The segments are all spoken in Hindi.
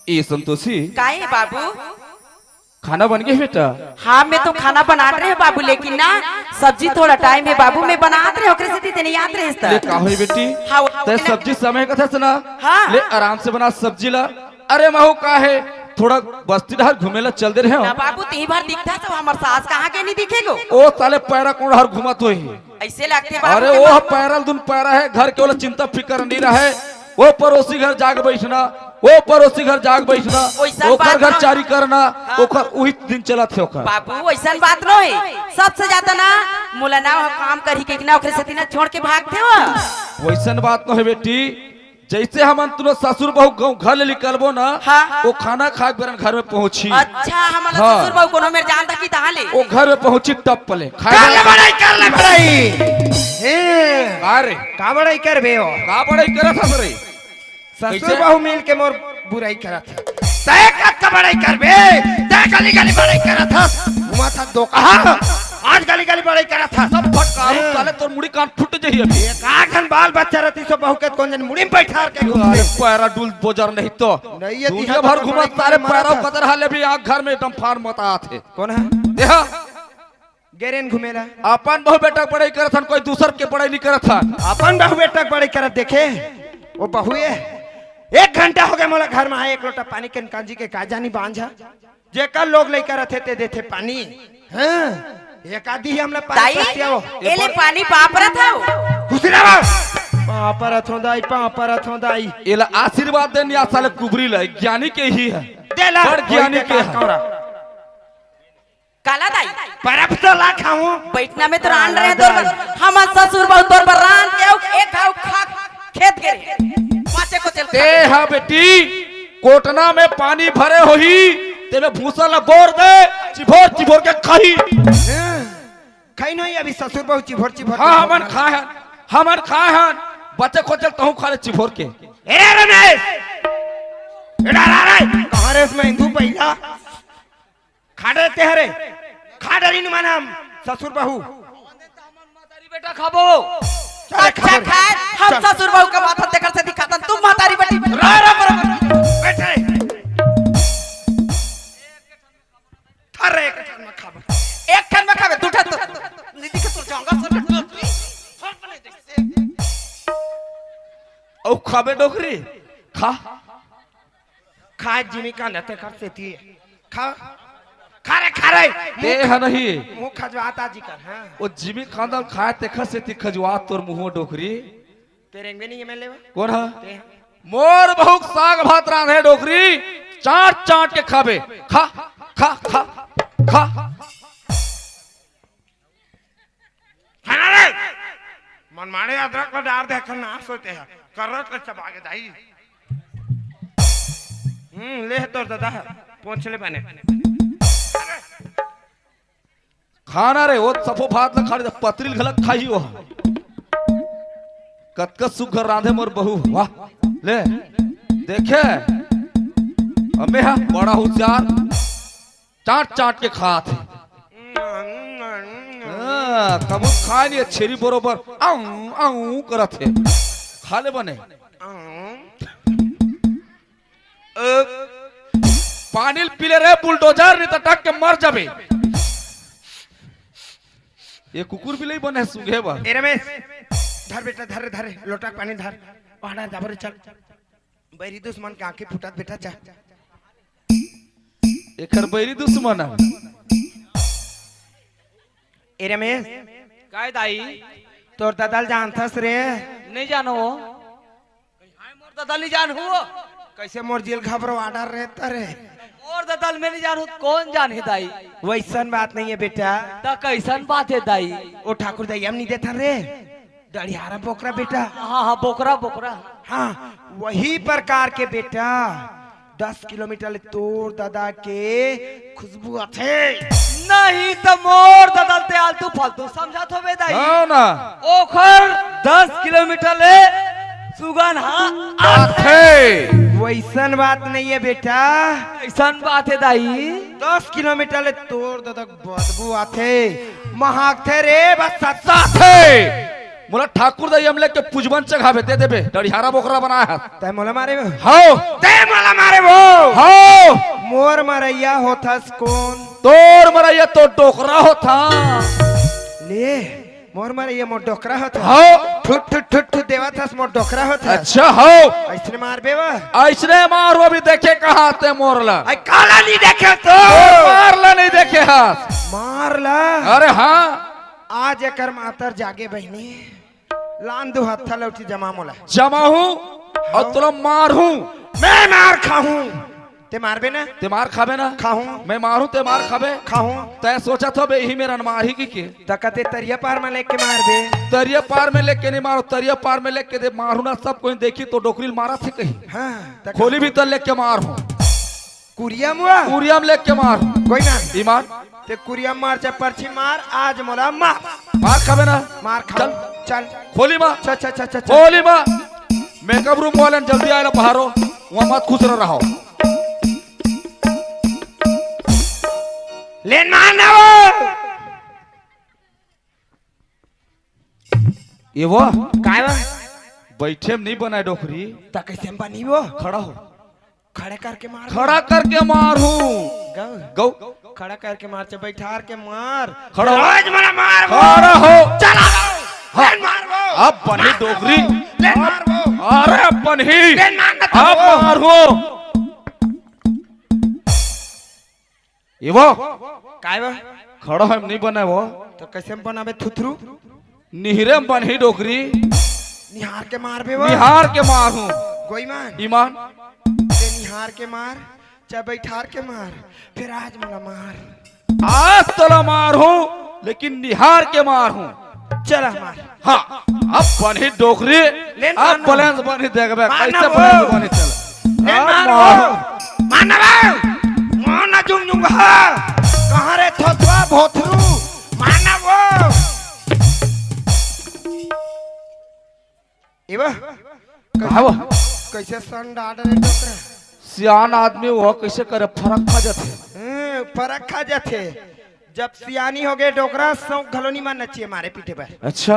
ए संतोषी, काहे बाबू? खाना बन गया बेटा? हाँ मैं तो खाना बना रहे हैं बाबू, लेकिन ना सब्जी थोड़ा टाइम है बाबू, मैं बना रहे ओकरे से तेने याद रहे इस ले का होई बेटी? हाँ ते सब्जी समय का था सुना। हाँ। ले आराम से बना सब्जी ला। अरे महू का है थोड़ा बस्ती ढार घूमेला चल दे रहे हो ना बाबू, तीन बार दिखता तो हमार सास कहाँ के नहीं दिखेगो? ओ साले पैरा कौन हर घुमत होई। ऐसे लगते बाबू। अरे वो पैरल दुन पैरा है, घर के वाला चिंता फिकर नहीं रहे। वो पड़ोसी घर जाग बैठना, वो पड़ोसी घर जाग बैठना, ओकर घर चारी करना, ओकर वही दिन चला थे ओकर। बाबू ऐसा बात न है, सबसे ज्यादा ना मुलाना काम करी के ना ओकरे से ना छोड़ के भागते हो। वैसन बात न है बेटी। जैसे हम तुनो ससुर बहू गाँव घर ले निकलबो ना, हाँ। वो खाना खा के घर में पहुंची। अच्छा हमारा हाँ। ससुर बहू कोनो मेरे जानता की ताले वो घर में पहुंची टप पले कर ले बड़ाई अरे का बड़ाई कर बे हो का बड़ाई करत हस रे? ससुर बहू मिल के मोर बुराई करत है तय का बड़ाई कर बे तय गली गली बड़ाई करत हस घुमा था दो कहा आज गली गली बड़ाई करत हस सब फटकारू साले तोर मुड़ी कान फुट जही अभी। एक आठन बाल बच्चा रहती सो बहू के कौन जन मुड़ी में बैठा के अरे पैरा डुल बोजर नहीं तो नहीं ये दुनिया भर घुमत सारे पैरा कदर हाले भी आंख घर में एकदम फाड़ मत आथे। कौन है देखा गेरेन घुमेला अपन बहु बेटा पढ़ाई करत हन, कोई दूसर के पढ़ाई नहीं करत हन। अपन बहू बेटा बड़ाई करत देखे वो बहू है 1 घंटा हो गया मोला घर में आए, एक लोटा पानी के कांजी के काजानी बांझा जेकर लोग लेकर रहते ते देते पानी। हाँ एक आधी हमला पानी पसियाओ एले पानी पापरा था खुसरा पापरत होंदाई एला आशीर्वाद देनी आ साले कुबरी ले ज्ञानी के ही है, देला बड़ ज्ञानी के है। काला दाई परब तो ला खाऊं बैठना में तो रान रहे तोर हम ससुर बहू तोर पर रान के एक घाव खा खेत गिरे पाछे को चल ते हा बेटी कोटना में पानी भरे होही तेरे भूसा ला बोर दे चिभोर के खाई। खाई नहीं अभी ससुर बहु चिभोर हाँ हमन खाए हन बच्चे को चल तहु खा ले चिभोर के। ए रमेश एडा रे कहां रे इसमें हिंदू पहिला खाड़े ते हरे खाड़री न मानम ससुर बहु मातारी बेटा खाबो। अच्छा खाए हम ससुर बहू का माथा देखकर से दिखाता तुम मातारी बेटी बैठे अरे एक खन में खावे दूठा तो नीति के तो जाऊंगा ओ खाबे डोकरी खा खा जिमी का नते करते थी खा खा रे ते है नहीं मुंह खजवाता जी कर हां ओ जिमी खांदा खाए ते खसे ती खजवा तोर मुंह डोकरी तेरे में नहीं एमएलए कौन है? मोर बहुत साग भात रांधे डोकरी चाट के खाबे खा खा खा खा खाना रे मन मारे अदरक को डाल दे खाना सोते हैं करत ले चबा के दाई ले तोर दादा पहुंच ले बने खाना रे वो सफो भात ल खा पतरील घलक खाई हो कतक सुघर रांधे मोर बहू वाह ले देखे हमें हा बड़ा होशियार चाट के खात कबू खा नहीं छेरी बरोबर आऊ आऊ करत है खा ले बने पानी पीले रे बुलडोजर नहीं तो टक के मर जाबे। ये कुकुर भी नहीं बने सुगे बा। ए रमेश धर बेटा धर लोटा पानी धर वाड़ा जाबर चल बैरी दुश्मन के आंखें फुटत बेटा जा एकर बैरी दुश्मन है। ए रमेश काय दाई तोर दादल जानथस रे नहीं जानो मोर ददल नहीं जान हुआ कैसे मोर जेल घबरो आडर रहता रे और ददल में नहीं जान कौन जान है दाई वैसन बात नहीं है बेटा ता कैसन बात है दाई ओ ठाकुर दाई हम नहीं देता रे दड़ियारा बोकरा बेटा हाँ बोकरा हाँ वही प्रकार के बेटा 10 किलोमीटर तोर दादा के खुशबू आथे नहीं तो मोर ददल ते आलतू फालतू समझा तो बे दाई हाँ ना ओखर 10 किलोमीटर ले सुगन हाँ आथे वैसन बात नहीं है बेटा ऐसन बात है दाई 10 किलोमीटर ले तोर दादा बदबू आथे महाक थे रे बस साथे मोला ठाकुर दाई हम लेके पुजबन चढ़ावे दे देबे डढ़ियारा बोकरा बनाया है तय मोला मारे वो हाओ तय मोला मारे वो हाओ मोर मरैया होथस कौन तोर मरैया तो डोकरा होता ले मोर मरैया मोर डोकरा होता हाओ ठुट ठुट ठुट ठुट देवा थस मोर डोकरा होता अच्छा हाओ ऐसने मार बे वो ऐसने मारो अभी देखे कहाँ ते मोरला आई काला नहीं देखे तो मारला नहीं देखे हाथ मार ला अरे हाँ आज एकर मातर जागे बहनी लान दो हत्था लौटी जमा मोला जमा हूँ और तुला मार हूँ मैं मार खाऊं ते मारबे ना ते मार खाबे ना खाऊं मैं मारू ते मार खाबे खाऊं तय सोचा था बे ही मेरा मारी की तकते तरिया पार में लेके मारबे तरिया पार में लेके नहीं मारो तरिया पार में लेके दे मारू ना सब कोई देखी तो डोकरी मारा थे कहीं हाँ खोली भी तो लेके मार हूँ कुरिया मुआ कुरिया में लेके मार हूँ कोई ना ईमान ते कुरिया मार चाहे पर्ची मार आज मोला मार मार खाबे ना मार खा चल खोली माँ चल चल चल चल खोली माँ मेकअप रूम वाले जल्दी आए बाहरो वहाँ मत खुश रहो लेन मारना वो ये वो काय वो बैठे में नहीं बनाए डोकरी ता कैसे में बनी वो खड़ा हो खड़े करके मार खड़ा करके मार हूँ गौ गौ खड़ा करके मार चे बैठार के मार खड़ा हो आज मोला मार वो खड़ा हो चला हाँ। लेन मार वो अब बनी डोकरी लेन मार वो अरे बनी लेन मारना था अब वो मार हो ये वो काय वो खड़ा है नहीं बना वो तो कैसे में बनाबे थुथरू निहरे में बनी डोकरी निहार के मार बे वो निहार के मार हूँ कोई मान ईमान ते निहार के मार चाहे बैठार के मार फिर आज मोला मार आज तला मार हूँ लेकिन निहार के मार हूँ चला मार हाँ अब बनी डोकरी लेन अब मारना। बैलेंस बनी देखबे मारना कैसे वो। बैलेंस बनी चल लेन अब मार मार वो मारना वो मारना जुंगा कहाँ रे थोथवा भोथरू मारना वो इवा कहा वो कैसे सन डाल रे डोकरा सियान आदमी वो कैसे करे फरक खा जाते फरक खा जाते जब सियानी हो गए डोकरा सौ घलोनी मार नचिए मारे पीठे पर अच्छा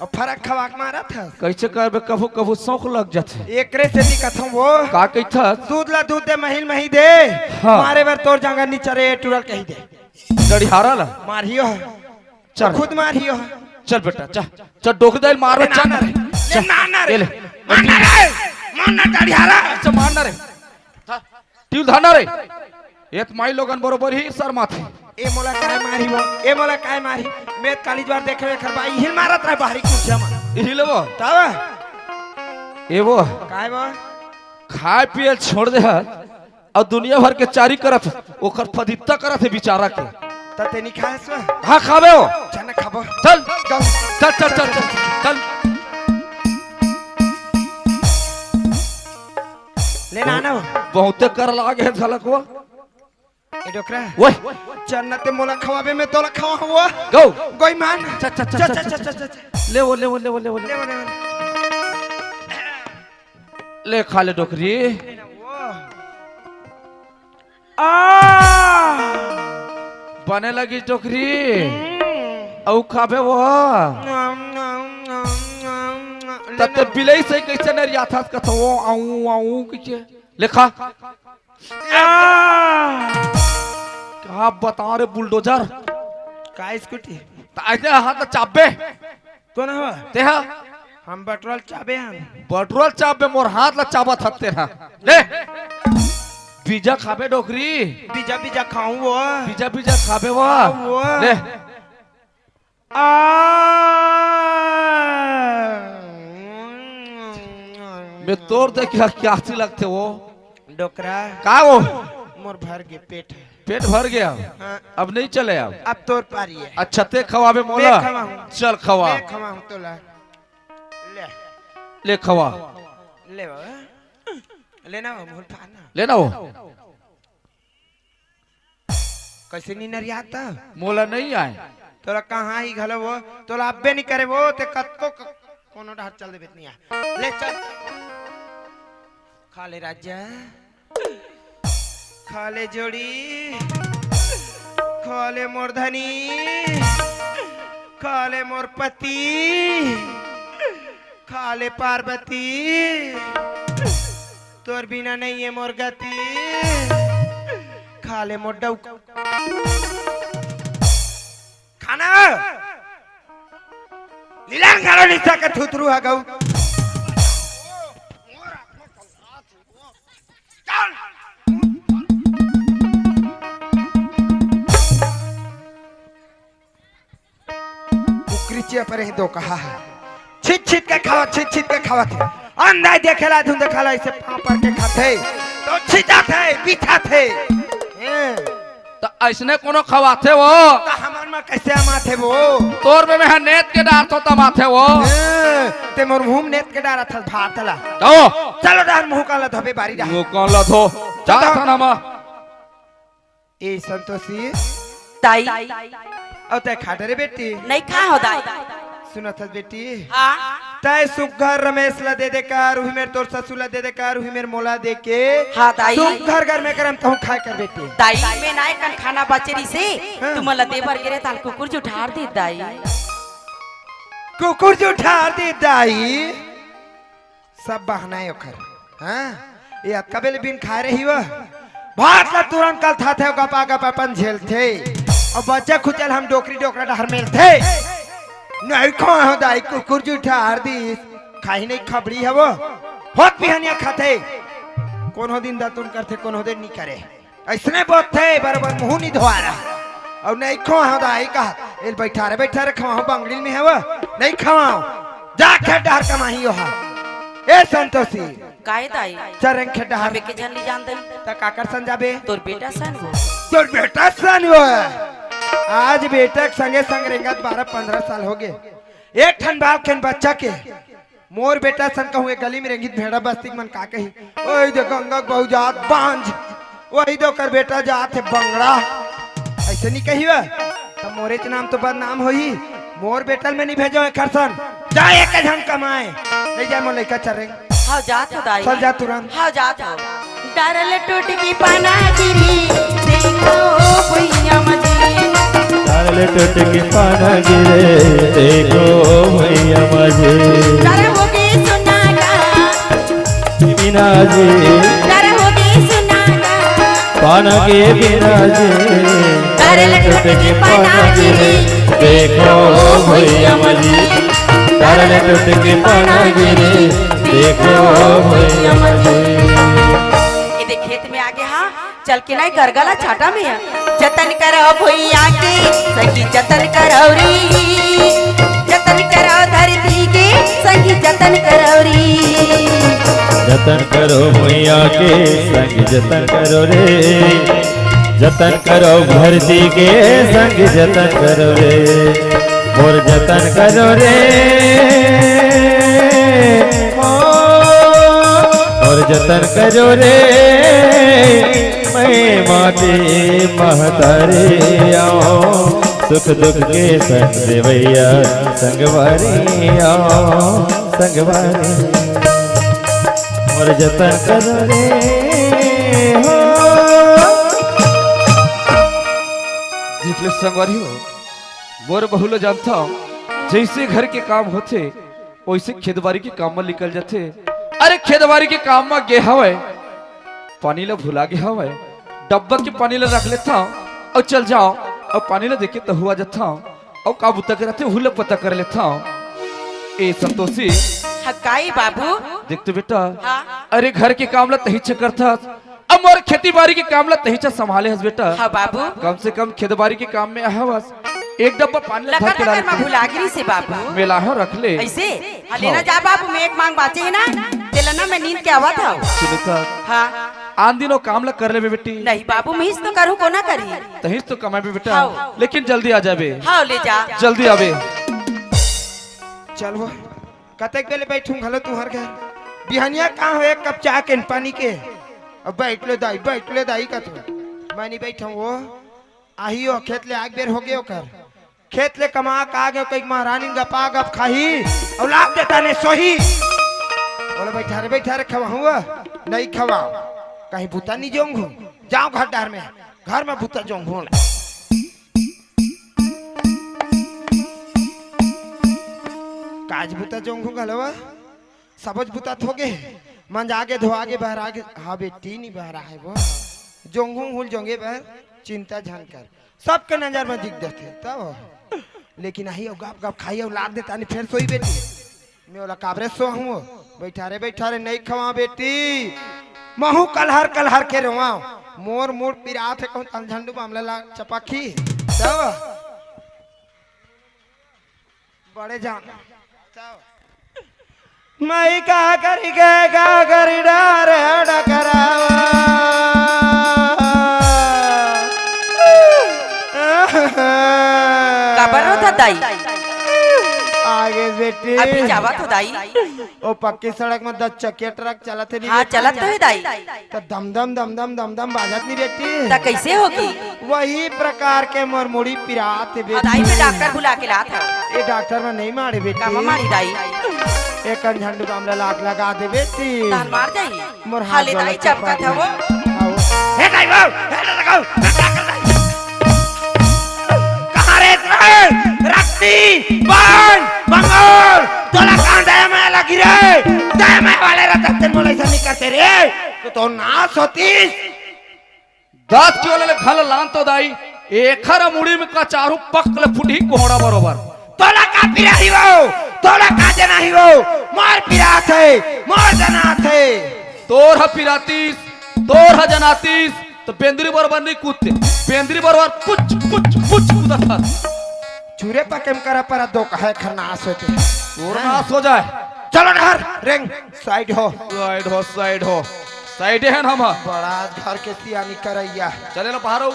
और फरक खवाक मारा था कैसे करबे कभू कभू शौक लग जाते एकरे से दिखत हूं वो का कहता दूध ला दूध दे महिल मही दे हाँ। मारे बार तोर जांगा नीचे टूरल कही दे डढ़ियारा ला मारियो चल खुद मारियो चल बेटा चल चल डोक दे मार चल ले नाना रे ले मारना रे मारना डढ़ियारा अच्छा मारना रे ट्यूल धाना रे ये माई लोगन बरोबर ही सर माथे ए मोला काय मारी वो ए मोला काय मारी मैं काली द्वार देखे खरबाई हिल मारत रहे बाहरी कुछ में यही लेबो तब ए वो काय वो खाए पिए छोड़ दे और दुनिया भर के चारी करत ओकर फदित्ता करत है बेचारा के तते नहीं खाए सो हाँ खाबे हो चना खाबो चल गौ चल चल चल चल चल ले नाना वो बहुते कर लागे है झलक वो ए डोकरा वो चन्नते मोला खवाबे में तोला खवा हुआ गो गोई मान चल चल चल चल चल ले वो ले वो ले वो ले वो ले ले ले खा ले डोकरी बने लगी डोकरी औ खाबे वो तते बिलई से कैसे न रियाथास कथो आऊ आऊ के लेखा क्या बता रे बुलडोजर का स्कूटी ऐसे हाथ चाबे तो ना हो ते हा हम पेट्रोल चाबे हम पेट्रोल चाबे मोर हाथ ला चाबत हत्ते ना ले पिज्जा खाबे डोकरी पिज्जा पिज्जा खाऊं वो पिज्जा पिज्जा खाबे वो वो। ले मैं तोड़ दे क्या सी लगते वो डोकरा का वो मोर भर के पेट है पेट भर गया हाँ। अब नहीं चले अब तोर पारी है अच्छा ते खवाबे मोला मैं खवाऊं। चल खवा मैं खवा हूं तोला ले ले खवा ले बाबा लेना वो मोर पाना लेना वो कैसे नहीं नरियाता मोला नहीं आए तोला कहाँ ही घलो वो तोला अब्बे नहीं करे वो ते कतको कोनो ढाट चल दे बेतनिया ले चल खा ले राजा खा ले जोड़ी खा ले मोरधनी खाले मोर पति खाले पार्वती तोर बिना नहीं है मोर गति खाले मोर डौ खाना लीला गालो निशा का थुतरू है गौ कुकरीचे पर ही दो कहा है छिट छिट के खावा थे अंधा देखेला धुंध खाला इसे पापड़ के खाते तो छिटा थे पीछा थे तो ऐसने कोनो खवाथे वो तो हमार में कैसे माथे वो तोर में है नेत के डार तो माथे वो ते मोर मुंह नेत के डार था भातला तो चलो डार मुंह काला धोबे बारी रहा वो कौन ला धो जा था ना मां ए संतोषी दाई और ते खाटे रे बेटी नहीं खा हो दाई सुनो था बेटी हाँ तय सुघर रमेश ला दे कर उही मेरे तोर ससुर ला दे कर उही मेरे मोला दे के हाँ दाई सुघर घर में करम कहूं खाए कर बेटी दाई में नाय कन खाना बचरी से हाँ। तुम ला देवर गिरे ताल कुकुर जो ठार दी दाई कुकुर जो ठार दी दाई सब बहाना है ओखर हां ये कबेल बिन खा रही हो भात ला तुरंत कल था थे गपा अपन झेल थे और बच्चा खुचल हम डोकरी डोकरा डहर मेल थे नहीं खो हो दाई कुकुर जो ठार दी खाई नहीं खबड़ी है वो होत बिहनिया खाते कोनो दिन दातुन करते कोनो दिन नहीं करे ऐसने बहुत थे बराबर मुंह नहीं धोआ रहा और नहीं खो हो दाई का एल बैठा रे खवाओ बंगड़ी में है वो नहीं खवाओ जा खेत डहर कमाही हो ए संतोषी काहे दाई चरंग खेत डहर हमें के जन ली जान दई त काकर सन जाबे तोर बेटा सन हो तोर बेटा सन हो आज बेटा के संगे संग रेंगत 12-15 साल हो गए एक ठन बाल खेन बच्चा के मोर बेटा सन कहूँ गली में रेंगित भेड़ा बस्ती मन का कही ओए दे गंगा बहु जात बांझ वही दो कर बेटा जात है बंगड़ा ऐसे नहीं कही वा तब मोरे के नाम तो बदनाम होई मोर बेटल में नहीं भेजो एक खरसन जा एक जन कमाए ले जाए मोर लइका चरेंग हाँ जात हो दाई चल जा तुरंत हाँ जात हो डरल टूट की पाना गिरी देखो भैया मजी डाल टूट के पाना गिरे देखो भैया मजे डर होगी सुनागा बिना जी डर होगी सुनागा पाना के बिना जी डर टूट की पाना गिरी देखो भैया मजे डाल टूट के पाना गिरे देखो भैया मजे ये खेत में आगे हाँ चल के नहीं कर गला छाटा में है जतन करो भैया के सखी जतन करो री जतन करो धरती के सखी जतन करो री जतन करो भैया के संग जतन करो रे जतन करो धरती के संग जतन करो रे और जतन करो रे और जतन करो रे मैं माते महतारे आओ सुख दुख के संग देवैया संगवारी आओ संगवारी और जतन करो रे हो जितने संगवारी हो मोर बहुलो जानता हूँ जैसे घर के काम होते वैसे खेतबाड़ी के काम में निकल जाते अरे खेतबाड़ी के काम में गे हवे पानी ला भुला गया हवे डब्बा के पानी ला रख लेता हूँ और चल जाओ और पानी ला देखे तो हुआ जाता हूँ और काबू तक रहते हुल पता कर लेता हूँ ए संतोषी हकाई बाबू देखते बेटा हाँ अरे घर के काम ला तही करता अब मोर खेती बाड़ी के काम ला तही संभाले हस बेटा हाँ बाबू कम से कम खेतबाड़ी के काम में आवास एक डब्बा पानी ला भर के लगातार डाल मैं भुलागिरी से बाबू मेला हो रख ले ऐसे हाँ लेना जा बाबू मैं एक मांग बाचे है ना तेलना मैं नींद के आवा था सुनता हाँ आन दिनों काम ला कर ले बे बेटी नहीं बाबू मैं तो करूँ को ना करी तही तो कमाए बे बेटा हाँ। लेकिन जल्दी आ जाबे हाँ ले जा जल्दी आवे चल वो कतक बेले बैठूं घलो तू हर घर बिहनिया कहाँ हो एक कप चाय के पानी के अब बैठ ले दाई का तू मैं नहीं बैठा वो आही हो खेत ले आग बेर हो गए कर खेत ले कमा का गए कई महारानी गपा गप खाही और लाभ देता ने सोही बोले बैठा रे खवा हुआ नहीं खवाओ कहीं भूता नहीं जोंगू जाओ घर डार में घर में भूता जोंगू काज बुता जोंगू गलवा सबज बुता थोगे मंज आगे धो आगे बहर आगे हाँ बेटी नहीं बहरा है वो जोंगू हुल जोंगे बहर चिंता जान कर सबके नजर में दिख देते तब लेकिन आई गप गप खाई और लाद देता नहीं फिर सोई बेटी मैं बोला काबरे सो हूँ बैठा रे नहीं खवा बेटी महू कलहर के रोवा मोर मोर पिरात है कहूँ तलझंडू मामला ला चपाखी तब बड़े जान तब मैं का करी डार डकरावा काबर होता दाई आगे बेटी अभी जावत हो दाई ओ पक्की सड़क में 10 चक्के ट्रक चलते नहीं हाँ चलत तो है दाई तो दम बाजत नहीं बेटी ता कैसे होगी वही प्रकार के मरमुड़ी पिरात है बेटी दाई में डॉक्टर बुला के लात है ये डॉक्टर में नहीं मारे बेटी कामा मारी दाई एक झंडू मामला लाख लगा दे बेटी तान मार जाई मोर हाथ हाले दाई चपका था वो हे दाई वो हे लगाओ कहां रे रक्ति बाण बंगोर तोला कान दया में लगी रे दया में वाले रतन मोले से नहीं करते रे तो नाश होतीस दांत के वाले खल लान तो दाई एखर मुड़ी में का चारू पकल फुटी कोहड़ा बरोबर तोला का पिरा ही वो तोला का जना ही वो मार पिरा थे मार जना थे तोर ह पिरातीस तोर ह जनातीस तो पेंद्री बरोबर नहीं कूदते पेंद्री बरोबर कुछ कूदत था चूरे पकेम करा पर दो कहे खरनाश होते तोर नाश हो जाए चलो नहर रिंग साइड हो साइड है हम बड़ा घर के सियानी करैया चले लो बाहर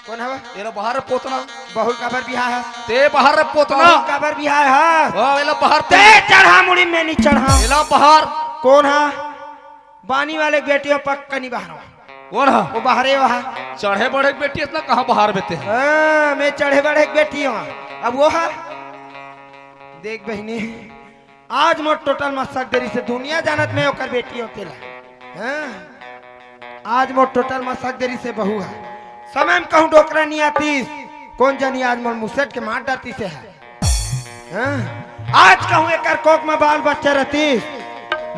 कौन है ये लो बाहर पोतना बहुल काबर बिहार है ते बाहर पोतना बहुल काबर बिहार है ओ एला बाहर ते चढ़ा मुड़ी में नहीं चढ़ा एला बाहर कौन है बानी वाले बेटियों पक्का नहीं बाहर कौन है वो बाहरे वहाँ चढ़े बढ़े बेटी इतना कहाँ बाहर बेते हैं हाँ मैं चढ़े बढ़े बेटी हूँ अब वो है देख बहनी आज मोट टोटल मसक देरी से दुनिया जानत में ओकर बेटी होते हाँ आज मोट टोटल मसक देरी से बहू है समय में कहूँ डोकरा नहीं आती कौन जानी आज मोर मुसेट के मार डालती से है हाँ? आज कहूँ एक कोक में बाल बच्चा रहती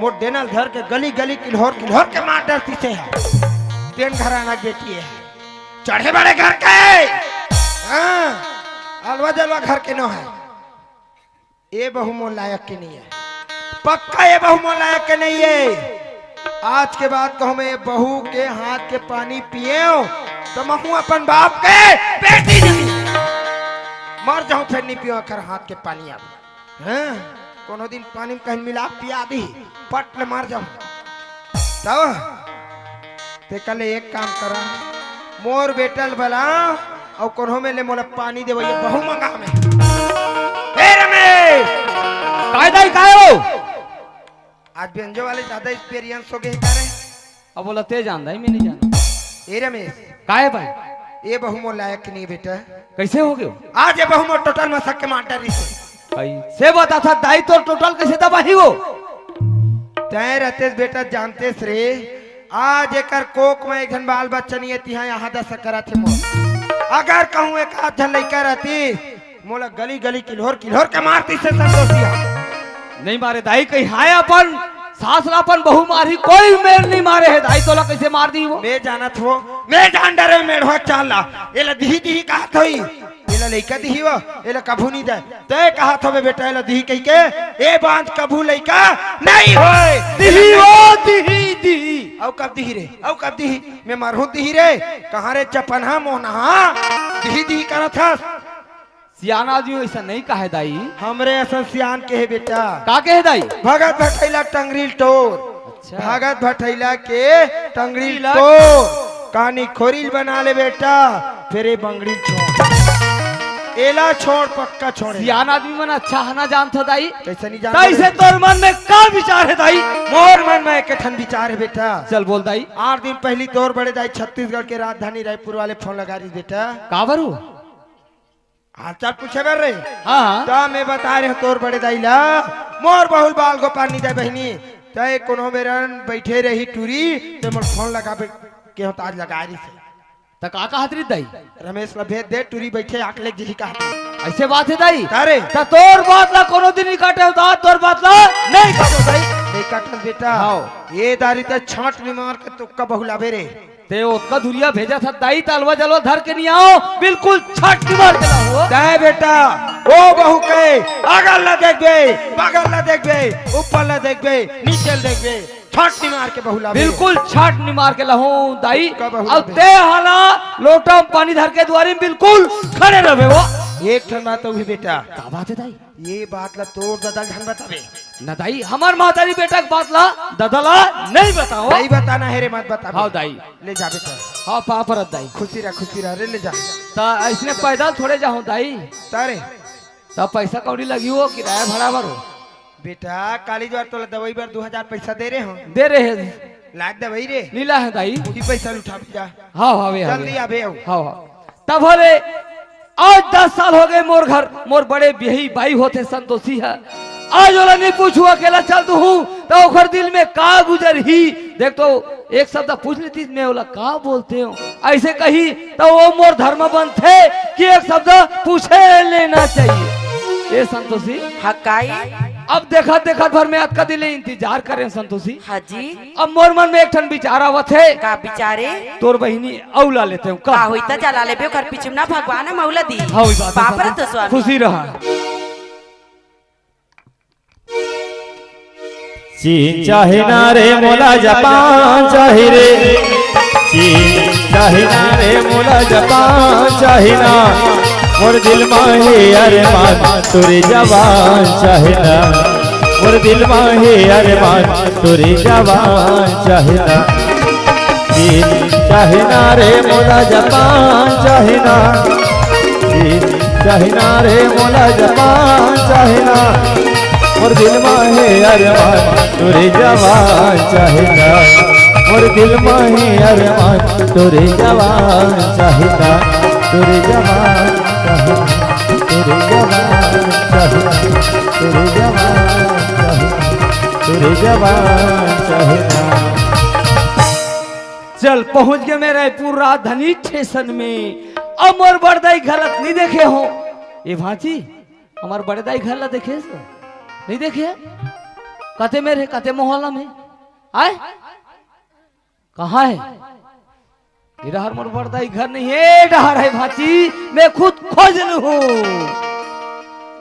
मोट डेनल धर के गली गली किल्होर के मार डालती से है तेन घराना बेटी है चढ़े बड़े घर के हाँ? अलवा जलवा घर के न है ये बहु मोल लायक के नहीं है पक्का ये बहु मोल लायक के नहीं है आज के बाद कहूँ मैं बहू के हाथ के पानी पिए तो महू अपन बाप के बेटी नहीं मर जाऊं फिर नहीं पियो कर हाथ के पानी अब हाँ? कोनो दिन पानी में कहीं मिला पिया दी पट ले मर जाऊं ते कल एक काम करा मोर बेटल बला और कोनो में ले मोला पानी दे ये बहु मंगा में कायदा काय हो आज बेंजो वाले ज्यादा एक्सपीरियंस हो गए करे अब बोला ते जानदा ही मैं नहीं जानता ए रमेश काय भाई ये बहु मोल लायक नहीं बेटा कैसे हो गयो आज ये बहु मोल टोटल में सक के माटर रही कैसे बता था दाई तो टोटल कैसे दबाही हो तय रहते बेटा जानते रे आज एकर कोक में एक बाल बच्चा नहीं है यहाँ दस करा थे मोल अगर कहूँ एक आध जन लड़का रहती मोला गली गली किल्होर के मारती से संतोषिया नहीं मारे दाई कहीं हाय अपन सासरापन बहु मारी कोई मेर नहीं मारे है दाई तोला कैसे मार दी वो मैं जानत हो मैं जान डरे मेढ़वा चाला एला दिही दिही कहत होई एला लइका दिही वो एला कभू नहीं दे ते कहत होबे बेटा एला दिही कहि के ए बांध कभू लइका नहीं होए दिही ओ दिही औ कब दिही मैं मरहू दिही रे कहां रे चपनहा मोहनहा दिही करत हस सियाना जी ऐसा नहीं कहे दाई हमरे असन सियान के है बेटा का कहे दाई भगत भटैला टंगरील टोर अच्छा। भगत भटैला के टंगरील टोर कहानी खोरील बना ले बेटा फिर ये बंगड़ी छोड़ एला छोड़ पक्का छोड़ सियान आदमी मन अच्छा है ना जानता दाई कैसे नहीं दाई से जानता तोर मन में का विचार है दाई मोर मन में एक ठन विचार है बेटा चल बोल दाई 8 दिन पहली तोर बड़े दाई छत्तीसगढ़ के राजधानी रायपुर वाले फोन लगा रही बेटा काबर हो हालचाल पूछे बर रे हाँ तो मैं बता रहे तोर बड़े दाई ला मोर बहुल बाल गोपाल नहीं दे बहनी तय कोनो मेरन बैठे रही टूरी ते मोर फोन लगा के आज लगा रही से तो का कहा रे दाई? रमेश ला भेज दे, टूरी बैठे आकले जी का। ऐसे बात है दाई? अरे तो तोर बात ला कोनो दिन नहीं काटे दा, तोर बात ला नहीं काटो दाई। नहीं काटल बेटा, ये दारी ते छाट में मार के तुक्का बहुलावे रे। ते ओका धुरिया भेजा था दाई, तलवा जलवा धर के नहीं आओ, बिल्कुल छट की मार देला हो। दाए बेटा, ओ बहू के अगल ला देखबे, बगल ला देखबे, ऊपर ला देखबे, नीचे ला देखबे, छाट नहीं मार के बहुलावे। बिल्कुल छट नहीं मार के लहू दाई। का बहुला अब ते हाला लोटा में पानी धर के द्वारे में बिल्कुल खड़े रहे वो। एक ठन बात हुई बेटा, का बात है दाई? ये बात ला तोर दादा धन बतावे। ना दाई, हमार मातारी बेटा की बात ला ददला नहीं बताओ। नहीं बताना है रे, मत बता। हाँ दाई, ले जा बेटा, हाँ पापरत दाई। खुशी रह रे, ले जा। ता ऐसने पैदल थोड़े जाऊं दाई, तारे तब पैसा कौड़ी लगी हो, किराया भाड़ा भरो। बेटा काली ज्वार तो दवाई बार 2000 पैसा दे रहे हो, दे रहे हैं, लाख दवाई रे, नीला है दाई। पूरी पैसा उठा जा। हाँ हाँ वे जल्दी आबे आओ। हाँ हाँ। तब बोले आज 10 साल हो गए मोर घर, मोर बड़े बिही बाई होते संतोषी है। आज वाला नहीं पूछू, अकेला चल तू हूँ तो ओखर दिल में का गुजर ही। देख तो एक शब्द पूछ लेती मैं बोला का बोलते हो, ऐसे कही तो वो मोर धर्म बंद थे कि एक शब्द पूछे लेना चाहिए। ये संतोषी हकाई अब देखा देखा भर में आज का दिल इंतजार करें संतोषी। हाँ जी, अब मोर मन में एक ठन विचार आवत है, का बिचारे तोर बहिनी औला लेते हूँ का का होई त जला लेबे कर पीछे ना भगवान मौला दी। हाँ वही बात है, पापरा तो स्वामी खुशी रहा। चीन चाहे ना रे मोला जापान चाहे रे, चीन चाहे ना रे मोला जापान चाहे ना, मोर दिल माहे अरमान तुरे जवान चाहे ना, मोर दिल माहे अरमान तुरे जवान चाहे ना। चीन चाहे ना रे मोला जापान चाहे ना, चीन चाहे ना रे मोला जापान चाहे ना, मोर दिल माहे अरमान तुरे जवान चाहे ना, मोर दिल माहे अरमान तुरे जवान चाहे ना, तुरे जवान चाहे ना, तुरे जवान चाहे ना, तुरे जवान चाहे ना, तुरे जवान चाहे ना। चल पहुंच गए मैं रायपुर राजधानी स्टेशन में। अब मोर बड़दाई गलत नहीं देखे हो ये भांची, हमार बड़दाई घर ला देखे सो? नहीं देखे? कते में रहे, कते मोहल्ला में आए, कहाँ है ये डहर? मोर बड़दाई घर नहीं है, डहर है भांची, मैं खुद खोज लूं।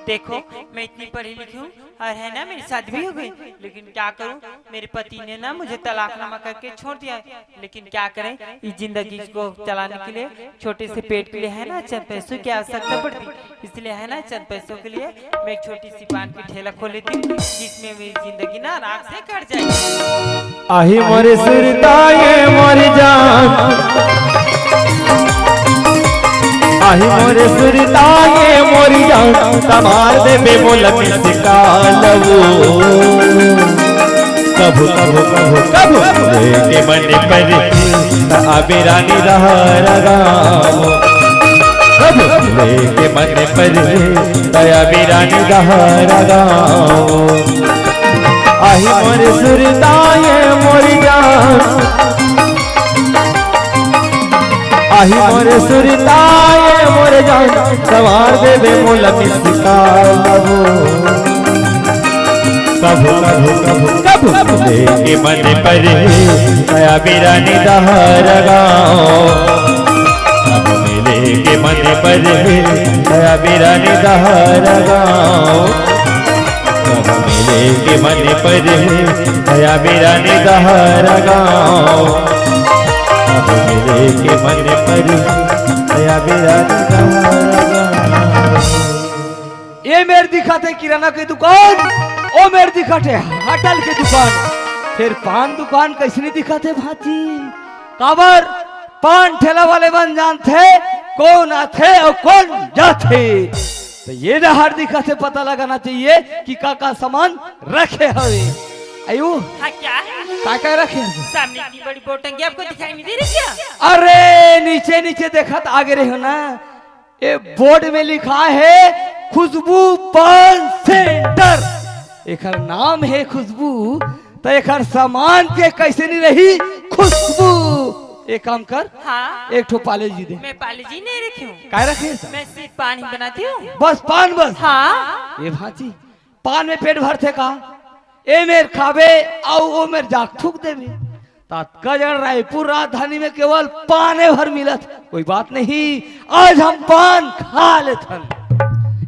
देखो मैं इतनी पढ़ी लिखी हूँ और है ना मेरी शादी भी हो गई, लेकिन क्या करूँ मेरे पति ने ना मुझे तलाकनामा करके छोड़ दिया। लेकिन क्या करें, इस जिंदगी को चलाने के लिए छोटे से पेट के लिए है ना चंद पैसों की आवश्यकता पड़ती, इसलिए है ना चंद पैसों के लिए मैं एक छोटी सी पान की ठेला खोल लेती हूँ, जिसमें मेरी जिंदगी ना आराम से कट जाएगी। आही मोरे सुरताए मोर जान, आही मोरे सुरताए मोर जान, तमार दे बे मोला मिसकालवो, कभू कभू कभू कभू के मन पर आबे रानी रहा रगाओ, कभू के मन पर आबे रानी रहा रगाओ। आही मोरे सुरताए मोर जान, आही मोरे सुरताए मोर जान, सवार देवे मोला मिसकालवो, कभू कभू कभू कभू के मन पर दया बिरानी दहर गाओ, कभू मिले के मन पर दया बिरानी दहर गाओ, कभू मिले के मन पर दया बिरानी दहर गाओ, कभू मिले के मन पर दया बिरानी दहर गाओ। ये मेरे दिखाते किराना की दुकान, ओ मेरे दिखाते होटल की दुकान, फिर पान दुकान कैसे नहीं दिखाते भाजी? काबर पान ठेला वाले बन जानते कौन आते और कौन जाते, तो ये हर दिखाते पता लगाना चाहिए कि का सामान रखे हवे। आयु हाँ क्या है? का रखे हैं? सामने इतनी बड़ी बोटंगी आपको दिखाई नहीं दे रही क्या? अरे नीचे नीचे देखा तो आगे रहे हो ना, ये बोर्ड में लिखा है खुशबू पान सेंटर, एक नाम है खुशबू, तो एक सामान के कैसे नहीं रही खुशबू, एक काम कर, हाँ एक ठो पाले जी दे। मैं पाली जी नहीं रखी हूँ, काय रखे सब? मैं सिर्फ पानी बनाती हूँ। बस पान बस। हाँ ये भांजी पान में पेट भरते का, ए मेर खाबे और ओ मेर जाग थूक देवे। तात्काजन रायपुर राजधानी में केवल पाने भर मिलत, कोई बात नहीं, आज हम पान खा लेथन।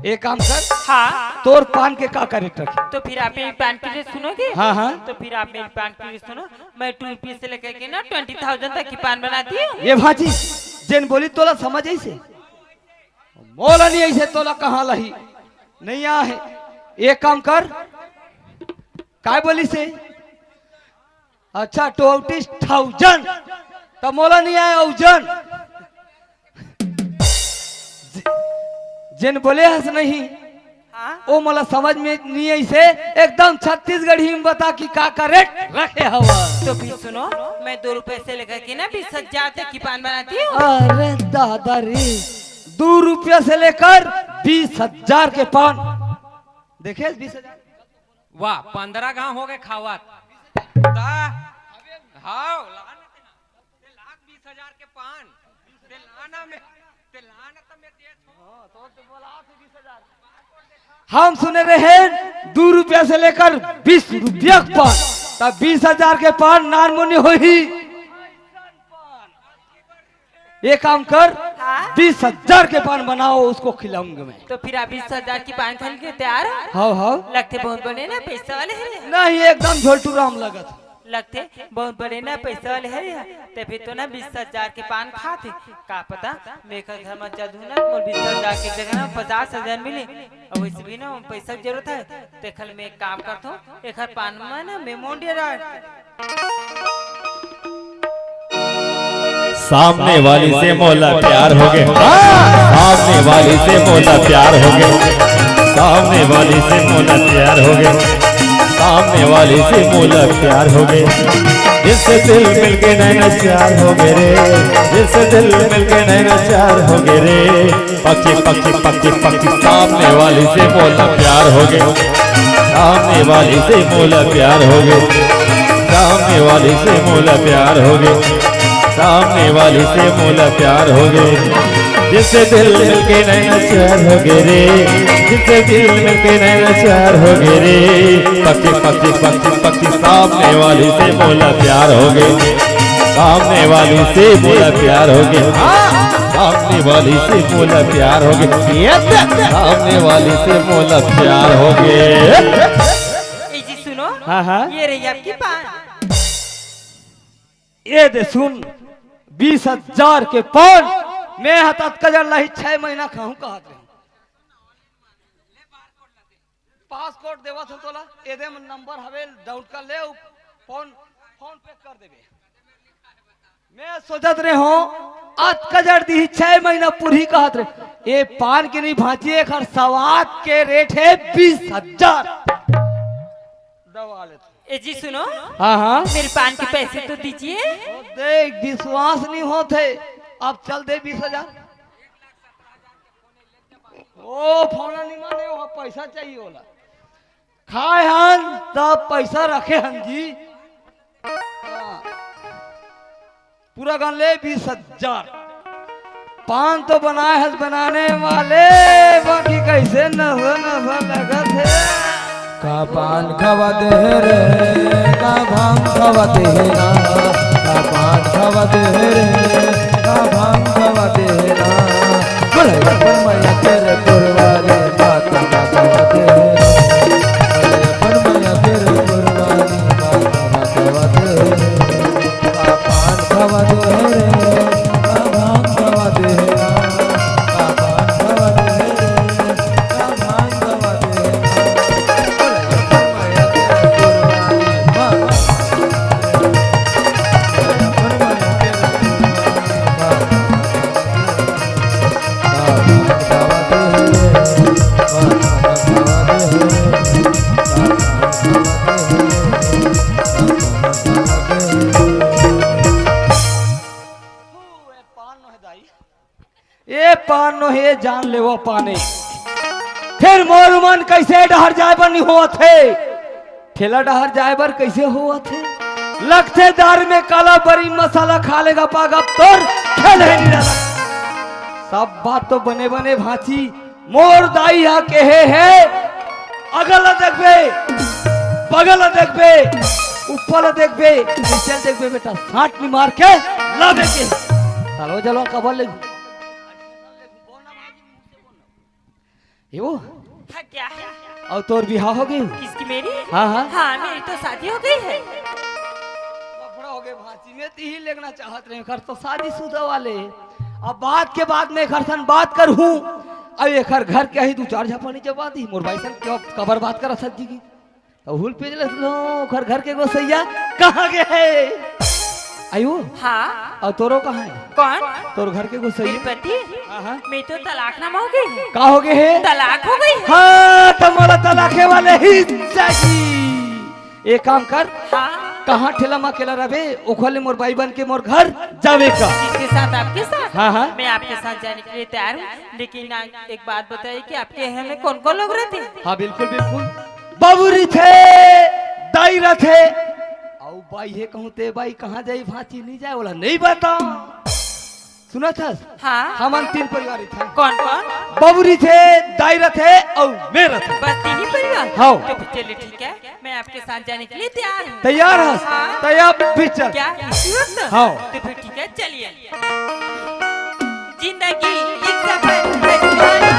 एक काम कर, हाँ तोर पान के का करेक्ट रखे। तो फिर आप मेरी पान की रेट सुनोगे? हाँ हाँ। तो फिर आप मेरी पान की रेट सुनो। मैं 2 रुपये से लेकर के ना 20,000 तक की पान बनाती हूँ। ये भाजी जेन बोली तोला समझ ऐसे, मोला नहीं ऐसे तोला कहाँ लही नहीं आ है। एक काम कर, काय बोली से? अच्छा 20,000 तब मोला नहीं आए औजन। जिन बोले हस नहीं हाँ ओ मोला समझ में नहीं ऐसे, एकदम छत्तीसगढ़ी में बता कि का रेट रखे हवा। तो फिर सुनो, मैं 2 रुपए से लेकर के ना 20,000 तक की पान बनाती हूँ। अरे दादा रे, 2 रुपया से लेकर 20,000 के पान देखे 20,000। वाह 15 गांव हो गए खावत हाउ लाख 20,000 के पान ते लाना में ते लाना त में दे हम सुने रहे 2 रुपया से लेकर 20 रुपया के पान, तब 20,000 के पान नान मुनि हो ही। ये काम कर, हाँ? 20,000 के पान बनाओ, उसको खिलाऊंगा मैं। तो फिर आप 20,000 की पान खरीद के तैयार हो? हाँ हाँ। लगते बहुत बड़े ना पैसा वाले हैं। नहीं एकदम झोलटू राम लगत। लगते बहुत बड़े ना पैसा वाले है, तो फिर तो ना 20,000 के पान खाते। का पता मेरे घर में जादू ना मोर 20,000 के जगह ना 50,000 मिले। और वैसे भी ना पैसा की जरूरत है, तो कल मैं एक काम करता हूँ, एक पान में ना मैं मोंडिया सामने वाली से मोला प्यार हो गए, सामने वाली से मोला प्यार हो गए, सामने वाली से मोला प्यार हो गए, सामने वाली से मोला प्यार हो गए। जिससे दिल मिलके नैना चार हो गए रे, जिससे दिल मिलके नैना चार हो गए रे। पक्षी पक्षी पक्षी पक्षी सामने वाली से मोला प्यार हो गए, सामने वाली से मोला प्यार हो गए, सामने वाली से मोला प्यार हो गए, सामने वाली से मोला प्यार हो गए। जिससे दिल मिलके नैना चार हो गए रे, जिससे दिल मिलके नैना चार हो गए रे। पक्षी पक्षी पक्षी पक्षी सामने वाली से मोला प्यार हो गए, सामने वाली से मोला प्यार हो गए, सामने वाली से मोला प्यार हो गए, सामने वाली से मोला प्यार हो गए। जी सुनो, हाँ हाँ। ये रही आपकी पान। ये दे सुन, 20,000 के पान मैं हतात कजर लाही 6 महीना खाऊं कहत रहे। पासपोर्ट देवा था तोला, एदे में नंबर हवे डाउट कर ले, फोन पे कर देबे। मैं सोचत रहे हो आज कजर दी 6 महीना पूरी कहत रहे। ये पान के नहीं भांची, एक हर सवाद के रेट है 20,000। दवा ले ए जी सुनो, हाँ हाँ। मेरे पान के पैसे तो दीजिए। देख विश्वास नहीं होते, अब चल दे 20,000। ओ फोन नहीं माने, वहाँ पैसा चाहिए होला। खाए हन तब पैसा रखे हन जी। हाँ। पूरा गन ले 20,000। पान तो बनाए है बनाने वाले, बाकी कैसे नशा लगत है। का पान खवा दे रे, का भांग खवा दे ना, का पान खवा दे रे, का भांग खवा दे ना। बोले अपन मैया तेरे पुरवारी माता का खवा दे ना, बोले अपन मैया तेरे पुरवारी माता का खवा दे। का पान खवा दे रे, का भांग खवा दे ना, का पान खवा दे रे, का भांग खवा दे ना। ये पान नो हे जान ले वो पाने, फिर मोर मन कैसे डहर जाए बर नहीं हुआ थे, ठेला डहर जाए बर कैसे हुआ थे। लखतेदार में काला बरी मसाला खा लेगा पागा तोर खेल है निराला। सब बात तो बने बने भांची मोर दाई यहाँ कहे है अगल देखबे बगल देखबे ऊपर देखबे नीचे देखबे बेटा साठ में मार के लावे के चलो चलो कबर ले यो हाँ, क्या है? और तोर बिहार हो गई किसकी मेरी? हाँ हाँ हाँ मेरी तो शादी हो गई है। लफड़ा हो गए भांची में ही लेना चाहत रहे घर तो शादीशुदा वाले। अब बात के बाद में घर सन बात कर हूँ अब एक घर के ही 2-4 झापानी जवा दी मोर भाई सन क्यों कबर बात करा सब्जी की तो हुल पे लो घर के गोसैया कहाँ गए है आयु हाँ और तोरो कहाँ है कौन? तोर घर के मेरी गोसैया पति? मैं तो तलाकनामा हो गई है। का हो गए है तलाक हो गई है। हाँ तुम्हारा तलाके वाले ही चाहिए एक काम कर हाँ कहाँ ठेला में अकेला रहे ओखले मोर भाई बन के मोर घर जावे का किसके साथ? आपके साथ? हाँ हाँ मैं आपके साथ जाने के लिए तैयार हूँ लेकिन एक बात बताइए कि आपके यहाँ में कौन कौन लोग रहते हैं? हाँ बिल्कुल बिल्कुल बाबूरी थे दायरा थे औ भाई है कहूँ ते भाई कहाँ जाई भांची नहीं जाए बोला नहीं बता सुना था हाँ हम 3 परिवार थे कौन कौन? बाबूरी थे दायरा थे और मेरा था बस 3 ही परिवार? हाँ। तो फिर चलिए ठीक है मैं आपके साथ जाने के लिए तैयार हूँ। तैयार है हाँ। तैयार पिक्चर क्या इसी वक्त? हाँ। तो फिर ठीक है चलिए। जिंदगी एक सफर है सुहाना,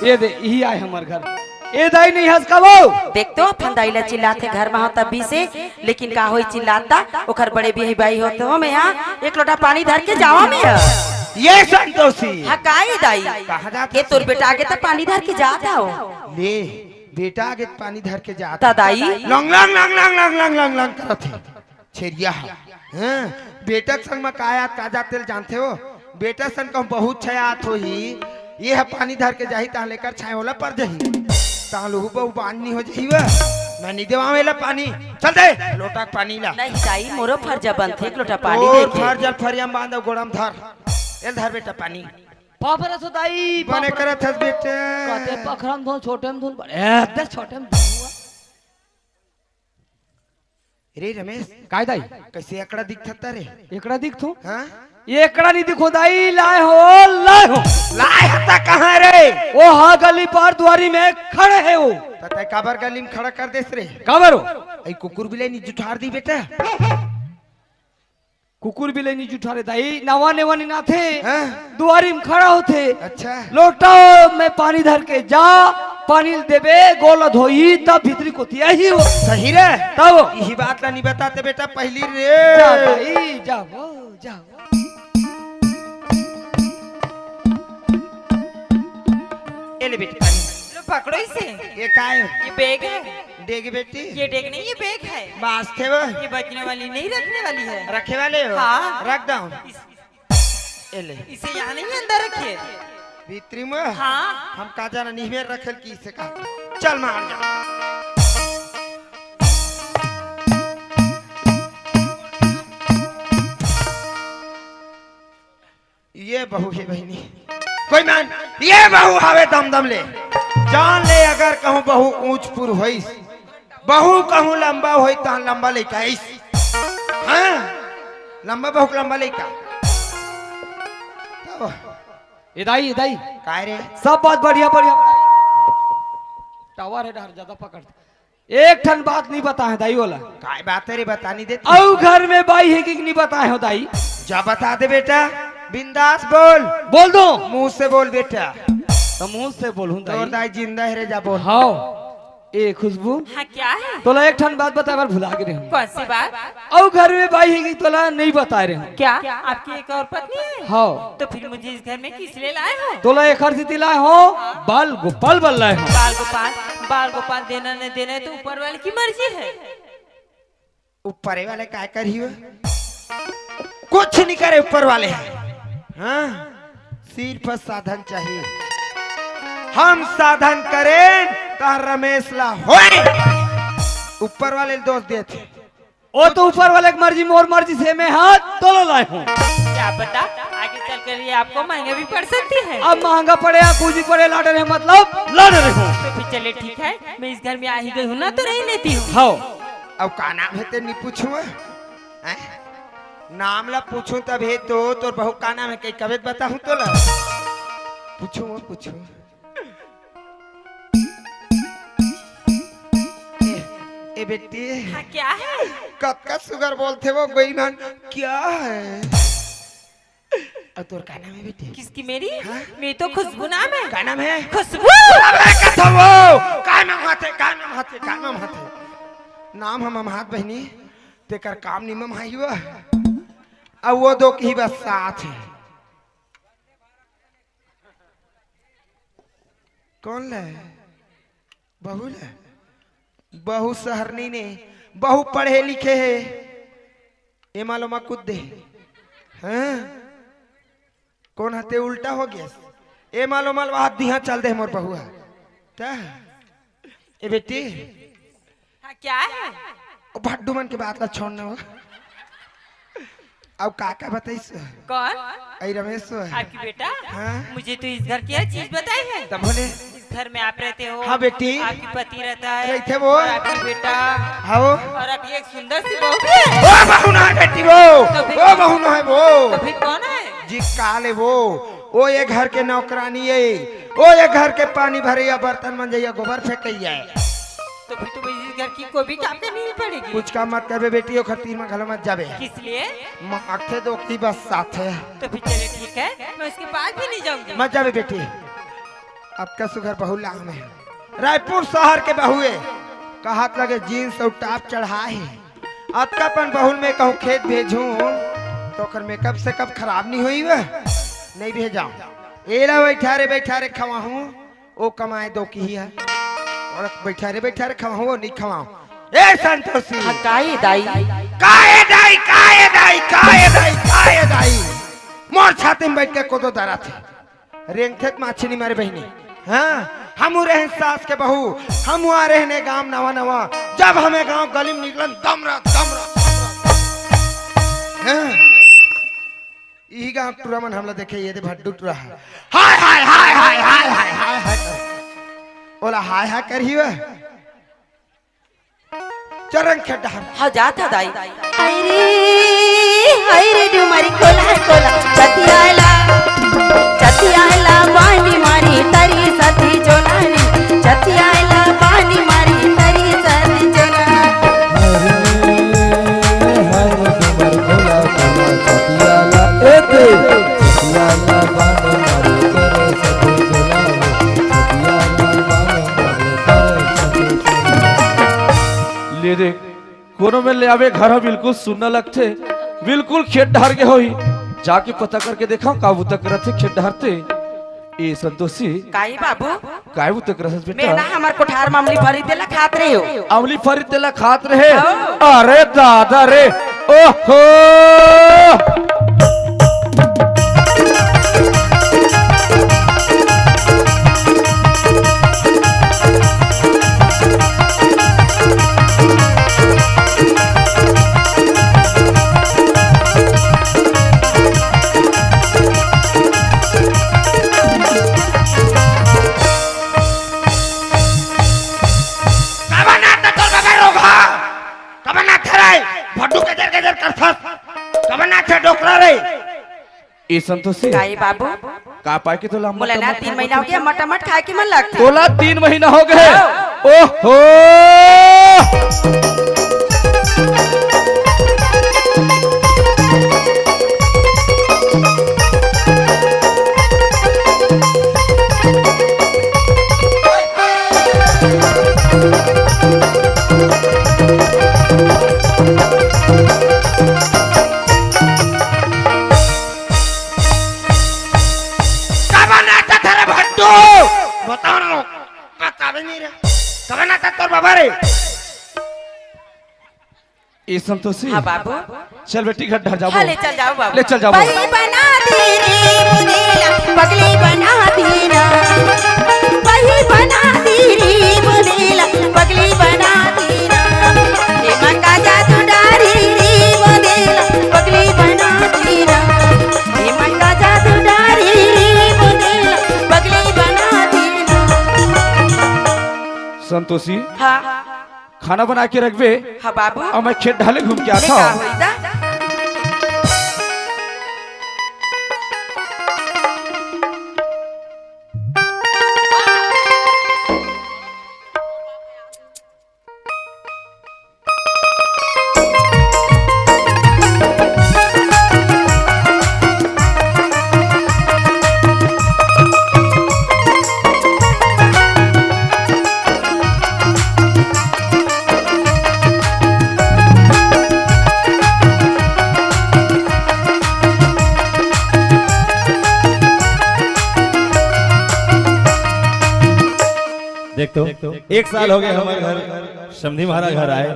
ये दे यही आए हमारे घर ए दाई नहीं हंस का वो देखते हो फंदाइला चिल्लाते घर में हो तभी से लेकिन का होई चिल्लाता ओखर बड़े बिही बाई होते हो मैं यहाँ एक लोटा पानी धर के जावा में ये संतोषी हाँ काहे दाई कहाँ जाता के तोर बेटा आगे तो पानी धर के जाता हो ले बेटा आगे पानी धर के जाता ता दाई लंग लंग लंग लंग लंग लंग लंग लंग करत है छेरिया हाँ बेटा के संग में का जाते जानते हो बेटा संग को बहुत छयात हो ही ये है पानी धर के जाही ता लेकर छाए वाला पर जही ता लोहू बहु बांधनी हो जही वा मैं नहीं देवा वेला पानी चल दे लोटा पानी ला नहीं दाई मोरो फर्ज बनथे एक लोटा पानी और दे फर जल फरिया बांधो गोड़म धर एल धर बेटा पानी बाप रे दाई बने करत हस बेटे कहते पखरम धो छोटे में धुन ए छोटे में धुन रे रमेश काय दाई कैसे एकड़ा दिखता रे एकड़ा दिख तू हाँ ये एकड़ा नहीं दिखो दाई लाए हो लाए हता कहाँ रे वो हाँ गली पार द्वारी में खड़े है वो तते काबर गली में खड़ा कर देस रे काबर हो आई कुकुर बिलाई नी जुठार दी बेटा कुकुर भी लेनी जुठा रे दाई नवा नेवानी ना थे हाँ? दुआरी में खड़ा होते अच्छा लोटा में पानी धर के जा पानी देबे गोल धोई तब भीतरी को तिया ही हो सही रे तब यही बात ला नहीं बताते बेटा पहली जा रे दाई जाओ जाओ ए ले बेटी पानी लो पकड़ो इसे। ये काय ये बैग है। देगी बेटी ये डेग नहीं ये बैग है। बास थे वो ये बचने वाली नहीं रखने वाली है। रखे वाले हो हाँ। रख दो ए ले इसे यहाँ नहीं अंदर रखिए। भीतरी में हाँ हम का जाना नहीं में रखल की से का चल मार जा ये बहू है बहनी कोई मान ये बहू हवे दम दम ले जान ले अगर कहूँ बहू ऊंच पुर होइस बहू कहूँ लंबा होई तो लंबा लेका आइस हाँ लंबा बहू लंबा लेका इदाई काय रे सब बात बढ़िया बढ़िया टावर है डर ज्यादा पकड़ एक ठन बात नहीं बता है दाई वाला काय बात है रे बतानी देती औ घर में बाई है कि नहीं बताए हो दाई जा बता दे बेटा बिंदास बोल दो मुंह से बोल बेटा तो मुंह से बोलूं तोर दाई दाई जिंदा है रे जा बोल हाँ ए खुशबू हाँ क्या है? तोला एक ठन बात बता बार भुला के रहे कौन सी बात? औ घर में बाई है कि तोला नहीं बताए रहे क्या आपकी एक और पत्नी है? हाँ तो फिर मुझे इस घर में किस लिए लाए हो? तोला एक हर सिटी लाए हो बाल गोपाल बल लाए हो बाल गोपाल देना न देना तो ऊपर वाले की मर्जी है। ऊपर वाले काय करी हो? कुछ नहीं करे ऊपर वाले, हाँ सिर्फ साधन चाहिए। हम साधन करें तो रमेश ला होए, ऊपर वाले दोस्त देते। ओ तो ऊपर वाले की मर्जी मोर मर्जी से मैं हाथ तोलो लाए हूँ। क्या पता आगे चलकर ये आपको महंगा भी पड़ सकती है। अब महंगा पड़े या कुछ भी पड़े लाडे रहे मतलब लाडे रहे हूँ। तो फिर चले ठीक है, मैं इस घर में आ ही गई हूँ ना तो रह लेती हूँ। हाँ अब का नाम है ते नहीं पूछूं, नाम ला पूछूं तब है तो बहू का नाम है कई कवित बताऊं तो ला पूछूं। ए बेटी हाँ क्या है? कब का सुगर बोलते वो बेईमान क्या है? और तोर का नाम है बेटी? किसकी मेरी? मेरी तो खुशबू नाम है। का नाम है? खुशबू। अबे कथो वो काय में हाथे नाम हम हाथ बहनी तेकर काम निमम हाई हुआ। अब वो दो की बस साथ है। कौन ले? बहू ले? बहू सहरनी ने बहू पढ़े लिखे है, ये मालूम कूद दे, हाँ? कौन हते उल्टा हो गया, ये मालूम हाथ दिहा चल दे मोर बहू है। ए बेटी हाँ क्या है? भड्डू मन के बात ला छोड़ना हो। अब काका बताइस? कौन? आई रमेश आपकी बेटा? हाँ? मुझे तो इस घर की हर चीज बताई है। तब बोले इस घर में आप रहते हो। हाँ बेटी। आपकी पति रहता है। रहते वो। और आपकी बेटा। हाँ और आपकी एक सुंदर सी बहू भी है। वो बहू ना है बेटी, वो बहू ना है वो। तो फिर कौन है? जी काले वो ये घर के नौकरानी है, वो ये घर के पानी भरे बर्तन मंजैया गोबर फेंकैया। तो फिर तुम्हें इस घर की कोई भी काम करनी नहीं पड़ेगी। कुछ काम मत करबे बेटी, ओ खतीर में घलो मत जाबे। किस लिए? आखे दो की बस साथ है। तो फिर चले ठीक है, मैं उसके पास भी नहीं जाऊंगी। मत जाबे बेटी। आपका सुगर बहू लाह में है, रायपुर शहर के बहुए का हाथ लगे जीन्स और टॉप चढ़ा है। आपका पन बहुल में कहूँ खेत भेजूं तो कर मेकअप से कब खराब नहीं हुई वह नहीं भेजा। एला बैठा रे खवा हूँ वो कमाए दो की ही है, और बैठा रे खवा हूँ वो नहीं खवाऊं। ए संतोषी काहे दाई काहे दाई मोर छाती में बैठ के कोदो दरा थे रेंगथे माछी नहीं मारे बहनी। हाँ हम रहे सास के बहू, हम आ रहे गांव नवा जब हमें गांव गली में निकलन दम रहा यही गांव टूरामन हमला देखे ये भड्डू टूरा हाय हाय हाय हाय हाय हाय हाय हाय बोला हाय हाय करी वह चरण खेटा हाँ जाता दाई। हाय रे डुमरी कोला चतियाला पानी मारी तरी सती जोलानी, चतियाला पानी मारी तरी सती जोलानी। ले देख कोनो में ले आवे घर बिल्कुल सुनना लगते, बिल्कुल खेत ढार के होई। जाके पता करके देखा काबू तक रहते खेत ढारते। ए संतोषी काई बाबू काबू तक रहत मैं बेटा? ना हमार कोठार मामली भरी देला खात रहे हो। अमली फरी तेला खात रहे। हाँ। अरे दादा रे ओहो ए संतोषी काई बाबू का पाए के तो लंबा बोला ना 3 महीना हो गया मटमट खाए के मन लगता। बोला 3 महीना हो गए। ओहो ए संतोषी हाँ बाबू चल बेटी घर ढर जाओ हाँ ले चल जाओ बाबू ले चल जाओ भाई बना दे रे मुदेला पगली बना देना भाई बना दे रे मुदेला पगली बना देना हे मक्का जादू डारी रे मुदेला पगली बना देना हे मक्का जादू डारी रे मुदेला पगली बना देना। संतोषी हाँ खाना बना के रखबे हाँ बाबू और मैं खेत ढाले घूम के आता का हूँ होइदा देख तो 1 साल हो गए हमारे घर समधी महाराज घर आए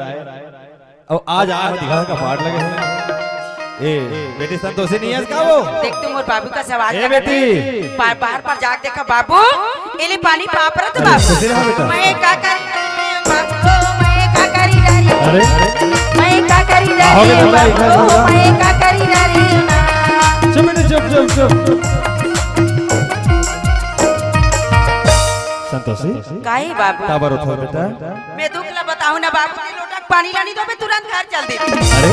और आज आए दिखा का पाठ लगे हैं। ए बेटी संतोषी नहीं है इसका वो देख तू मोर बाबू का सवाल ए बेटी बाहर पर जाके देखा बाबू इले पानी पाप रहा था खुशी रहा बाबू बेटा। मैं का करी बाबू मैं का करी डारी अरे मैं का करी हो डारी गया भाई, इधर बाबू बोला। मैं का करी डारी चुप बेटे चुप चुप चुप संतोषी काहे बाबू काबर उठो बेटा मैं दुख ला बताऊं ना बाबू के लोटा पानी लानी तो मैं तुरंत घर चल दी अरे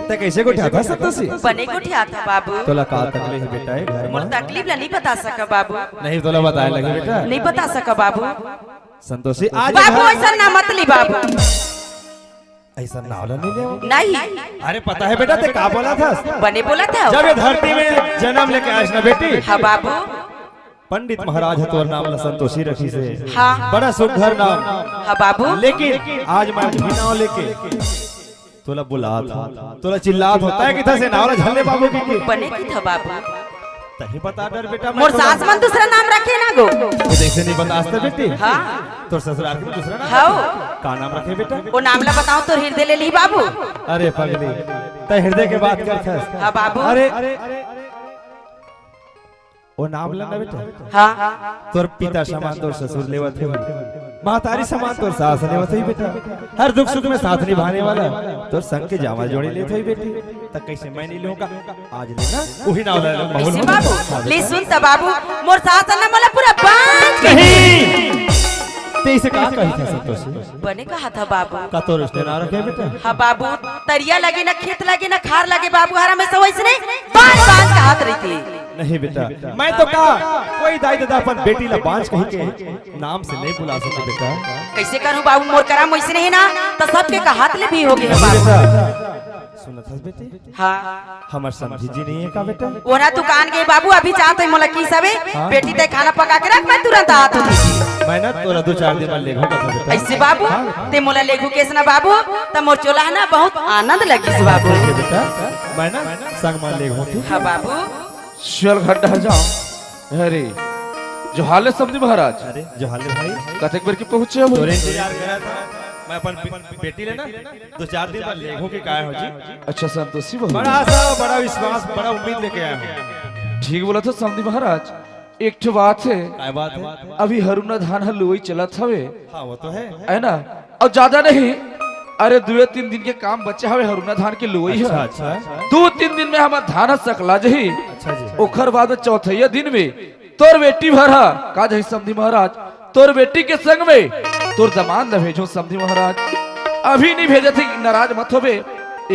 ते कैसे को उठा था संतोषी बने को ठिया था बाबू तोला का तकलीफ है बेटा घर मोर में तकलीफ ला नहीं बता सका बाबू नहीं तोला बताए लगे बेटा नहीं बता सका बाबू संतोषी आज बाबू ऐसा ना मत ली बाबू ऐसा नावला नहीं ले नहीं अरे पता है बेटा ते का बोला था बने बोला था जब ये धरती में जन्म लेके आयस ना बेटी हाँ बाबू पंडित महाराज है तोर नाम ला संतोषी रखी से हाँ बड़ा सुघर नाम हाँ बाबू लेकिन आज मैं भी नाव लेके तोला बुला था तोला चिल्लात होता है कि था से नावला झल्ले बाबू की बने की था बाबू तही बता डर बेटा मैं मोर सास मन दूसरा नाम रखे ना गो तो देखसे नहीं बतास्ते बेटी हाँ तोर ससुराल के दूसरा नाम हाँ का नाम रखे बेटा वो नाम ला बताओ तो हृदय ले ली बाबू अरे पगली ते हृदय के बात कर छस हाँ बाबू अरे ओ नाम लेना बेटा हाँ तोर पिता समान तोर ससुर लेवत है महतारी समान तोर सास लेवत है बेटा हर दुख सुख में साथ निभाने वाला तोर संग के जामा जोड़ी लेत है बेटी तक कैसे मैं नहीं लूंगा आज लेना वही नाम ले लो ऐसे बाबू ले सुन त बाबू मोर सास ना मला पूरा बांध के नहीं ते इसे का कही था संतोषी बने कहा था बाबू का तोर रिश्ते ना रखे बेटा हाँ बाबू तरिया लगे ना खेत लगे ना खार लगे बाबू हरा में सब ऐसे नहीं बांध बांध के हाथ रही थी नहीं बेटा मैं तो का कोई दाई दादा अपन बेटी ला पांच कही के नाम से नहीं बुला सके बेटा कैसे करूं बाबू मोर कराम वैसे नहीं ना तो सबके का हाथ ले भी हो गए बाबू बेटा सुनत हस बेटी हाँ हमर समझी जी नहीं है का बेटा ओना दुकान गए बाबू अभी चाहते मोला की सबे बेटी ते खाना पका के रख मैं तुरंत आत हूं मैं ना तोरा 2-4 दिन बाद लेघो का था बेटा ऐसे बाबू ते मोला लेगू केस ना बाबू त मोर चोला है ना बहुत आनंद लगी से बाबू बेटा मैं ना संग मान लेघो थी हाँ बाबू चल घर ढर जाओ अरे जो हाल है समझी महाराज अरे जो हाले भाई कथक बेर के पहुंचे हो तोरे इंतजार करा था मैं अपन बेटी लेना 2-4 दिन बाद लेघो के काय हो जी अच्छा संतोषी बहू बड़ा आशा बड़ा विश्वास बड़ा उम्मीद लेके आया हूं ठीक बोला था समझी महाराज एक ठो बात है काय बात है अभी हरुना धान हलुई चलत हवे हां वो तो है ना और ज्यादा नहीं अरे 2-3 दिन के काम बचे हवे हरुना धान के लुई है अच्छा 2-3 दिन में हमार धान सकला जही अच्छा जी ओखर बाद चौथैया दिन में तोर बेटी भरा का जही समधी महाराज तोर बेटी के संग में तोर जमान न भेजो समधी महाराज अभी नहीं भेजे थे नाराज मत होबे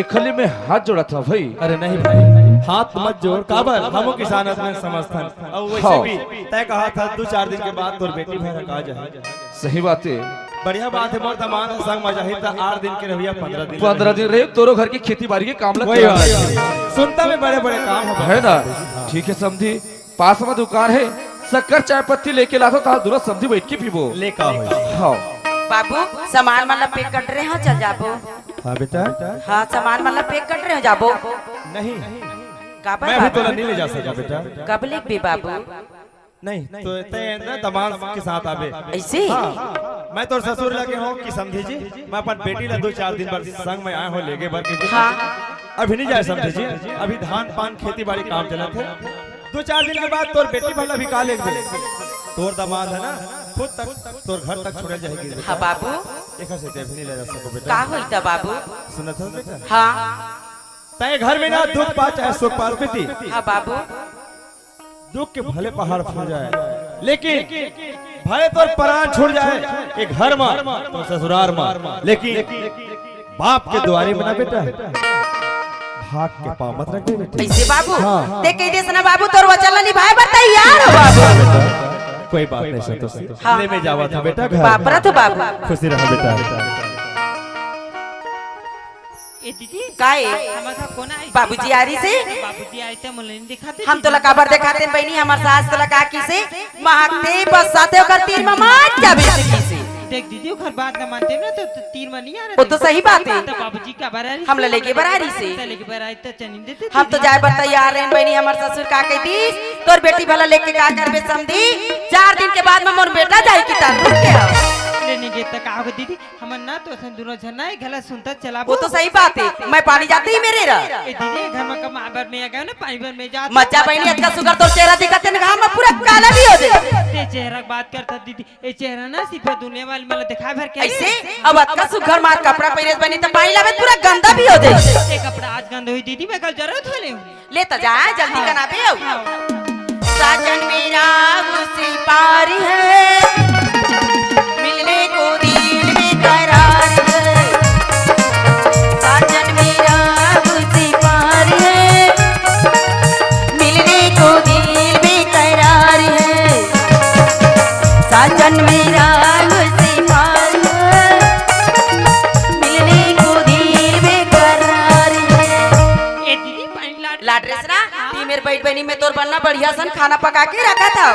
एकली में हाथ जोड़ा था भाई अरे नहीं भाई हाथ मत जोड़ काबर हम किसान में समर्थन और वैसे भी तय कहा था 2-4 दिन के बाद तोर बेटी भरा का जाए सही बात है बढ़िया बात है मोर तमान संग मजा ही था 8 दिन के रहिया 15 दिन रहे तोरो घर की खेती बाड़ी के काम लग वही बात सुनता में बड़े बड़े काम है ना ठीक है समझी पास में दुकान है शक्कर चाय पत्ती लेके लातो ता दूर समझी बैठ के पीबो लेका हो हाँ बाबू सामान मतलब पैक कर रहे हो चल जाबो हां बेटा हाँ सामान मतलब पैक कर रहे हो जाबो नहीं काबर मैं भी तोला नहीं ले जा सका बेटा कब लिख भी बाबू नहीं तो तय ना दामाद के साथ आवे। ऐसे हाँ, मैं तो ससुर लगे हो कि समझे जी मैं अपन बेटी ला 2-4 दिन पर संग में आए हो लेके भर के। हाँ अभी नहीं जाए समझे जी, अभी धान पान खेती बाड़ी काम चला थे। 2-4 दिन के बाद तोर बेटी भला भी काले तोर दामाद है ना खुद तक तोर घर तक छोड़ जाएगी। हाँ बाबू एक से ते भी नहीं ले जा सको बेटा। का होई था बाबू? सुनत हो बेटा? हाँ तय घर में ना दुख पा चाहे सुख पाल बेटी, हाँ बाबू दुख के भले पहाड़ फूट जाए लेकिन भले तोर प्राण छूट जाए एक घर में तो ससुरार में, लेकिन बाप के द्वारे बना बेटा भाग के पाँव मत रख दे बेटी। ऐसे बाबू देख के देस ना बाबू तोर वचन निभाए बर तैयार हो बाबू। कोई बात नहीं संतोषी, हाँ। ले में जावा था बेटा घर। बापरा तो बाबू खुशी रहा बेटा। ए दीदी काए हमारा कौन आई? बाबूजी आरी से बाबूजी आई थे मुझे नहीं दिखाते। हम तो लकाबर दिखाते बहनी हमार सास तो लका की से महकते बसाते ओकर तीर में मार क्या बेच की से। देख दीदी वो घर बात न मानते ना तो तीर में नहीं आ रहा। वो तो सही बात है। तो बाबूजी का बरारी हम लेके बरारी से लेके बरारी तो चनी देते। हम तो जाए बर तैयार रहे बहनी हमार ससुर का कहती तोर बेटी भला लेके का करबे समझी 4 दिन के बाद में मोर बेटा जाए की तार रुक के लेने गे तक आओगे दीदी हमन ना तो सन दोनों झरना है गला सुनता चला। वो तो सही बात है मैं पानी जाते ही मेरे रह ए दीदी घर में कम आबर में आ गए ना पानी भर में जा मच्चा बहनी अच्छा सुगर तोर चेहरा दिखते ना घाम में पूरा काला भी हो जाए। ते चेहरा की बात करता दीदी ए चेहरा ना सिर्फ दुनिया वाली मतलब दिखा भर के ऐसे अब अच्छा सुगर मार कपड़ा पहने बनी तो पानी लावे पूरा गंदा भी हो जाए। ये कपड़ा आज गंदा हुई दीदी मैं कल जरूरत हो ले तो जा जल्दी कना पे साजन मेरा उसी पार है मिलने को दिल में करार है। साजन मेरा उसी पार है मिलने को दिल में करार है। साजन मेरा उसी पार है मिलने को दिल में करार है। ए दीदी पानी लाड लाड्रेस ना ती मेरे बैठ बनी में तोर बनना बढ़िया सन खाना पका के रखा था।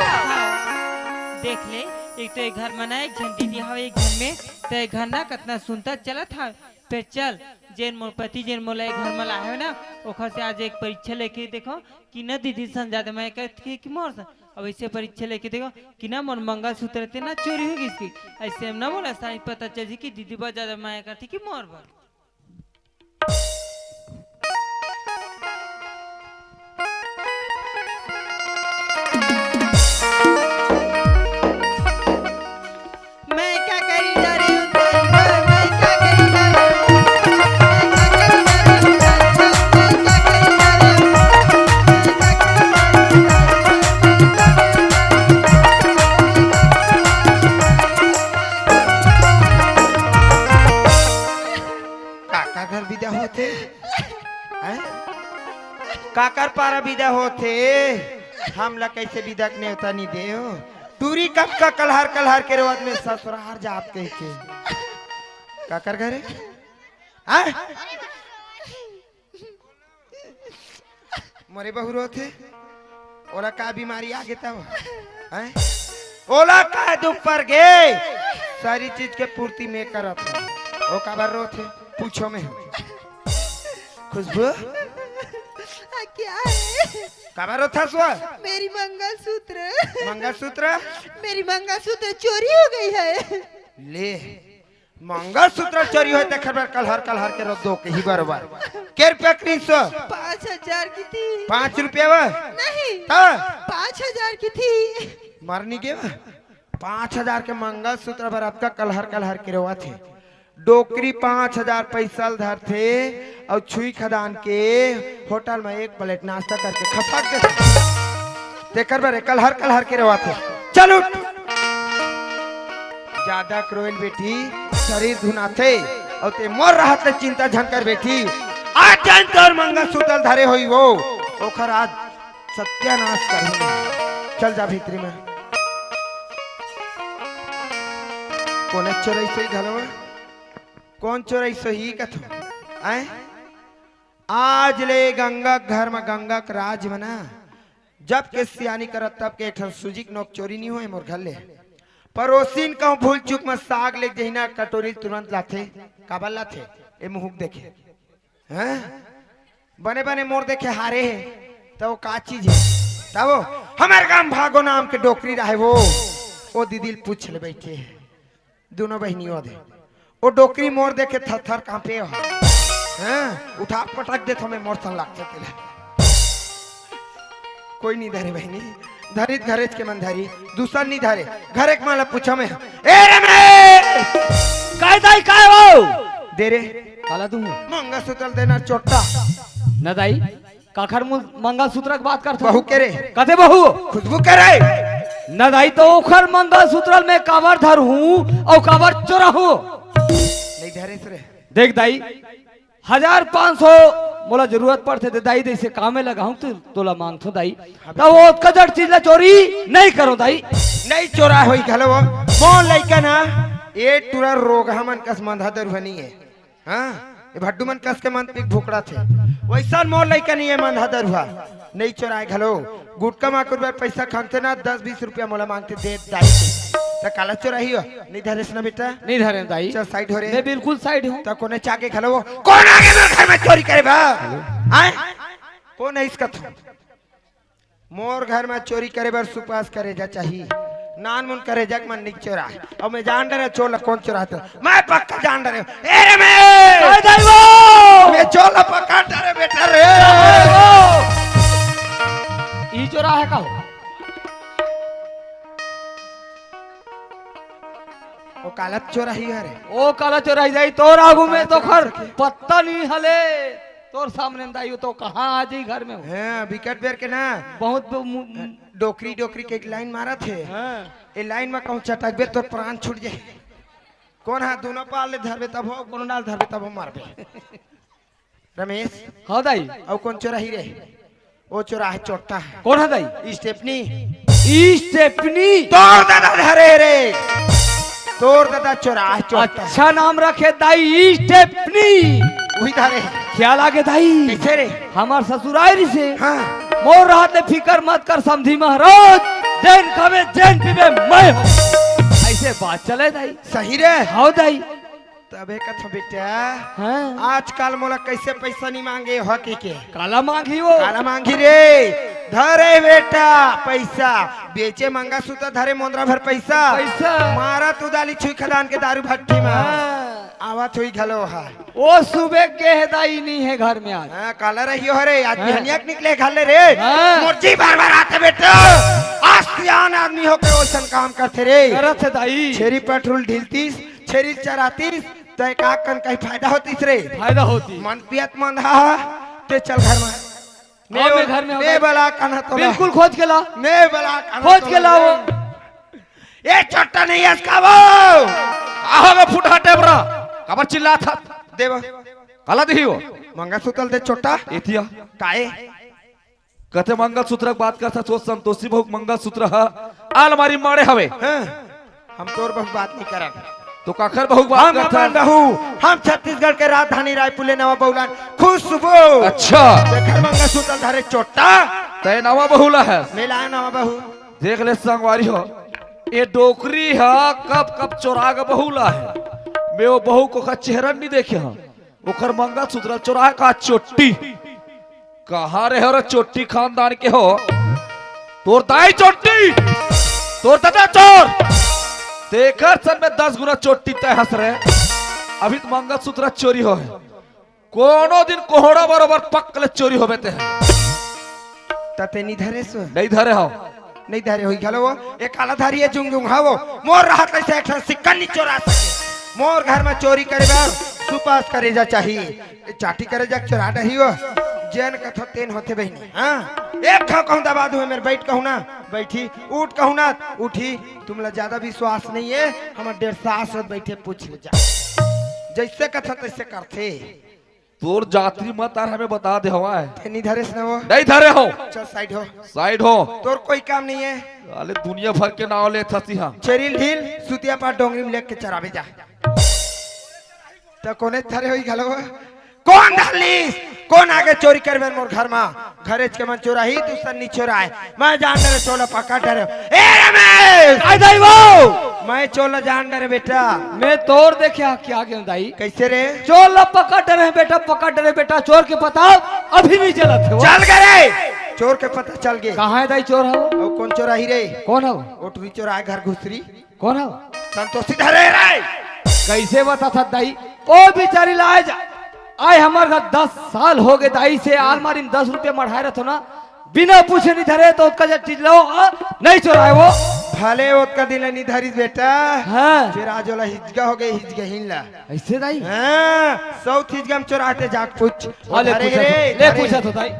देख ले एक तो एक घर मना एक झन दीदी हवे एक घर में तो एक घर ना कितना सुनता चला था। फिर चल जेन मोर पति जेन मोला एक घर में लाए है ना ओखर से आज एक परीक्षा लेके देखो कि न दीदी सन ज्यादा मैं कहती कि मोर सन अब ऐसे परीक्षा लेके देखो कि ना मोर मंगलसूत्र थे ना चोरी हो गई इसकी ऐसे ना बोला सारी पता चल कि दीदी बहुत ज्यादा माया करती कि मोर भर। मैं क्या करी जा रही हूँ तेरी घर, मैं क्या करी जा रही हूँ, मैं क्या करी जा रही हूँ, मैं क्या करी जा रही हूँ, काका घर विदा होते हैं? काकर पारा विदा होते हम ला कैसे विदा के नेवता नहीं दे हो दूरी कब का कलहर के रोज में ससुराल जा आप कह के काकर घरे हैं? मोरे बहू रोते ओला का बीमारी आ गया हैं? ओला का दुख पर गे सारी चीज के पूर्ति में करत है। ओ काबर रोते पूछो में खुशबू क्या है? काबर रोता सो मेरी मंगलसूत्र मेरी मंगलसूत्र चोरी हो गई है। ले मंगलसूत्र चोरी होते खबर कलहर के रोज दो के ही बराबर के रुपया करीब सो 5,000 की थी। 5 रुपया वा नहीं ता 5,000 की थी। मरनी के वा 5,000 के मंगलसूत्र पर आपका कलहर के रोवा थे डोकरी 5,000 पैसा धर थे और छुई खदान के होटल में एक प्लेट नाश्ता करके खपक दे तेकर बारे कलहर के रोवा थे। चलो ज्यादा क्रोल बेटी शरीर धुनाथे और ते मोर रहत ले चिंता झंकर बेटी आज जान तोर मंगलसूत्र धरे होई वो ओखर आज सत्यानाश कर चल जा भीतरी में कोने चोरई से घलो कौन चोरई सही कथो आए आज ले गंगा घर में गंगा का राज बना जब के सियानी करत तब के एक सुजिक नोक चोरी नहीं हुए मोर घर ले पड़ोसीन कहूँ भूल चुक में साग ले जहिना कटोरी तुरंत लाथे काबल लाथे ए मुहुक देखे हैं बने बने मोर देखे हारे है तो वो का चीज है तब हमारे गांव भागो नाम के डोकरी रहे वो दीदी पूछ ले बैठे दोनों बहनियों दे वो डोकरी मोर देखे थर थर कांपे हो उठा पटक दे तो मैं मोर सन लागते तेरे कोई नहीं धरे बहनी धरित घरेज के मन धरी दूसरा नहीं धरे घर एक माला पूछा मैं ए रमेश काय दाई काय हो दे रे काला तू मंगा सूत्र देना चोटा न दाई काखर मंगलसूत्र की बात करता बहू के रे कथे बहू खुशबू करे न दाई तो ओखर मंगलसूत्र में कावर धर हूँ और कावर चोरा हूँ नहीं धरे रे देख दाई 1500 मोला जरूरत पड़ते थे दाई जैसे कामे लगाऊं तो तोला मांगतो दाई तो वो कजड़ चीज ला चोरी नहीं करो दाई नहीं चोरा होई घलो मोन लइका ना ए टुरा रोग हमन कस मंधा दरहनी है हां ये भड्डू मन कस के मन पिक भुकड़ा थे वैसा मोन लइका नहीं है मंधा दरहुआ नहीं चोराए घलो गुटका माकुर बार पैसा खांगते ना 10-20 रुपया मोला मांगते दे दाई तो काला चोराही हो नहीं धरेस ना बेटा नहीं धरे दाई चल साइड हो रे मैं बिल्कुल साइड हूँ तो कोने चाके घलो कौन आगे मेरे घर में चोरी करे बा आए कौन है इसका मोर घर में चोरी करे बार सुपास करे जा चाहिए नान मुन करे जग मन नहीं चोरा और मैं जान डरे चोर कौन चोराता मैं पक्का जान डरे ए रे मैं चोर पक्का डरे बेटा रे ई चोरा है का ओ काला चोरा ही है रे ओ काला चोराई जाई तोर आगू में तो खर पत्ता नहीं हले तोर सामने में दाई तो कहाँ आ जाई घर में हां विकेट बेर के ना बहुत डोकरी डोकरी के एक लाइन मारा थे ए लाइन में कहूं चटकबे तो प्राण छूट जाए कौन हाथ दोनों पाल ले धरबे तब हो कौन डाल धरबे तब हो मारबे रमेश हाँ दाई और कौन चोरा ही रे वो चोरा है चोटा कौन है दाई स्टेपनी स्टेपनी तोर दादा धरे रे तोर दादा चोरा है चोटा अच्छा नाम रखे दाई स्टेपनी वही धरे ख्याल आगे दाई कैसे रे हमार ससुरारी से हाँ मोर रात ने फिकर मत कर समझी महाराज जैन खावे जैन पीवे मैं हूँ ऐसे बात चले दाई सही रे हाँ दाई तबे कथा बेटा हाँ आजकल मोला कैसे पैसा नहीं मांगे हकी के काला मांगी वो काला मांगी रे धरे बेटा पैसा बेचे मंगा सूता धरे मोंदरा भर पैसा पैसा मारा तू दाली छुई खदान के दारू भट्टी में आवाज हुई घलो हा वो सुबह के है दाई नहीं है घर में आज काला रही हो रे आज बिहनिया निकले घाले रे हाँ। मुर्जी बार बार आते बेटा आसियान आदमी होके ओसन काम करते रे करत है दाई छेरी पेट्रोल ढीलतीस छेरी चरातीस तो का कन कहीं फायदा होतीस रे फायदा होती मन पियत मन हा ते चल घर में मैं घर में मैं बला कान्हा तो बिल्कुल खोज के ला मैं बला कान्हा खोज के ला वो ये चट्टा नहीं है इसका वो आहोगे फुटा टेबरा कबर चिल्ला था देव काला दही हो मंगा सुतल दे चोटा इतिया काए कथे मंगलसूत्र की बात करता सोच संतोषी बहु मंगलसूत्र है अलमारी मारे हवे हम तोर बहुत बात नहीं करन तो काखर बहु बात हम करता अपन बहू हम छत्तीसगढ़ के राजधानी रायपुर ले नवा बहुलान खुशबू अच्छा देखर मंगा सुतल धरे चोटा तय नवा बहुला है मिला नवा बहू देख ले संगवारी हो ये डोकरी है कब कब चोरा के बहुला है मैं वो बहू को का चेहरा नहीं देखे हाँ ओखर मंगलसूत्र चोरा का चोटी कहाँ रहे हो चोटी खानदान के हो तोर दाई चोटी तोर दादा चोर देखर सन में 10 गुना चोटी तय हंस रहे अभी तो मंगलसूत्र चोरी हो है कोनो दिन कोहड़ा बरोबर पक्कले चोरी हो बेते हैं तते नहीं धरे सो नहीं धरे हो नहीं धरे होई गलो वो एक काला धारी है जुंग जुंग हावो मोर राहत कैसे एक सिक्का नहीं चोरा सके मोर घर में चोरी करे बार सुपास करे जा चाहिए चाटी करे जा चोरा रही हो जैन कथो तेन होते बहनी हाँ एक खाओ कहूँ दबा दूँ मेरे बैठ कहूँ ना बैठी उठ कहूँ ना उठी तुमला ज्यादा विश्वास नहीं है हमारे 1.5 सास बैठे पूछ ले जा जैसे कथा तैसे करते तोर जाति मत आर हमें बता दे हवा है नहीं धरे से वो नहीं धरे हो चल साइड हो तोर कोई काम नहीं है अरे दुनिया भर के नाव ले थसी हाँ चेरिल ढील सुतिया पार डोंगरी में लेके चरावे जा तो कोने धरे होई गलो कौन धरलीस कौन आगे चोरी करबे मोर घर में घरेज के मन चोरा ही तू सन नहीं चोरा है मैं जान डरे चोला पक्का डरे ए रमेश आई दाई वो मैं चोला जान डरे बेटा मैं तोर देखे क्या क्यों दाई कैसे रे चोर पकड़ रहे बेटा पकड़ रहे बेटा चोर के पता अभी नहीं चला थे चल गए चोर के पता चल गए। कहाँ है दाई चोर हो? और कौन चोराही रे? कौन हो? ओटरी चोराए घर घुसरी। कौन हो? संतोषी धरे रे। कैसे बता था दाई? ओ बेचारी लाए जा आए हमारे घर 10 साल हो गए दाई से अलमारी में 10 रुपये मढ़ाए रहे ना, बिना पूछे नहीं धरे तो उसका जब चीज लो नहीं चुराए वो। भले उसका दिल नहीं धरी बेटा। हाँ। फिर आज वाला हिजगा हो गए, हिजगा हिला। ऐसे दाई? हाँ, साउथ हिजगा में चोराते जाके पूछ। ले पूछा तो दाई।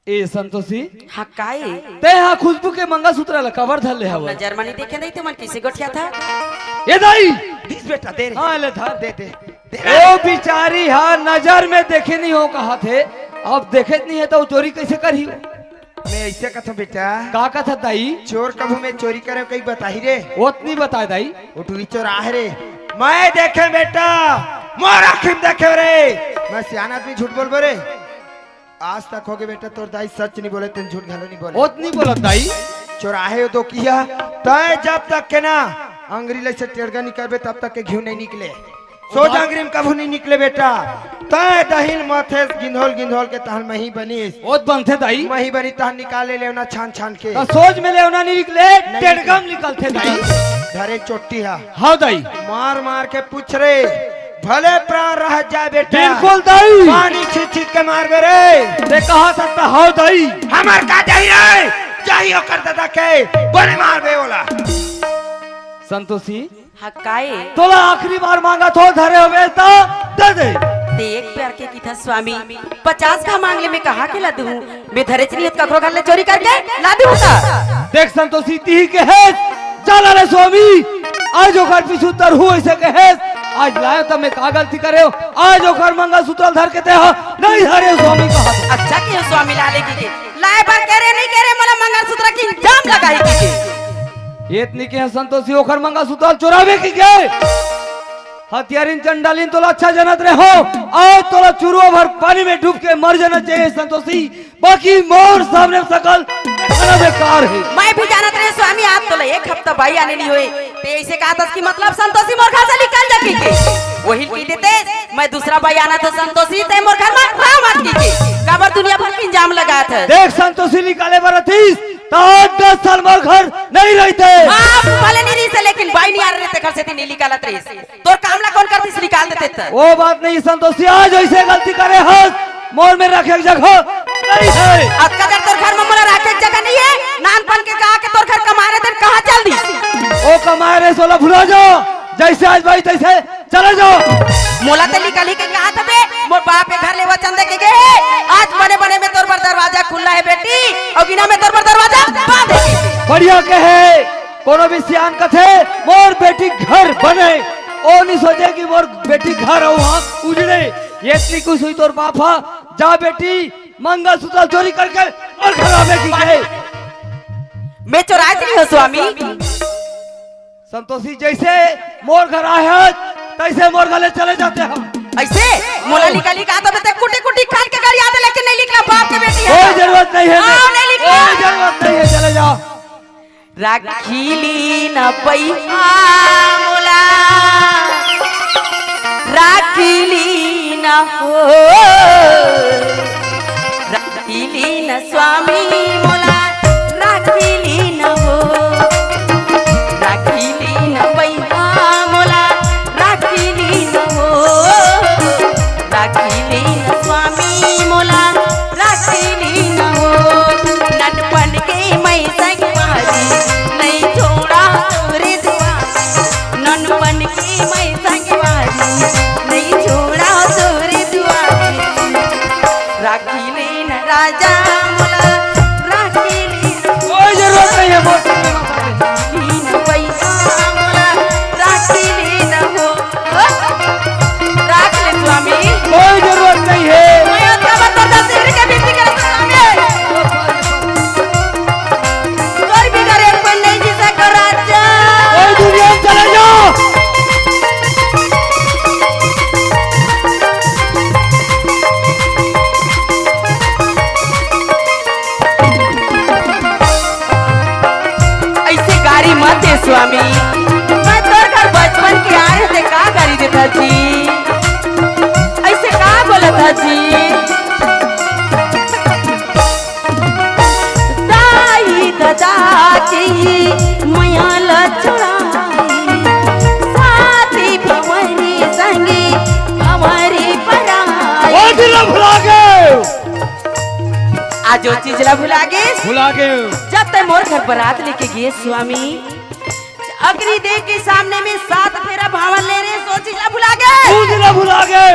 ए संतोषी। हाँ काए? ते हाँ खुशबू के मंगलसूत्र ला कवर धर ले हवा। जर्मनी देखे नहीं थे मन किसी गोठिया था। ये दाई। दिस बेटा दे रे। हाँ ले धर। दे। ओ बिचारी हाँ नजर में देखे नहीं हो कहा थे, अब देखे नहीं है तो चोरी कैसे करी? मैं ऐसे कथा बेटा। का कथा दाई? चोर कभू में चोरी करे कहीं बताही रे। उतनी बताए दाई। उठुरी चोर आहे रे। मैं देखे बेटा, मोर आखिम देखे रे। मैं सियान आदमी झूठ बोल बोले। आज तक हो गए बेटा तोर दाई सच नहीं बोले, तेन झूठ घालो नहीं बोले। उतनी बोलत दाई। चोर आहे तो किया तय जब तक के ना अंग्री ले से टेड़गा निकलबे तब तक के घी नहीं निकले। सोच अंग्री में कभू नहीं निकले बेटा। तय दहिन माथे गिंधोल के तहन मही बनीस। ओत बनथे दाई। मही बनी तहन निकाले लेवना छान के। सोच में लेवना नहीं निकले, टेड़गम निकलथे दाई। धरे चोटी हा। हाँ दाई। मार के पूछ रे, भले प्राण रह जाए बेटा। बिल्कुल दाई। पानी छीट के मार बे रे। ते कहा सकता हाँ दाई। हमार का चाहिए चाहिए कर दादा के बड़े मार बे बोला। संतोषी। हाँ काए? तोला आखिरी बार मांगा तो धरे हुए तो दे दे। देख प्यार के की था स्वामी, 50 का मांगले में कहा के ला दूं? मैं धरे चली ककरो घर ले चोरी करके ला दूं ता। देख संतोषी ती के है चला रे स्वामी, आज ओकर पीछू तर हो ऐसे के है। आज लायो तब मैं का गलती करे हो? आज ओकर मंगलसूत्र धर के ते हो नहीं धरे स्वामी कहा। अच्छा क्यों स्वामी लाले की लाए बार करे नहीं करे मला मंगलसूत्र की इल्जाम लगाई की। ये इतनी के हैं संतोषी ओखर मंगलसूत्र चुरावे की के हथियारिन चंडालिन तोला अच्छा जनत रहे हो। आज तोला चुरुआ भर पानी में डूब के मर जाना चाहिए संतोषी, बाकी मोर सामने सकल खाना बेकार है। मैं भी जानत रहे स्वामी, आप तो एक हफ्ता भाई आने नहीं हुए ते ऐसे कहा था कि मतलब संतोषी मोर घर से निकल जा के वही की देते मैं दूसरा भाई आना था संतोषी ते मोर घर में राम मत की काबर दुनिया भर के इल्जाम लगा था। देख संतोषी निकाले बरतीस तो 10 साल मोर घर नहीं रहते। आप भले नहीं रही से लेकिन भाई नहीं आ रहे थे घर से नहीं निकालत रही तो कामला कौन करती निकाल देते थे। वो बात नहीं संतोषी, आज ऐसे गलती करे हस मोर में रखे जगह नहीं है। आज का तोर घर में मोला रखे जगह नहीं है। नानपन के कहा के तोर घर कमारे दिन कहां चल दी? ओ कमाए रे सोला भुला जाओ, जैसे आज भाई तैसे चले जाओ। मोला तली कली के कहा था बे मोर बाप के घर लेवा चंदे के गए। आज बने में तोर पर दरवाजा खुला है बेटी और बिना में तोर पर दरवाजा बंद है। बढ़िया के है कोनो भी सियान कथे मोर बेटी घर बने ओ नहीं सोचे कि मोर बेटी घर हो वहां उजड़े। ये इतनी कुछ हुई तोर बापा जा बेटी मंगलसूत्र चोरी करके और घर आवे की गए। मैं चोराई नहीं हो स्वामी। संतोषी जैसे मोर घर आए तैसे मोर गले चले जाते हम। ऐसे मोला निकाली का तो बेटे कुटी कुटी खान के गाड़ी आते लेकिन नहीं लिखला बाप के बेटी है। कोई जरूरत नहीं है, नहीं लिखला कोई जरूरत नहीं है, चले जाओ। राखीली न पैहा मोला राखीली न हो राखीली न स्वामी मोला राखीली न हो राखीली न पैहा मोला राखीली न हो राखीली न स्वामी मोला राखीली न हो नटपन के मैं संग नहीं छोड़ा तोरे दुआरी ननपन की मैं संगवारी नहीं छोड़ा तोरे दुआरी राखी लेन राजा मोला राखी लेन कोई जरूरत नहीं है मोर पैसा मोला राखी लेन हो राख ले स्वामी। कोई जरूरत नहीं है। मैं तब तो 10 सिर के बीच कर स्वामी कोई भी करे कोई नहीं जिसे कर राजा कोई दुनिया चले जाओ। मैया लचुड़ाई साथी भंवरी संगी भंवरी पराई भुला गए आज जो चीज ला भुला गए जब तक मोर घर बारात लेके गए स्वामी अग्नि देव के सामने में 7 फेरा भावन ले रहे सो चीज ला भुला गए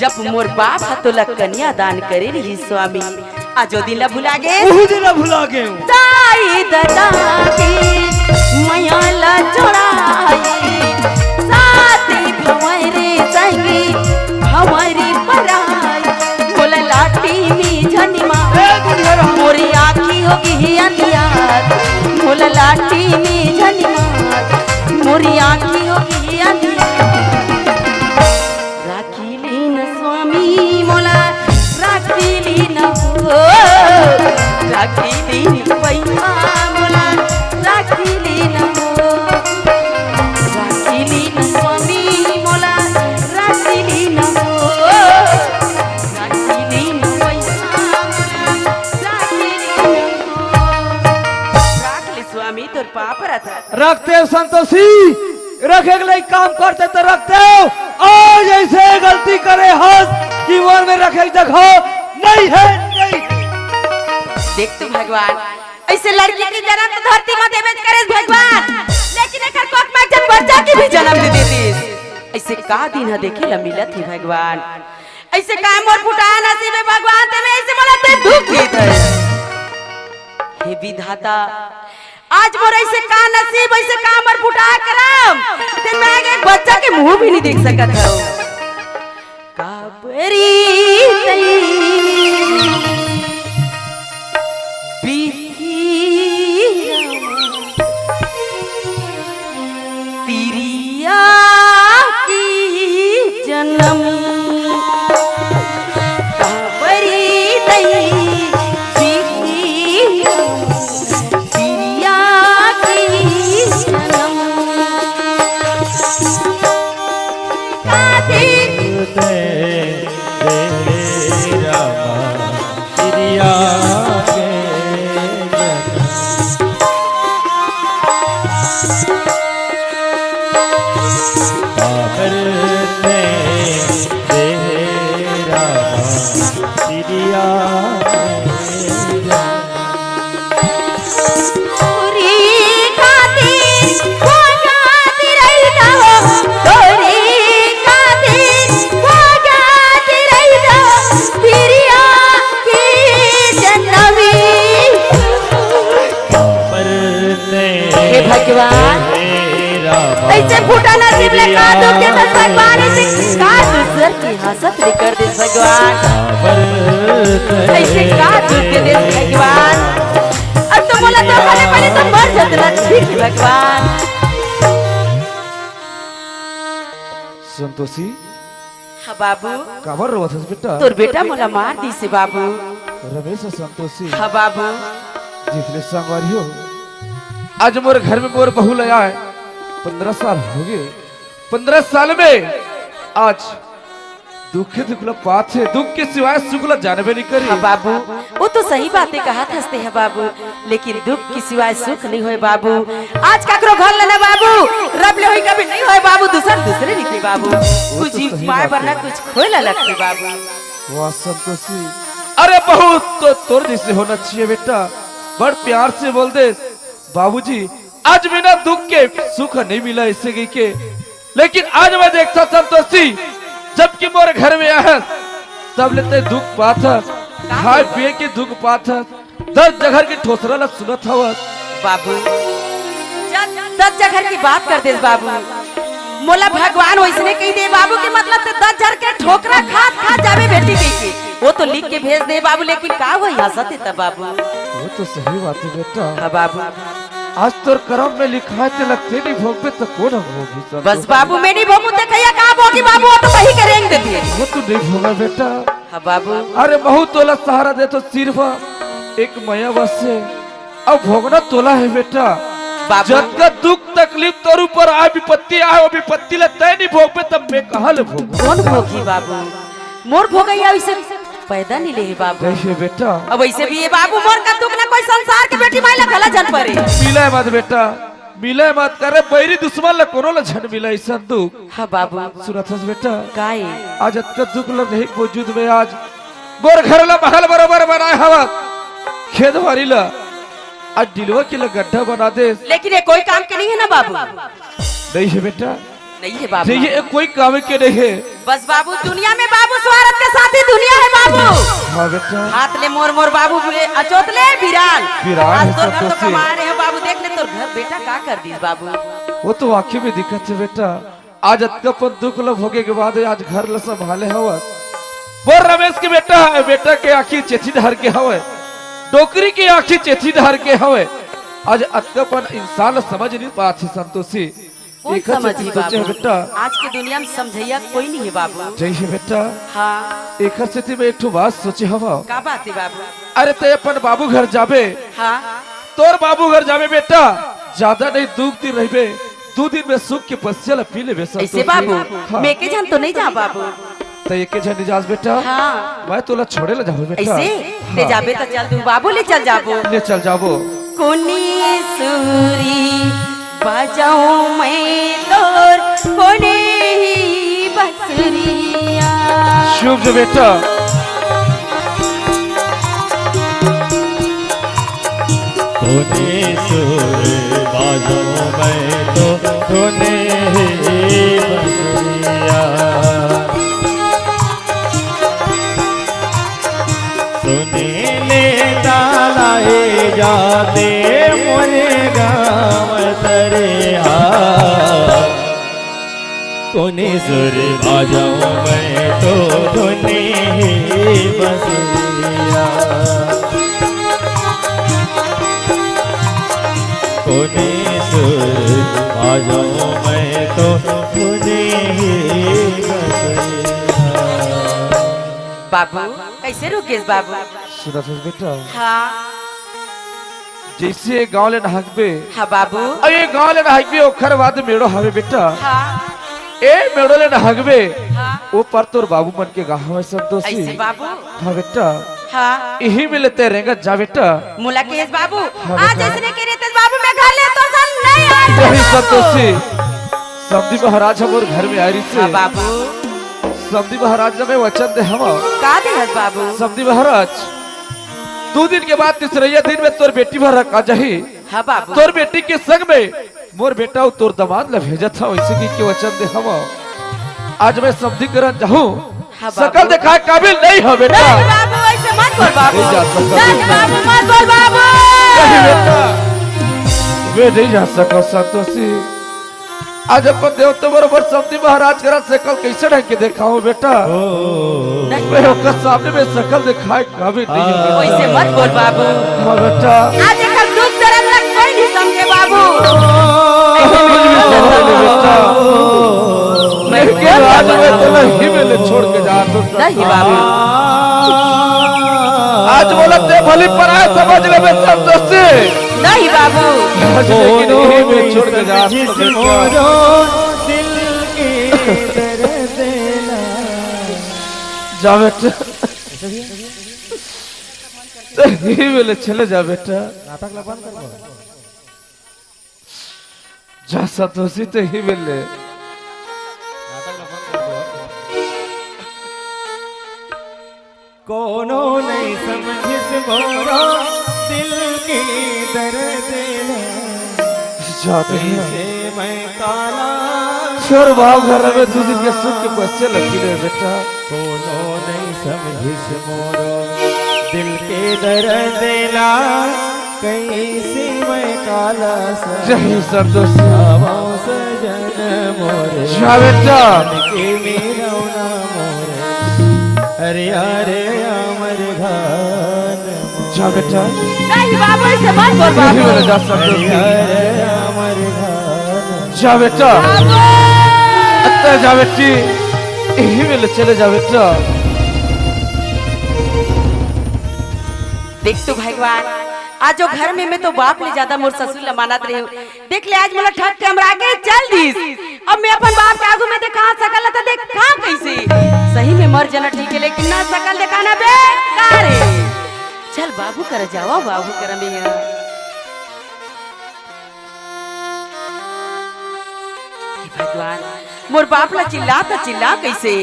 जब मोर बाप तो कन्या दान करे रही स्वामी आजो दिन ला भुला गए दाई दादा की मैया ला चढ़ाई साथी भंवरी संगी भंवरी पराई बोला लाठी में झनिमा मोरी आँखी होगी अंधियार बोला लाठी में झनिमा मोरी आँखी होगी अंधियार राखी लीन स्वामी मोला राखी लीन हो राखी लीन पैसा मोला राखी लीन हो राखी लीन स्वामी मोला राखी लीन हो राखी लीन पैसा मोला राखी लीन हो राख ले स्वामी तोर पाप रथा रखते हो संतोषी रखे के लिए काम करते तो रखते हो आज ऐसे गलती करे हंस कि मन में रखे जगह नहीं है नहीं। देख तू भगवान ऐसे लड़की की जन्म तो धरती में देवे करे भगवान लेकिन एकर कोख में जब बच्चा की भी जन्म दे देती ऐसे का दिन है देखे ला मिलत है भगवान ऐसे का मोर फुटाया नसीब है भगवान ते में ऐसे मला ते दुख देत है हे विधाता आज मोर ऐसे का नसीब ऐसे का मोर फुटाया करम ते मैं एक बच्चा के मुंह भी नहीं देख सकत हूं काबरी तई तिरिया की जन्म काबरी तई तिरिया की जन्म भगवान ऐसे फूटा नसीब ले का दो के बस भगवान ऐसे का दूसर की हसत ले कर दे भगवान ऐसे का दूर के दे भगवान अब तो बोला तो पहले पहले तो मर जाता ठीक भगवान संतोषी हाँ बाबू काबर रोवत हस बेटा तोर बेटा मोला मार दी से बाबू रमेश और संतोषी हाँ बाबू जिसने संगवारी हो आज मोर घर में मोर बहू लाया है 15 साल हो गए 15 साल में आज दुख दुखला बात है दुख के सिवाय सुखला जानबे नहीं करी हाँ बाबू वो तो सही बातें कहा हंसते हैं बाबू लेकिन दुख के सिवाय सुख नहीं होए बाबू आज ककरो घर लेना बाबू रब ले होई कभी नहीं होए बाबू दूसरे निकले बाबू कुछ ही पाए वरना कुछ खोला लगते बाबू वाह संतोषी अरे बहू तो तोर जैसे होना चाहिए बेटा बड़ प्यार से बोल दे बाबूजी आज बिना दुख के सुख नहीं मिला इससे गई के लेकिन आज मैं देखता संतोषी जबकि मोरे घर में आया तब लेते दुख पात खाए पिए के दुख पात 10 जगह की ठोसरा ला सुनत हवा बाबू 10 जगह की बात कर दे बाबू मोला भगवान वैसने कही दे बाबू के मतलब तो 10 जगह के ठोकरा खा जावे बेटी के वो तो लिख के भेज दे बाबू लेकिन का हो हंसत है तब बाबू वो तो सही बात है बेटा हाँ बाबू आज तोर करम में लिखा है ते लगते नहीं भोग पे तो कौन होगी बस बाबू मैं नहीं भोगू ते कहिया का भोगी बाबू वो तो वही करेंगे देती है वो तो नहीं भोगा बेटा हाँ बाबू अरे बहुत तोला सहारा दे तो सिर्फ एक मया बस से अब भोगना तोला है बेटा जब का दुख तकलीफ तोर ऊपर आ विपत्ति आए वो विपत्ति ले तय नहीं भोग पे तब मैं कहा ले भोग कौन भोगी बाबू मोर भोगैया ऐसे पैदा नहीं ले बाबू। जैसे बेटा अब वैसे भी ये बाबू मोर का दुख ना कोई संसार के बेटी माइला गला जन परे। मिले मत बेटा, मिले मत करे बैरी दुश्मन ला कोनो ला झन मिला ऐसा दुख। हाँ बाबू सुनत हस बेटा काहे आज अतका दुख लग नहीं वजूद में आज गोर घर ला महल बरोबर बनाए हवा खेत वाली ला आज दिलवा के ला गड्ढा बना दे। लेकिन ये कोई काम के नहीं है ना बाबू। नहीं है बेटा, नहीं है बाबू। नहीं ये कोई काम के नहीं है। बस बाबू दुनिया में बाबू स्वार्थ के साथ ही दुनिया है बाबू। हाँ बेटा हाथ ले मोर मोर बाबू अचोत ले बिराल बिराल आज है तोर घर तो संतोषी। कमा रहे हो बाबू। देख ले तोर घर बेटा का कर दी बाबू। वो तो आंखें में दिक्कत है बेटा। आज अतका पर दुख लब होगे के बाद आज घर ला संभाले हवा वो रमेश के बेटा है। बेटा के आंखी चेथी ढार के हवे, डोकरी की आंखी चेथी ढार के हवे। आज अतका पर इंसान समझ नहीं पाती संतोषी। कौन एक हद समझी से सोचे बाबू। बेटा आज की दुनिया में समझैया कोई नहीं है बाबू। जैसे बेटा हाँ एक हद से मैं एक ठो बात सोचे हवा। का बात है बाबू। अरे ते अपन बाबू घर जाबे, हाँ तोर बाबू घर जाबे बेटा ज्यादा नहीं दुख दिन रहबे 2 दिन में सुख के पश्चल पी ले बेसा। ऐसे बाबू मैं के जान तो नहीं जा बाबू। तो एक जन इजाज बेटा हाँ मैं तोला छोड़े ला जाऊं बेटा। ऐसे ले जाबे तो चल तू बाबू ले चल जाबो। ले चल जाबो। कोनी सूरी बजाऊं मैं तोर कोने ही बसरिया। शुभ जो बेटा तूने सुर बाजो मैं तो तूने ही बसरिया। सुने ले डालाए जाते मोरे गाँव तरिया। तूने सुर बाजो मैं तो तूने ही बसरिया। कोने सुर आ जाऊं मैं तो तुझे ही बसरिया। बाबू कैसे रुकेश बाबू। सुना था बेटा हाँ जैसे गांव ले नहाकबे। हाँ बाबू अरे गांव ले नहाकबे ओखर बाद मेड़ो हवे बेटा। हाँ ए मेड़ो ले नहाकबे हाँ वो पर तोर बाबू मन के गाँव है संतोषी। ऐसे बाबू हाँ बेटा हाँ यही में लेते रहेंगे जा बेटा। मुला केस बाबू हाँ, आज बेटा। ऐसे के रहते बाबू मैं घर ले तो सन नहीं आ वही संतोषी समधी महाराज हम और घर में आ रही हाँ से। बाबू समधी महाराज ने वचन दे हम का दे हस बाबू। समधी महाराज 2 दिन के बाद तीसरे दिन में तोर बेटी भर आ जाही। हाँ बाबू तोर बेटी के संग में मोर बेटा और तोर दामाद ला भेजा था वैसे की के वचन दे हम आज मैं समधी करन जाऊं। हाँ बाबू। सकल दिखाए काबिल नहीं हो बेटा। नहीं बाबू ऐसे मत बोल बाबू। नहीं जा सकता नहीं बेटा। बाबू मत बोल बाबू। नहीं बेटा वे नहीं जा सको संतोषी। आज अपन देवता बरोबर समधी महाराज करा सकल कैसे ढंग के देखाऊं बेटा। वे ओकर सामने में सकल दिखाए काबिल नहीं हो बेटा। ऐसे मत बोल बाबू। हाँ बेटा आज एक दुख दर्द लग कोई नहीं समझे बाबू। लेकिन आज मैं तो ही में ले छोड़ के जा तो नहीं बाबू आज बोला ते भली पर आए समझ ले मैं संतोषी। नहीं बाबू आज लेकिन ही में छोड़ के जा तो बेटा। दिल के दर्द ना जा बेटा ही में ले चले जा बेटा। जा संतोषी तो ही में ले। कोनो नहीं समझिस मोरो दिल की दर्द ना। जाते हैं से मैं काला छोर भाव घर में 2 दिन के सुख के बच्चे लगी रहे बेटा। कोनो नहीं समझिस मोरो दिल के दर्द ला। कैसे मैं काला जय संतोषी। सजन मोरे जा बेटा के मेरा ना मोरे। अरे अरे अमर घान जा बेटा नहीं बाबू ऐसे मत बोल यही बाबू। में जा संतोषी। अमर घान जा बेटा अत्ता जा बेटी यही में ले चले जा बेटा। देख तू भगवान आज जो घर में मैं तो बाप ले ज्यादा मोर ससुर ला मानत रही हूँ। देख ले आज मोला ठग के हमरा आगे चल दीस। अब मैं अपन बाप के आगू में देखा सकल त देखा कैसे। सही में मर जाना ठीक है लेकिन ना सकल दिखाना बेकार है। चल बाबू कर जावा बाबू कर मिया। भगवान मोर बाप ला चिल्ला कैसे।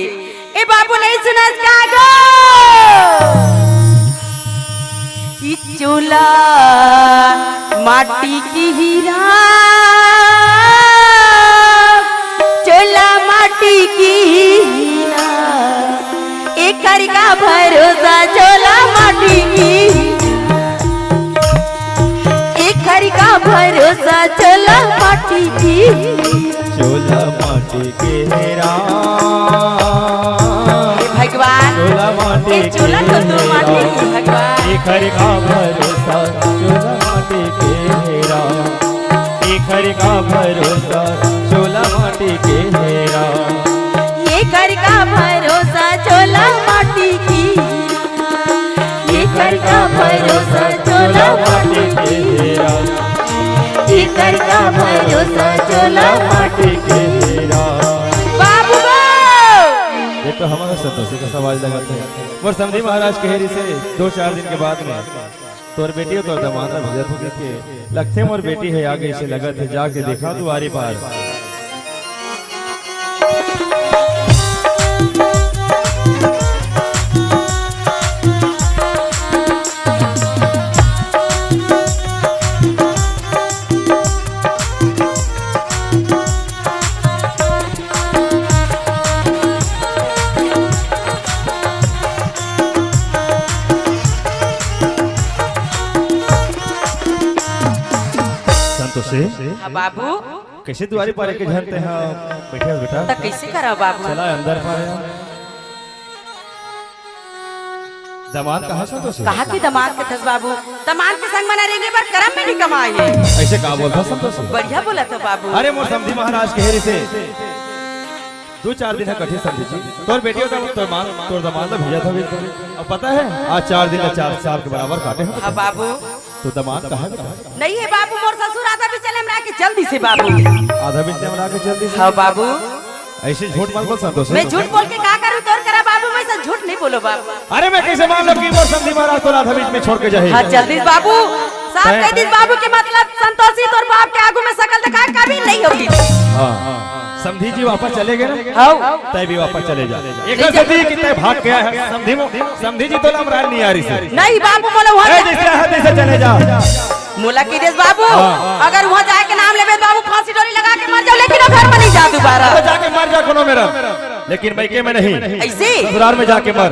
ए बाबू नहीं सुनस का गो ई चूल्हा माटी की हीरा चूल्हा माटी की हीरा एक का भरोसा चूल्हा माटी की एक का भरोसा चूल्हा माटी की चोला माटी के हेरा भगवान चोला माटी के चूल्हा तो तू माटी की भगवान एक हर का भरोसा चोला माटी के हेरा एक हर का भरोसा चोला माटी के हेरा ये घर का भरोसा चोला माटी की ये घर का भरोसा चोला माटी के हेरा ये घर का भरोसा चोला माटी के हेरा। बाबू ये तो हमारा संतोषी का सवाल लगाते हैं और समधी महाराज कहेरी से 2-4 दिन के बाद में तोर बेटी तो दमाना भेजत हो के लगते मोर बेटी है आगे इसे लगत है जाके देखा दुआरी पार। हाँ बाबू कैसे दुआरी पारे के झरते हैं बैठे हो बेटा तो कैसे करा बाबू चला अंदर पाया दामाद कहाँ संतोष कहा कि दामाद के थस बाबू दामाद के संग मना रहेंगे पर करम में नहीं कमाए। ऐसे कहा बोलता संतोष बढ़िया बोला तो बाबू। अरे मोर समधी महाराज के हेरी से 2-4 दिन है कठिन समझी जी तोर बेटियों का तोर दामाद भेजा था भी अब पता है आज 4 दिन 4 साल के बराबर काटे हैं। हाँ बाबू तो दामाद कहाँ नहीं है बाबू मोर ससुर आधा भी चले हमरा के जल्दी से बाबू आधा बिस्ते में लाके जल्दी से। हाँ बाबू ऐसे झूठ मत बोल संतोष मैं झूठ बोल के क्या करूँ तोर करा बाबू मैं सब झूठ नहीं बोलो बाबू। अरे मैं कैसे मान लो कि मोर समधी महाराज को आधा बीच में छोड़ के जाए। हाँ जल्दी बाबू साफ कह दी बाबू के मतलब संतोषी तोर बाप के आगू में शकल दिखा कभी नहीं होगी। हाँ समधी जी वापस चले गए ना हाँ तय भी वापस चले जा एक सदी कि तय भाग गया है समधी जी तो लमराल नहीं आ रही से नहीं बाबू बोलो वहाँ जैसे हाथ से चले जा मोला की देश बाबू अगर वहाँ जाए के नाम लेबे बाबू फांसी डोरी लगा के मर जाओ लेकिन घर में नहीं जा दोबारा। जाके मर जा कोनो मेरा लेकिन मैके में नहीं ऐसे ससुराल में जाके मर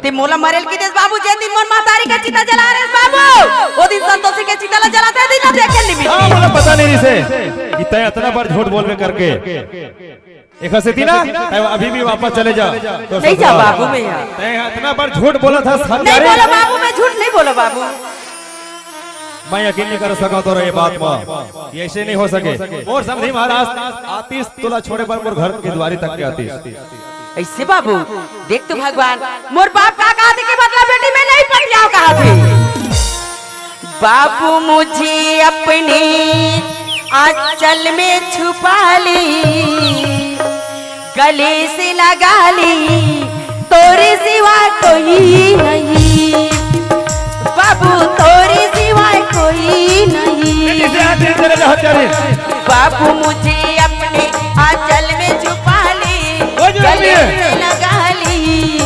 ते मोला मरेल की देश बाबू जे दिन मोर मातारी का चिता जला रहे बाबू वो दिन संतोषी के चिता ला जलाते दिन ना देखे लिमिट। हां मोला पता नहीं से कि तय इतना बार झूठ बोलवे करके एक हंसी ना अभी भी वापस चले जा तो नहीं जा बाबू मैं यहाँ तय इतना बार झूठ बोला था नहीं बोलो बाबू मैं झूठ नहीं बोलो बाबू मैं यकीन नहीं कर सका तो ये बात में ये ऐसे नहीं हो सके और समधी महाराज 30 तोला छोड़े पर मोर घर के द्वारी तक के आती ऐसे बाबू देख तो भगवान मोर बाप का कहा थे कि मतलब बेटी में नहीं पड़ जाओ कहा थे बाबू मुझे अपने आंचल में छुपा ली गले से लगा ली तोरे सिवा कोई नहीं बाबू तोरे सिवा कोई नहीं बाबू मुझे अपने आंचल में छुपा ले गले से लगा ली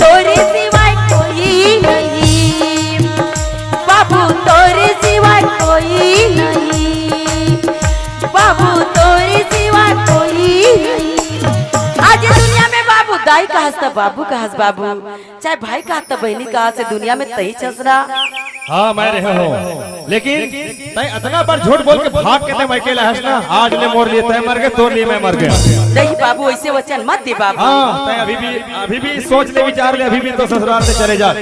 तोरे सिवा कोई नहीं बाबू तोरे सिवा कोई नहीं बाबू तोरे सिवा कोई नहीं। आज दुनिया में बाबू दाई का हंसता बाबू का हंस बाबू चाहे भाई का हंसता बहनी का हंस दुनिया में तही चसरा। हाँ मैं रहा हूँ लेकिन तय इतना बार झूठ बोल के भाग के तय मैं अकेला हंसना आज ले मोर लिए तय मर गए तोर लिए मैं मर गया। नहीं बाबू ऐसे वचन मत दे बाबू। हाँ तय अभी भी सोच ले विचार ले अभी भी तो ससुराल से चले जा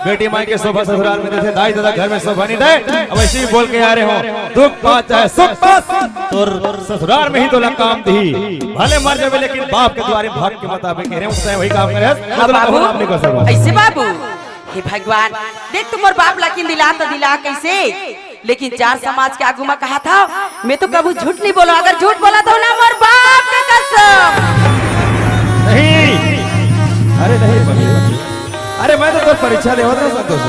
बेटी माई के शोभा ससुराल में देते दाई दादा घर में शोभा नहीं दे अब ऐसे ही बोल के आ रहे हो दुख बात चाहे सुख बात तो ससुराल में ही तो काम दी भले मर जावे लेकिन बाप के द्वारे भाग के मुताबिक कह रहे हैं वही काम करे ऐसे बाबू हे भगवान देख तुम और बाप लेकिन दिला तो दिला कैसे, लेकिन चार समाज के आगू में कहा था मैं तो कभी झूठ नहीं बोला, अगर झूठ बोला तो ना मोर बाप के कसम। नहीं, अरे नहीं बबी, अरे मैं तो परीक्षा देवा था संतोष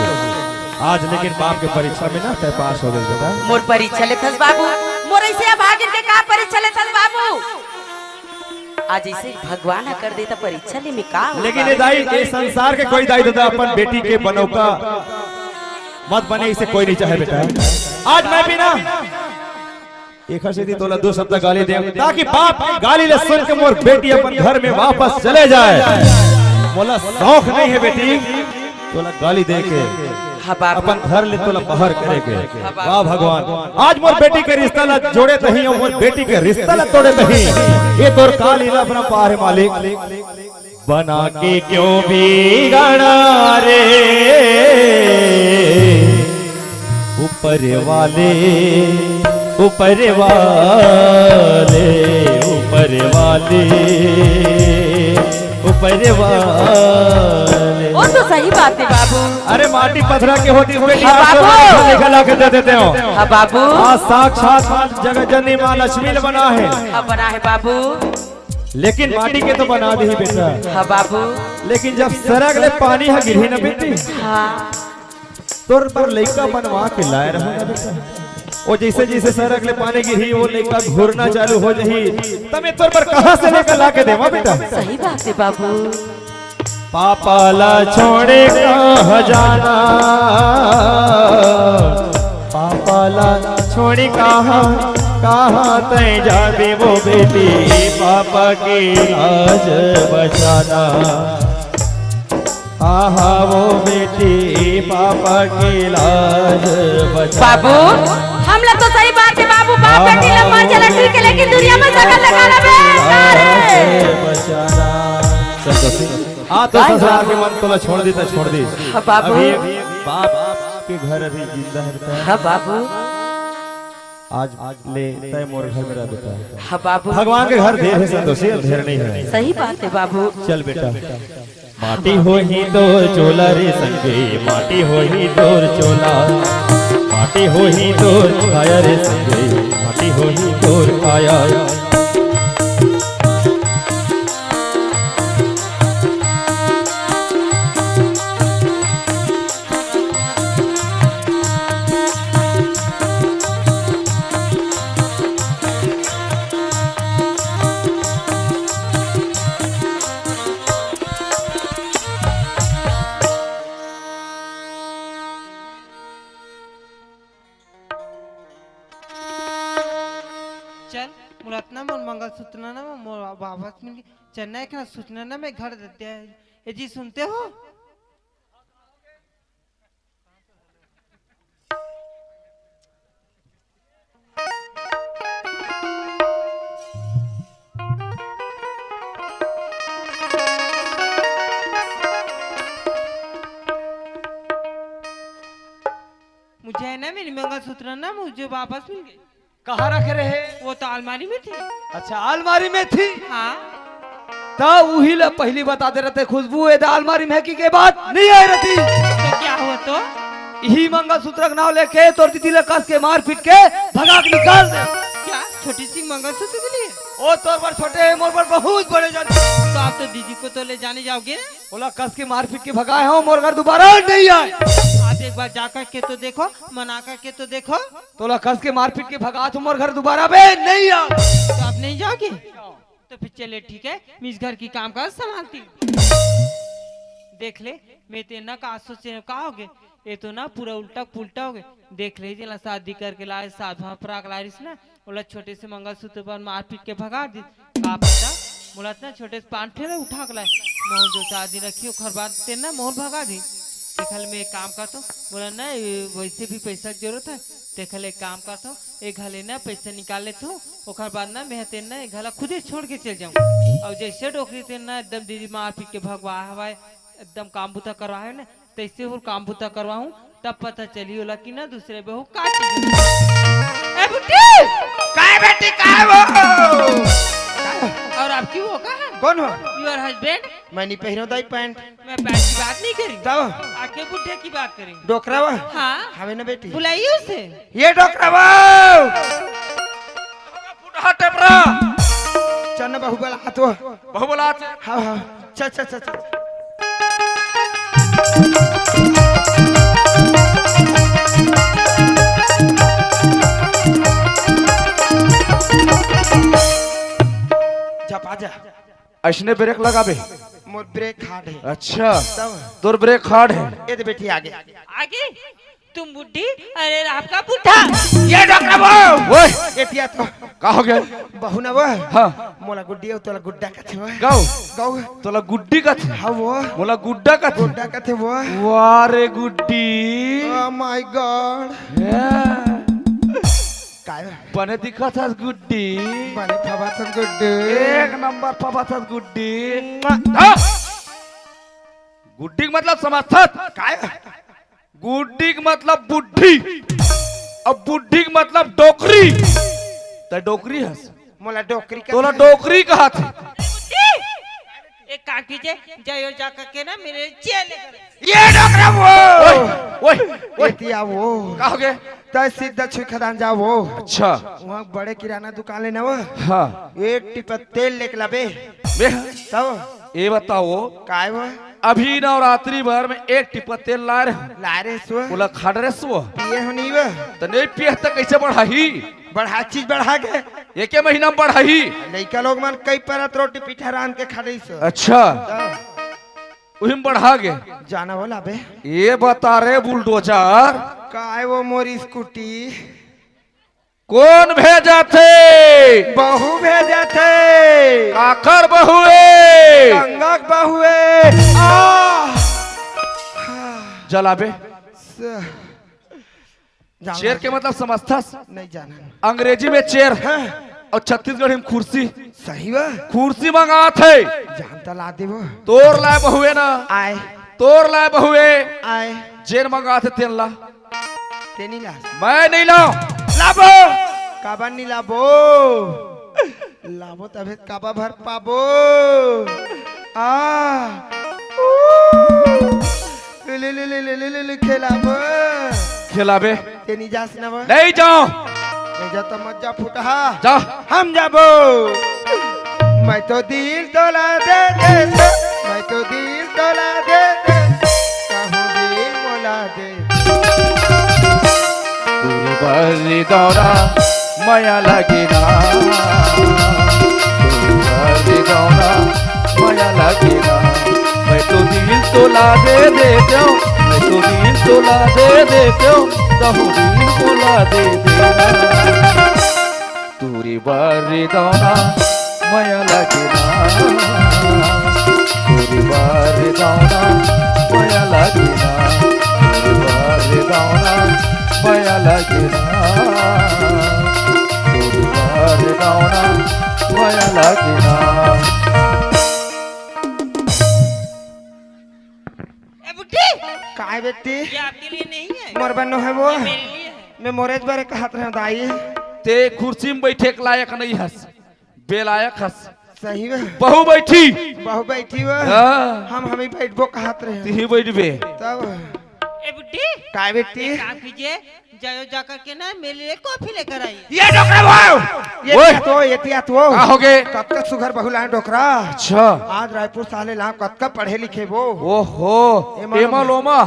आज, लेकिन बाप के परीक्षा में ना तय पास हो गई बेटा। मोर परीक्षा ले थस बाबू, मोर ऐसे भागिन के का परीक्षा ले थस बाबू, आज ऐसे भगवान कर देता परीक्षा ले में का। लेकिन ये दाई ये संसार के कोई दाई दादा अपन बेटी के बनौका मत बने, इसे कोई नहीं चाहे बेटा। आज मैं भी ना एक हसी तोला दो शब्द गाली दे ताकि बाप गाली ले सुन के मोर बेटी अपन घर में वापस चले जाए। बोला शौक नहीं है बेटी तोला गाली दे के अपन घर ले तोला बाहर करेगे। वाह भगवान, आज मोर बेटी के रिश्ता ला जोड़े तही और मोर बेटी के रिश्ता ला तोड़े तही, ये तोर काली ला अपना पार मालिक बना के क्यों भी गड़ा रे ऊपर वाले ऊपर वाले ऊपर वाले ऊपर वाले। वो तो सही बात है बाबू। अरे माटी पत्थरा के होती बेटी बाबू निकला के दे देते हो। हाँ बाबू, आज साक्षात मां जगत जननी मां लक्ष्मी ने बना है। हाँ बना है बाबू, लेकिन माटी के तो बना दी बेटा। हाँ बाबू, लेकिन जब सरग ले पानी है गिरी ना बेटी, हाँ तोर पर लइका बनवा के लाए रहो ना बेटा। और जैसे जैसे सरग ले पानी गिरी वो लइका घूरना चालू हो जही, तब तोर पर कहां से लेकर ला के देवा बेटा। सही बात है बाबू। पापा ला छोड़े कहाँ जाना, पापा ला छोड़े कहाँ कहाँ तय जाबे वो बेटी, पापा की लाज बचाना। आहा वो बेटी पापा की लाज बचाना। बाबू हम लोग तो सही बात है बाबू, बाप बेटी लोग मर चला ठीक है, लेकिन दुनिया में सकल लगा लबे बचाना। हाँ तो ससुराल के मन तोला छोड़ दी तो छोड़ दी। हाँ बाबू, अभी बाप के घर अभी जिंदा है। हाँ बाबू, आज ले तय मोर घर में रह बेटा। हाँ बाबू, भगवान के घर ढेर है संतोषी, ढेर नहीं है। सही बात है बाबू। चल बेटा माटी हो ही तो चोला रे संगे, माटी हो ही तो चोला, माटी हो ही तो काया रे संगे, माटी हो ही तो काया। चल मुरतना में मंगलसूत्र ना मोर वापस मिल चेन्नई का सूचना ना मैं घर देते हैं। ये जी सुनते हो? मुझे है ना मेरी मंगलसूत्र ना मुझे वापस मिल गई। कहाँ रखे रहे? वो तो अलमारी में थी। अच्छा अलमारी में थी। हाँ तो वही ला पहली बताते रहते खुशबू है अलमारी में की के बात नहीं आई रहती। तो क्या हुआ तो? यही मंगलसूत्र का नाम लेके तोर दीदी ला कस के मार पीट के भगा के निकाल दे। क्या छोटी सी मंगलसूत्र के लिए? ओ तोर पर छोटे है मोर पर बहुत बड़े जाते। तो आप तो दीदी को तो ले जाने जाओगे? बोला कस के मार पीट के भगाए हो मोर घर दोबारा नहीं आए। आप एक बार जाकर के तो देखो, मना कर के तो देखो। तोला कस के मार पीट के भगा तो मोर घर दोबारा बे नहीं आ। तो आप नहीं जाओगे? तो फिर चले ठीक है, मैं इस घर की काम काज संभालती हूँ। देख ले मैं तेना का सोचे कहोगे, ये तो ना पूरा उल्टा पुल्टा हो गए। देख ले जला शादी करके लाए साथ फराक लारिस ना, बोला छोटे से मंगलसूत्र पर मार पीट के भगा दी। का पता बोला ना छोटे से पान ठेले उठा के लाए, मोहन जो शादी रखी खर बाद तेना मोहन भगा दी। देखल मैं एक काम करता हूँ, बोला ना वैसे भी पैसा की जरूरत है। देखल एक काम करता हूँ, एक घले ना पैसा निकाल लेता हूँ, ओखर बाद ना मैं तेना एक घला खुद ही छोड़ के चल जाऊँ। और जैसे डोकरी तेना एकदम दीदी मार पीट के भगवा हवाए एकदम काम बुता करवा है ना, तैसे और काम बुता करवाऊँ तब पता चली होला कि ना दूसरे बहू काटी। ए बुट्टी काय बेटी काय वो? और आपकी वो कहाँ? कौन हो? योर हस्बैंड मैं नहीं पहनो दाई पैंट मैं पैंट की बात नहीं करी, तब आके बुढ़े की बात करी। डोकरा वो हाँ हमें ना बेटी बुलाइए उसे। ये डोकरा वो फुटहा टेपरा चल बहु बोला हाथ वो बहु बोला हाँ हाँ चल चल चल चल जा ऐसने ब्रेक लगाबे मोर ब्रेक हार्ड है अच्छा तब तोर ब्रेक हार्ड है ये दे बेटी आगे आगे तुम बुढ़ी, अरे आपका बुढ़ा। ये डोकरा वो ओए एतिया तो का हो गया बहु ना वो हाँ मोला गुड्डी हो तोला गुड्डा का थे वो गाओ गाओ तोला गुड्डी का थे हाँ वो मोला गुड्डा का थे गुड्डा का थे वो वारे गुड्डी ओह माय गॉड काय बने दिखा था गुड्डी बने फबा तो गुड्डी एक नंबर पापा था गुड्डी हाँ? गुड्डी का मतलब समझता काय गुड्डी का मतलब बुढ़ी अब बुढ़ी का मतलब डोकरी तो डोकरी है मोला डोकरी का तोला डोकरी कहा थे एक काम कीजिए, जाइए जा करके ना मेरे चेयर लेकर। ये डोकरा वो ओए एतिया वो का हो गया तय सीधा छुई खदान जा वो अच्छा वहाँ बड़े किराना दुकान लेना वो हाँ एक टिपा तेल लेके लाबे बे तब ये बताओ काय वो अभी नवरात्रि भर में एक टिपा तेल ला रहे लारे सो बोला खाड़ रहे सो पिए होनी वो तो नहीं पिए तो कैसे बढ़ाही बढ़ा चीज बढ़ा के एक महीना में बढ़ाही लड़का लोग मन कई परत रोटी पीठा रान के खाड़ी सो अच्छा वही में बढ़ा गए जाना बोला बे ये बता रहे बुलडोजर काय वो मोरी स्कूटी कौन भेजा थे बहू भेजे थे काकर बहुए गंगा बहुए जलाबे स- जाना- चेयर के मतलब समझता नहीं जाना अंग्रेजी में चेयर हाँ, और छत्तीसगढ़ी में कुर्सी सही बा कुर्सी मंगा थे जानता ला दे वो तोर लाए बहुए ना आए तोर लाए बहुए आए जेन मंगा थे तेन ला तेनी ला मैं नहीं लाऊं लाबो काबा नहीं लाबो लाबो तबे काबा भर पाबो ले ले ले ले ले ले ले खेलाबो खिलाबे तेनी जास ना वो नहीं जाओ नहीं जाता मत जा फुटा जा हम जाबो मैं तो दिल तोला दे दे दे, मैं तो दिल तोला दे दे कहूँ दिल मोला दे पूरी बली दौरा माया लगी ना पूरी बली दौरा माया लगी ना मैं तो दिल तोला दे देता हूँ मैं तो दिल तोला दे देता हूँ कहूँ दिल तोला दे देना पूरी बली दौरा माया लगी ना पूरी बली दौरा माया लगी ना पूरी बली दौरा माया लगी ना पूरी बली दौरा माया लगी ना ए बुढ़ी, काय बेटी ये आपके लिए नहीं है, मोर बनो है वो मेरे लिए है। मैं मोरेज बारे कहत रहा दाई ते कुर्सी में बैठे के लायक नहीं हस बेलायक हस सही में बहु बैठी बहु बैठी वो हाँ। हम हमें बैठबो कहत रहे तिही बैठबे तब ए बुढ़ी, काय बेटी एक काम कीजिए, जाओ जा करके ना मेरे लिए कॉफी लेकर आइए। ये डोकरा वो ये तिया तो का हो गए कब तक सुघर बहु लाए डोकरा अच्छा आज रायपुर साले ला कब तक पढ़े लिखे वो ओहो एमा लोमा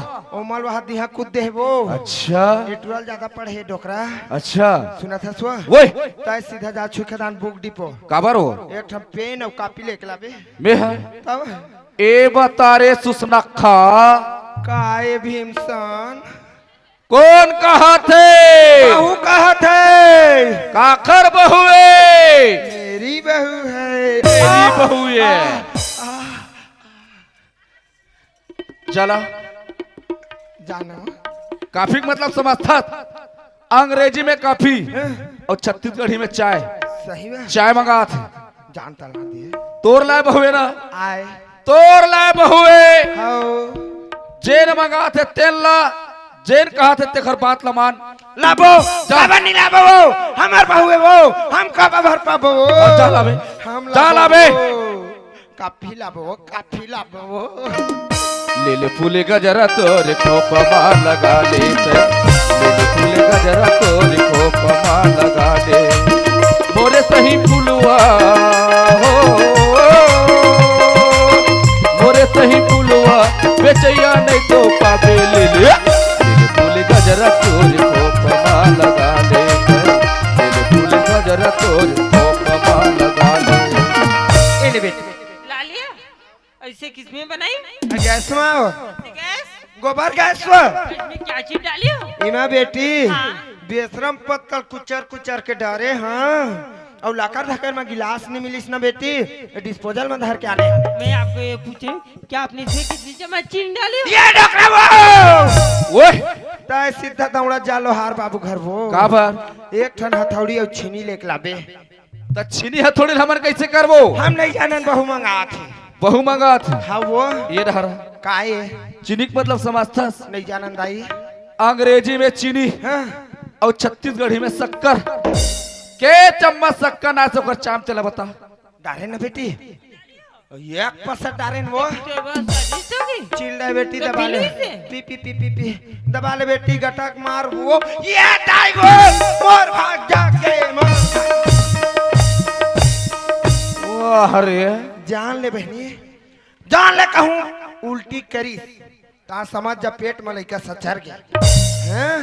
ओमल वहाँ दिहा कूद दे वो अच्छा एटुअल ज्यादा पढ़े डोकरा अच्छा सुना था सो वही तय सीधा जा छुखदान बुक डिपो काबर हो एक ठम पेन और कॉपी लेके लाबे मैं है तब ए बतारे सुसनखा काय भीमसन कौन कहा थे बहू कहा थे काकर बहुए मेरी बहू है मेरी बहू है चला जाना काफी का मतलब समझता अंग्रेजी में काफी और छत्तीसगढ़ी में चाय सही में चाय मंगा थे जानता ला दिए तोर लाए बहुए ना आए तोर लाए बहुए हाउ जेन मंगा थे तेल ला जेन कहा थे तेखर बात लमान लाबो जाबा नहीं लाबो वो हमार बहू है वो हम कब भर पाबो जा लाबे हम जा लाबे काफी लाबो काफी लाबो। ले ले फूले का जरा तोरे खोपमा लगा ले, ले ले फूले का जरा तोरे खोपमा लगा ले, मोरे सही फुलवा हो, मोरे सही फुलवा बेचैया नहीं तो पाबे। ले ले फूले का जरा तोरे खोपमा लगा ले, ले ले फूले का जरा तोरे खोपमा लगा ले। ए बेटी लालिया ऐसे किसमें बनाई? गैस में गैस गोबर गैस में इसमें क्या चीज डाली हो? इमा बेटी हाँ। बेशरम पत्तल कुचर कुचर के डारे हाँ और लाकर धकर में गिलास नहीं मिलीस ना बेटी डिस्पोजल में धर के आने। मैं आपको ये पूछे क्या आपने इसमें कितनी चम्मच चीनी डाली हो? ये डोकरा वो ओए ताय सीधा दौड़ा जालो हार बाबू घर वो का बार एक ठन हथौड़ी और छीनी लेके लाबे। त छीनी हथौड़ी हमन कैसे करबो? हम नहीं जानन बहु मंगा थे। बहु मंगा थे हाँ वो ये रहा काए चीनी का मतलब समझतास? नहीं जानन दाई। अंग्रेजी में चीनी हाँ और छत्तीसगढ़ी में शक्कर। के चम्मच शक्कर ना से ओकर चाम चला बता। डारे ना बेटी एक परसेंट डारे न वो तो बस स्वादिष्ट होगी। चिल दे बेटी दबा ले पीली से? P P P P P दबा ले बेटी गटक मार वो ये डाई वो मोर भाग जाके मोर वाह रे जान ले बहनी जान ले कहूँ उल्टी करी ता समझ जा पेट में लइका सचर गया हैं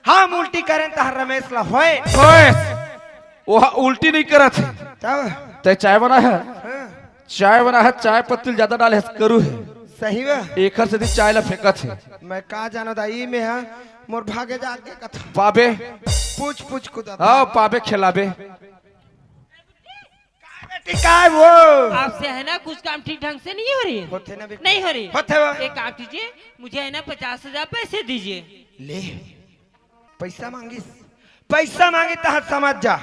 हम उल्टी करें ता रमेश ला होए ओए वो उल्टी नहीं करत है। तब ते चाय बना है, हाँ, चाय बना है, चाय पत्ती ज्यादा डाले है करू है, सही बा एकर से चाय ला फेंकत है। मैं का जानो दाई में है मोर भागे जाके कथा पाबे पूछ पूछ खुदा हाँ पाबे खिलाबे। बेटी का है वो आपसे है ना कुछ काम ठीक ढंग से नहीं हो रही है? होते ना बेटी नहीं हो रही होते बा एक काम कीजिए मुझे है ना 50,000 पैसे दीजिए। ले पैसा मांगी पैसा मांगी तहत समझ जा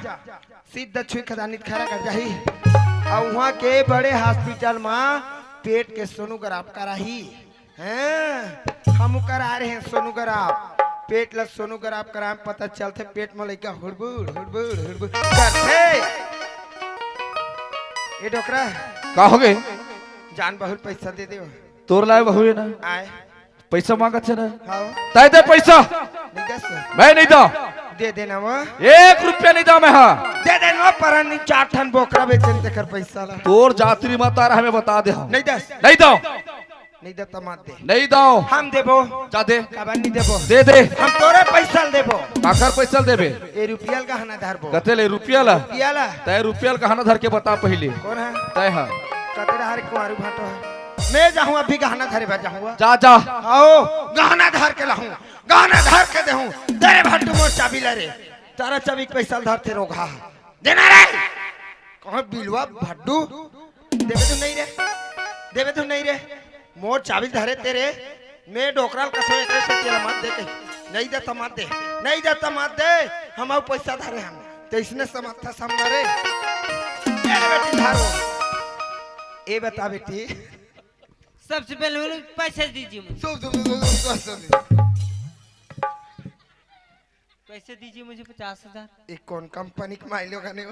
सीधा छुई खदानी खड़ा कर जाही और वहाँ के बड़े हॉस्पिटल में पेट के सोनोग्राफ कराही हैं हम करा रहे हैं सोनोग्राफ पेट ला सोनोग्राफ कराए पता चलते पेट में लइका हुड़बुड़ हुड़बुड़ हुड़बुड़ करते। ये डोकरा का हो गए? जान बहुत पैसा दे दे तोर लाए बहु है ना आए पैसा मांगत है ना हाँ तय दे पैसा। नहीं दस मैं नहीं दो दे देना वो 1 रुपया नहीं दो मैं। हाँ दे देना पर नहीं 4 टन बोकरा बेचन ते कर पैसा ला तोर जात्री माता हमें बता दे। हम नहीं दस नहीं दो नहीं दे तमात दे नहीं दो हम देबो जा दे काबा नहीं देबो दे दे हम तोरे पैसा देबो आखर पैसा देबे ए रुपया का हना धरबो कते ले रुपया ला रुपया ला तय रुपया कहाना धर के बता पहले कौन है तय हाँ कते हर कुंवारी भाटो है मैं जाऊं अभी गहना धरे बा जाऊंगा जा जा आओ गहना धर के लाऊं गहना धर के देहूं तेरे भट्टू मोर चाबी ले रे तारा चाबी के पैसा धरते रोगा देना रे कहो बिलवा भट्टू देवे तो नहीं रे देवे तो नहीं रे मोर चाबी धरे तेरे मैं डोकराल कथो एक से तेरा मत दे के नहीं दे तो मत दे नहीं दे तो मत दे हम आओ पैसा धरे हम तो इसने समर्था सामने रे ए बेटी धारो ए बता बेटी सबसे पहले बोलो पैसे दीजिए मुझे। पैसे दीजिए मुझे 50,000। एक कौन कंपनी का माइलो गाने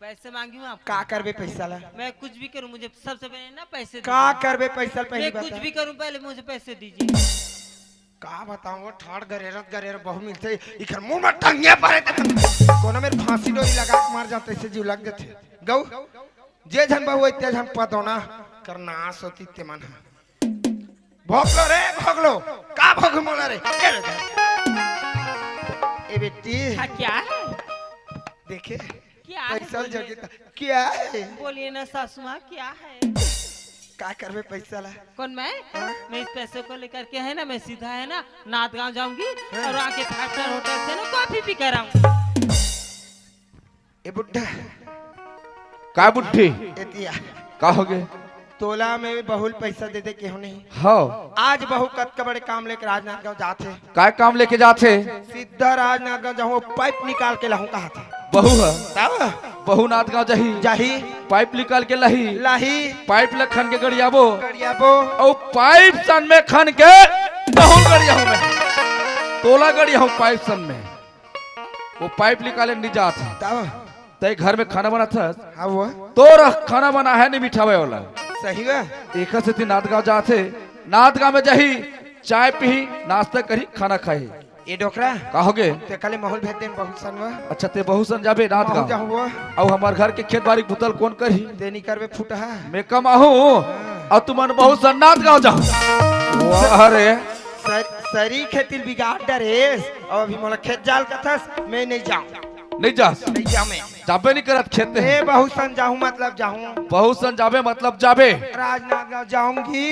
पैसे मांगी हूँ आप का करबे पैसा ला मैं कुछ भी करूँ मुझे सबसे पहले ना पैसे का दीजिए। करबे पैसा पहले मैं बता कुछ भी करूँ पहले मुझे पैसे दीजिए। का बताऊं वो ठाड़ गरेरत बहु मिलते इखर मुंह में टंगे पड़े थे कोनो मेरे फांसी डोरी लगा के मार जाते ऐसे जीव लग जाते गौ जे जन बहु इत्ते जन पतोना करना सोती ते मन भोगलो रे भोगलो का भोग मोला रे ए बेटी हाँ क्या है देखे क्या है पैसा बोलिए। जगह क्या है बोलिए ना सासू माँ क्या है का करबे पैसा ला कौन मैं इस पैसे को लेकर के है ना मैं सीधा है ना नाथ गांव जाऊंगी और आके 5 स्टार होटल से ना कॉफी पी कर आऊंगी। ए बुड्ढा का बुढ़ी एतिया का हो गए? तोला में भी बहुल पैसा दे दे केहू नहीं हाँ आज बहु कत के बड़े काम लेकर राजनांदगांव जाते काय काम लेके जाते? सीधा राजनांदगांव जाऊँ पाइप निकाल के लाऊं कहा था बहु है तब बहु नाथ गाँव जही जाही पाइप निकाल के लही लाही पाइप ले खन के गड़ियाबो गरियाबो और पाइप सन में खन के बहु गड़िया हूँ मैं तोला गड़िया हूँ पाइप सन में वो पाइप निकाले नहीं जाते तब त तय घर में खाना बना था हाँ वो तो खाना बना है नहीं मिठावे वाला सही है। एक से तीन नाथ गाँव जाते नाथ गाँव में जाही चाय पी नाश्ता करी खाना खाई ये डोकरा कहोगे ते कल महल भेज देन बहुत सनवा अच्छा ते बहु सन जाबे नाथ महल गाँव जाहु वो और हमार घर के खेत बाड़ी भूतल कौन करी देनी करवे फुटहा मैं कम आहू और तुमन बहु सन नाथ गाँव जाओ अरे सरी खेती बिगाड़ डरेस और अभी मोला खेत जाल का थस मैं नहीं जाऊं नहीं जा नहीं जाऊं मैं जाबे नहीं करत खेते ए बहुत सन जाऊं मतलब जाऊं बहु सन जाबे मतलब जाबे राजनांदगांव जाऊंगी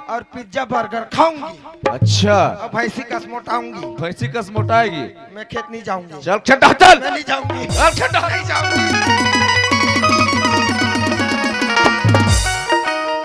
और पिज्जा बर्गर खाऊंगी अच्छा और भैंसी कस मोटाऊंगी भैंसी कस मोटाएगी मैं खेत नहीं जाऊंगी चल छटा चल मैं नहीं जाऊंगी चल छटा नहीं जाऊंगी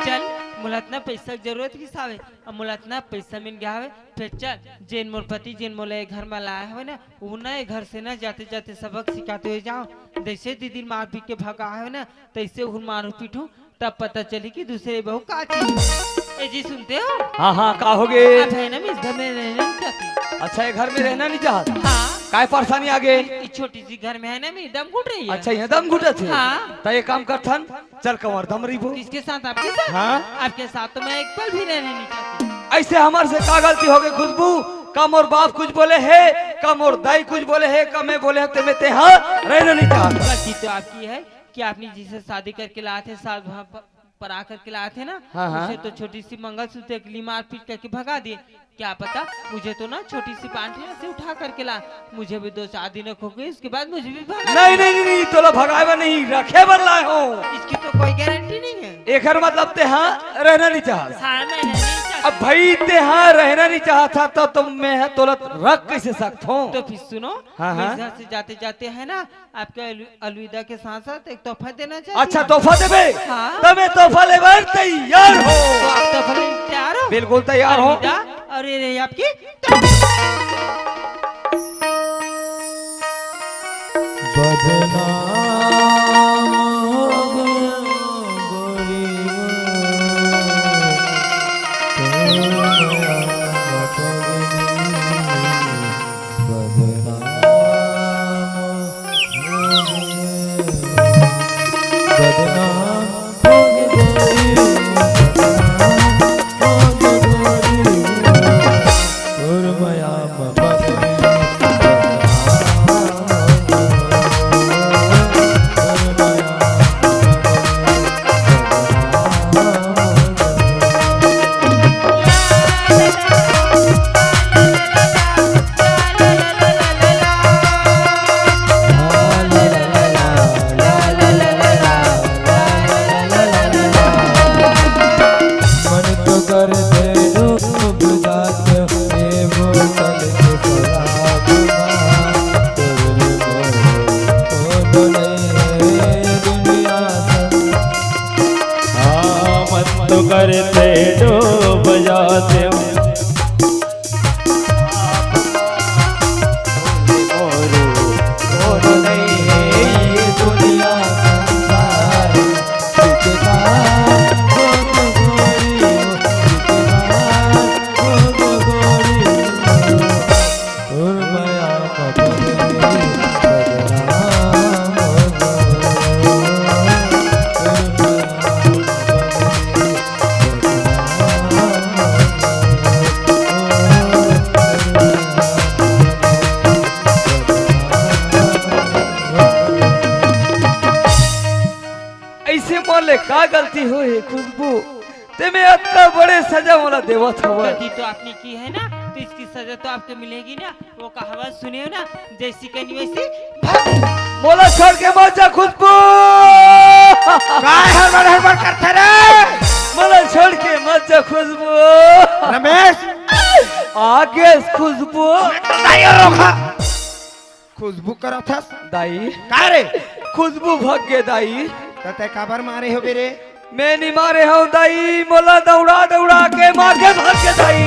चल मुलातना पैसा की जरूरत किस आवे अब मुलातना पैसा मिल गया हवे फिर चल जेन मोर पति जेन मोला घर में लाया हवे ना वो ना घर से ना जाते जाते सबक सिखाते हुए जाओ जैसे दीदी मार पीट के भगा है ना तैसे उन मारू पीटू तब पता चली कि दूसरे बहू का चीज ए जी सुनते हो हाँ हाँ का हो गए आप है ना मैं इस घर में रहना नहीं चाहती अच्छा ये घर में रहना नहीं चाहता हाँ काय परेशानी आ गई इस छोटी सी घर में है ना मेरी दम घुट रही है अच्छा यहाँ दम घुटे थे हाँ। तो ये काम करथन चल कमर दम रिबो किसके साथ आपके साथ हाँ। आपके साथ तो मैं एक पल भी रहने नहीं चाहती ऐसे हमारे से का गलती हो गई खुशबू कम और बाप कुछ बोले है कम और दाई कुछ बोले है कम मैं बोले है तुम्हें ते हाँ रहना नहीं चाहता गलती तो आपकी है कि आपने जिसे शादी करके लाए थे साल भर पर आकर के लाए थे ना हाँ, हाँ। उसे तो छोटी सी मंगलसूत्र के लिए मार पीट करके भगा दिए क्या पता मुझे तो ना छोटी सी पांठी से उठा करके ला मुझे भी 2-4 दिन हो गए उसके बाद मुझे भी भगा नहीं नहीं नहीं, नहीं तो भगाए नहीं रखे बन लाए हो इसकी तो कोई गारंटी नहीं है एक मतलब ते हाँ रहना नहीं चाहता हाँ मैं नहीं चाहती। अब भाई ते हाँ रहना नहीं चाहता तो तुम मैं है तोलत रख कैसे सकता हूँ तो फिर सुनो हाँ, मैं हाँ। इस घर से जाते जाते है ना आपके अलविदा के साथ साथ एक तोहफा देना चाहिए अच्छा तोहफा देबे हाँ। तब मैं तोहफा लेबर तैयार हो तो आप तोहफा लेने तैयार हो बिल्कुल तैयार हो अलविदा और ये रही आपकी करते डूब जाते का गलती हुई खुशबू ते में इतना बड़े सजा वाला देवत हुआ गलती तो आपने की है ना तो इसकी सजा तो आपको मिलेगी ना वो कहावत सुने हो ना जैसी कहनी वैसी मोला छोड़ के मत जा खुशबू काय हड़बड़ करते रे मोला छोड़ के मत जा खुशबू रमेश आगे खुशबू रोका खुशबू करा था दाई का रे खुशबू भाग गए दाई तते काबर मारे हो बेरे मैं नहीं मारे हूँ दाई मोला दौड़ा दौड़ा के मार के भाग के दाई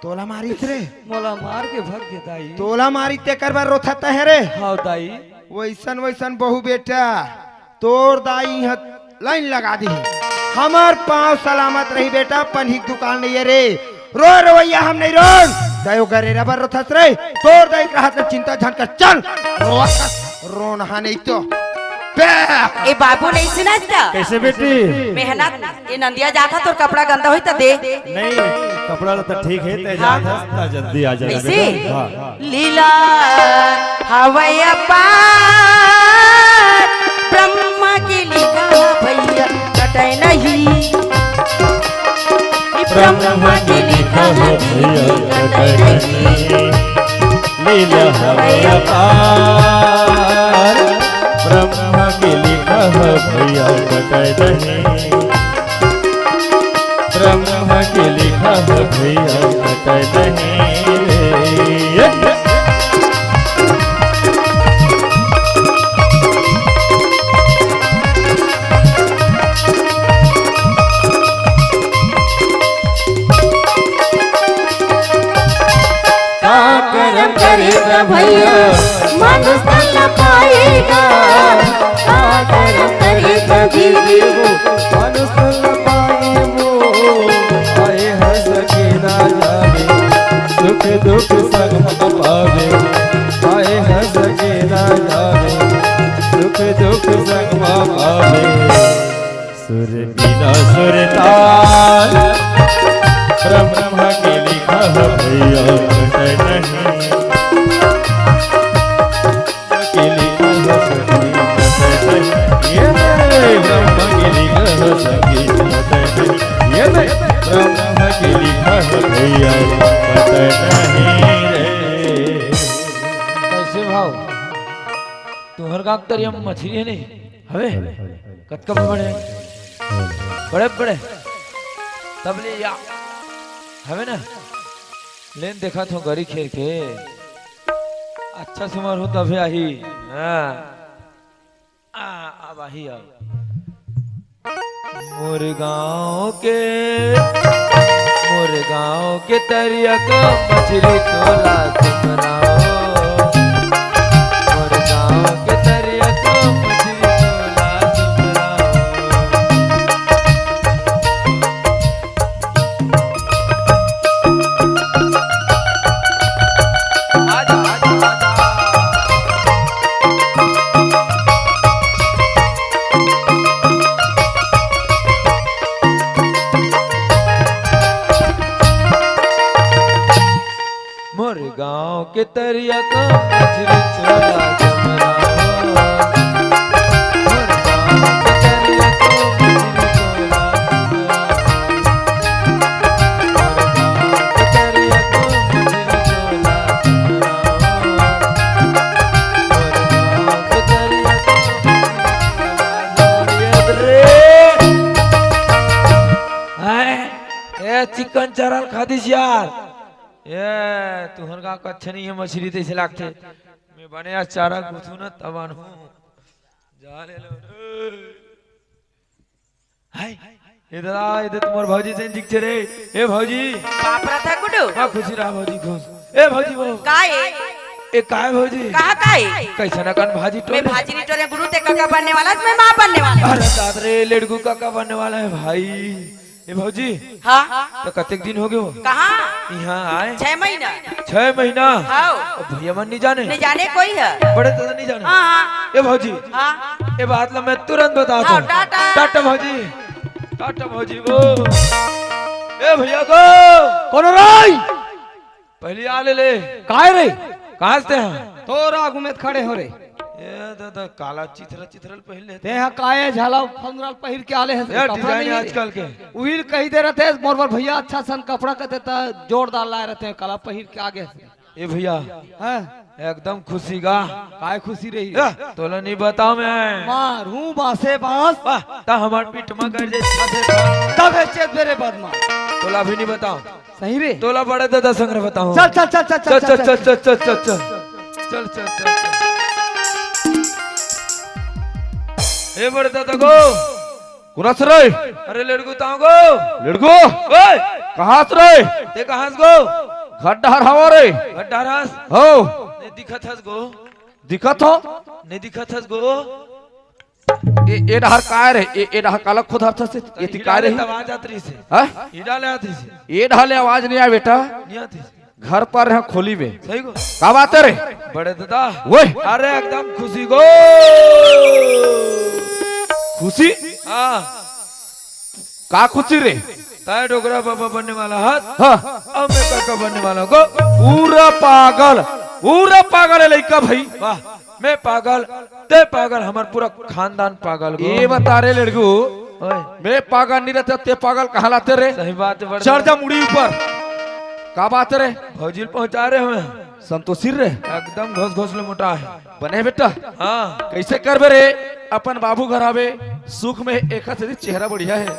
तोला मारी रे मोला मार के भाग के दाई तोला मारी ते करबार रोथा है रे हाँ दाई वैसन वैसन बहु बेटा तोर दाई लाइन लगा दी हमार पाँव सलामत रही बेटा पन्हिक दुकान नहीं है रे रो रोया हम नहीं रो दयो करे रबर रोथस रे तोर दाई का हाथ चिंता झन कर चल रोथस रोना नहीं तो ए बाबू नहीं सुना था कैसे बेटी? मेहनत ये नंदिया जाता तो कपड़ा गंदा हुई तो दे नहीं कपड़ा तो ठीक है तेजाब है जल्दी आ जाएगा ऐसे बेटा। हाँ। लीला हवैया पार ब्रह्मा की लिखा भैया कटे नहीं ब्रह्मा की लिखा है भैया कटे नहीं लीला हवैया पार ब्रह्मा की लिखा है भैया कटे नहीं ब्रह्मा की लिखा है भैया कटे नहीं रे। कर्म करेगा भैया मानुष न पाएगा कर्म करेगा दीदी मनुष्य न पाए वो आए हंस के ना जावे सुख दुख संग न पावे आए हंस के ना जावे सुख दुख संग न पावे सुर बिना सुर ताल ब्रह्मा की लिखा है भैया कटे नहीं की लिखा है संगीत कटे नहीं ये ब्रह्मा की लिखा है संगीत कटे नहीं ये ब्रह्मा की लिखा है भैया कटे नहीं रे। कैसे भाव तुहर का तरिया मछली है नहीं हवे कतका बड़े बड़े बड़े तब ले या हवे ना लेन देखा तो गरी खेल के अच्छा सुमर हो तभी आही हाँ अब आही अब मुर्गांव के तरिया को मछली को ला सुमराओ मुर्गांव के तरिया को मछली को ला सुमराओ आजा आजा आजा मोर गाँव के तरिया को मछली चोला जमराओ मोर गाँव के तरिया को मछली चोला चिकन चरल खादिस यार ये तुहर का कच्छ नहीं है मछली तैसे लागते मैं बने आज चारा गुथू न तबान हूँ जा ले लो हाय इधर तुम्हारे भौजी से दिखते रे ए भौजी बाप रहा था गुडू हाँ खुशी रहा भौजी खुश ए भौजी वो काय ए काय भौजी कहा काय कैसा ना कान भाजी मैं टोले भाजी नहीं टोरे गुरु ते काका बनने वाला मैं माँ बनने वाला अरे दाद रे लड़कू काका बनने वाला है भाई ए भौजी हाँ तो कतेक दिन हो गए हो कहाँ यहाँ आए 6 महीना 6 महीना हाँ और भैया मन नहीं जाने नहीं जाने कोई है बड़े तो नहीं जाने हाँ ए भौजी हाँ ये बात ला मैं तुरंत बताता हाँ, हूँ टाटा। टाटा भौजी वो ए भैया को कौन राय पहले आ ले ले काय रे कहाँ से हैं तोरा घुमेत खड़े हो रे ये दादा काला चिथरा चिथरल पहले ते यहाँ काये झाला फंगरल पहिर के आले है यार डिजाइन आजकल के उहिल कही दे रहते हैं मोरवर भैया अच्छा सन कपड़ा कहते था जोरदार लाए रहते हैं काला पहिर के आगे से ये भैया हैं एकदम खुशी का काय खुशी रही तोला नहीं बताओ मैं मारू बासे बांस ता हमार पीठ में कर दे तब चेत मेरे बदमा तोला भी नहीं बताओ सही रे तोला बड़े दादा संग बताओ चल चल चल चल चल चल चल चल चल चल चल चल चल ए बड़े दादा को कुरास रे अरे लड़को ताऊ को लड़को ओए कहां से रे ते कहां से गो गड्ढार हवा रे गड्ढा रास हो नहीं दिखत हस गो दिखत हो नहीं दिखत हस गो ए डहर काय रे ए डहर काला खुद हर से ये काय रे आवाज आती से हां इडाले आती से ए ढाले आवाज नहीं आए बेटा नहीं आती घर पर है खोली में सही को का बात है रे बड़े दादा वही अरे एकदम खुशी को खुशी हाँ का खुशी रे ताए डोगरा बाबा बनने वाला हाथ हाँ अब मैं काका बनने वाला को पूरा पागल है लड़का भाई वाह मैं पागल ते पागल हमार पूरा खानदान पागल को ये बता रे लड़कू ओए मैं पागल नहीं रहता ते पागल कहाँ लाते रे सही बात है बड़े चढ़ जा मुड़ी ऊपर का बात है रे फौजी पहुंचा रहे हमें संतोषी रे एकदम घोस घोसले मोटा है बने बेटा हाँ कैसे करबे रे अपन बाबू घर आवे सुख में एक से चेहरा बढ़िया है